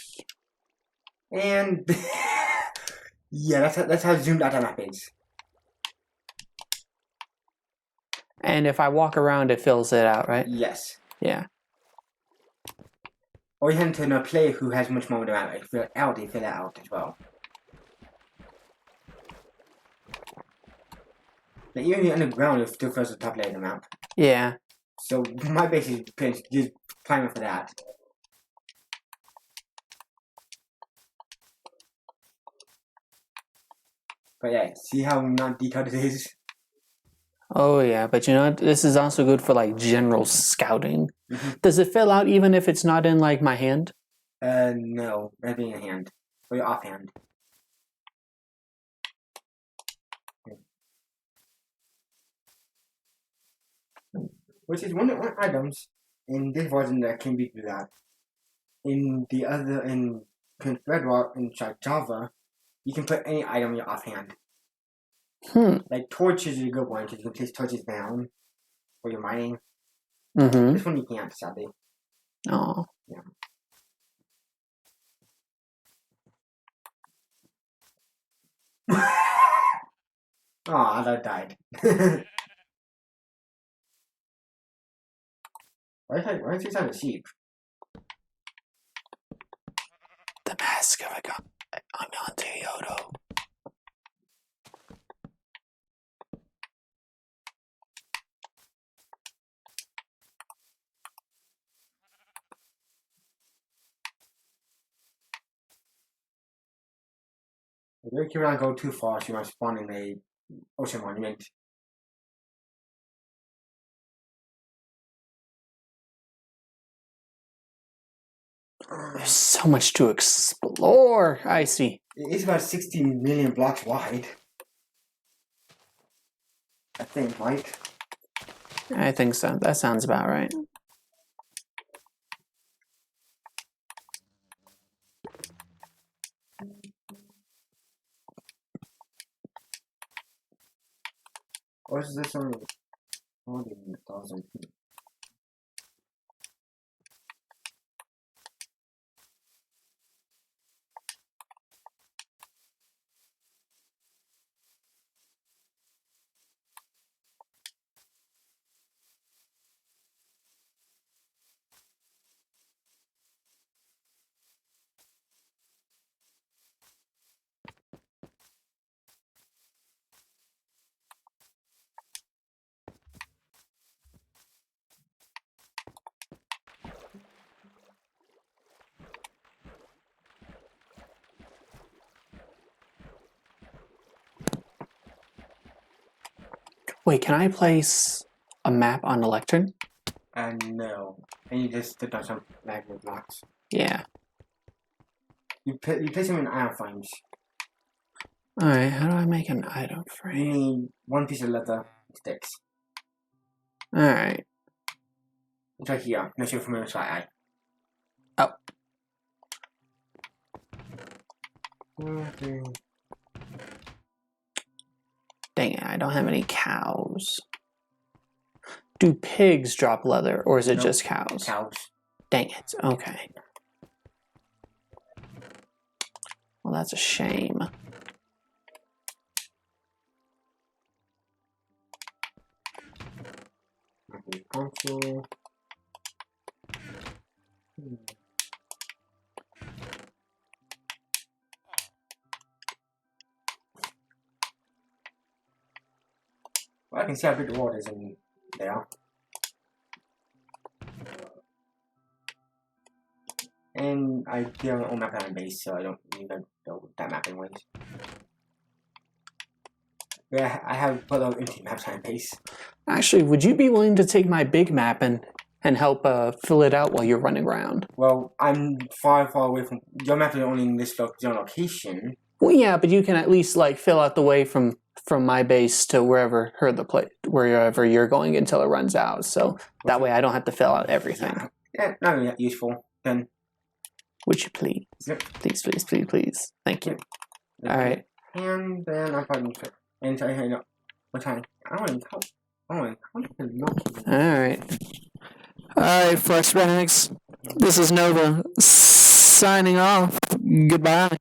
And yeah, that's how zoomed out that map is. And if I walk around, it fills it out, right? Yes. Yeah. Or you hand to another player who has much more to add. Fill it out, they fill it out as well. Like even the underground, it still fills the top layer of the map. Yeah. So my base is just priming for that. But yeah, see how not detailed it is? Oh, yeah, but you know what? This is also good for, like, general scouting. Mm-hmm. Does it fill out even if it's not in, like, my hand? No. That'd be in your hand. Or your offhand. Which is one items in this version that can be do that. In the other, in Bedrock, in Java, you can put any item in your offhand. Like torches is a good one because you can place torches down while you're mining. Mm-hmm. This one you can't, sadly. Oh. Yeah. Oh, I died. Why is he sound a sheep? The mask of Amonte Yodo. If you not go too far, you might spawn in a ocean monument. There's so much to explore. I see. It's about 60 million blocks wide. I think, right? I think so. That sounds about right. Or is this only more than 1,000 feet? Wait, can I place a map on the lectern? No. And you just stick on some magnet blocks. Yeah. You place them in iron frames. Alright, how do I make an item You frame? need one piece of leather sticks. Alright. It's right here. No, you're from the side. Oh. Okay. Dang it, I don't have any cows. Do pigs drop leather, or is it Nope. just cows? Cows. Dang it, okay. Well, that's a shame. Okay, console. Well, I can see how big the water is in there. And I do my own map on base, so I don't need to go that map anyways. Yeah, I have put out empty maps on base. Actually, would you be willing to take my big map and help fill it out while you're running around? Well, I'm far away from your map is only in this location. Well, yeah, but you can at least like fill out the way from my base to wherever wherever you're going until it runs out. So that way I don't have to fill out everything. Yeah, not really that useful. Then Would you please? Yep. Please, please, please, please. Thank you. All right. And then I probably and try to know what time. I don't know how to look. All right. All right, Flex Benix. This is Nova signing off. Goodbye.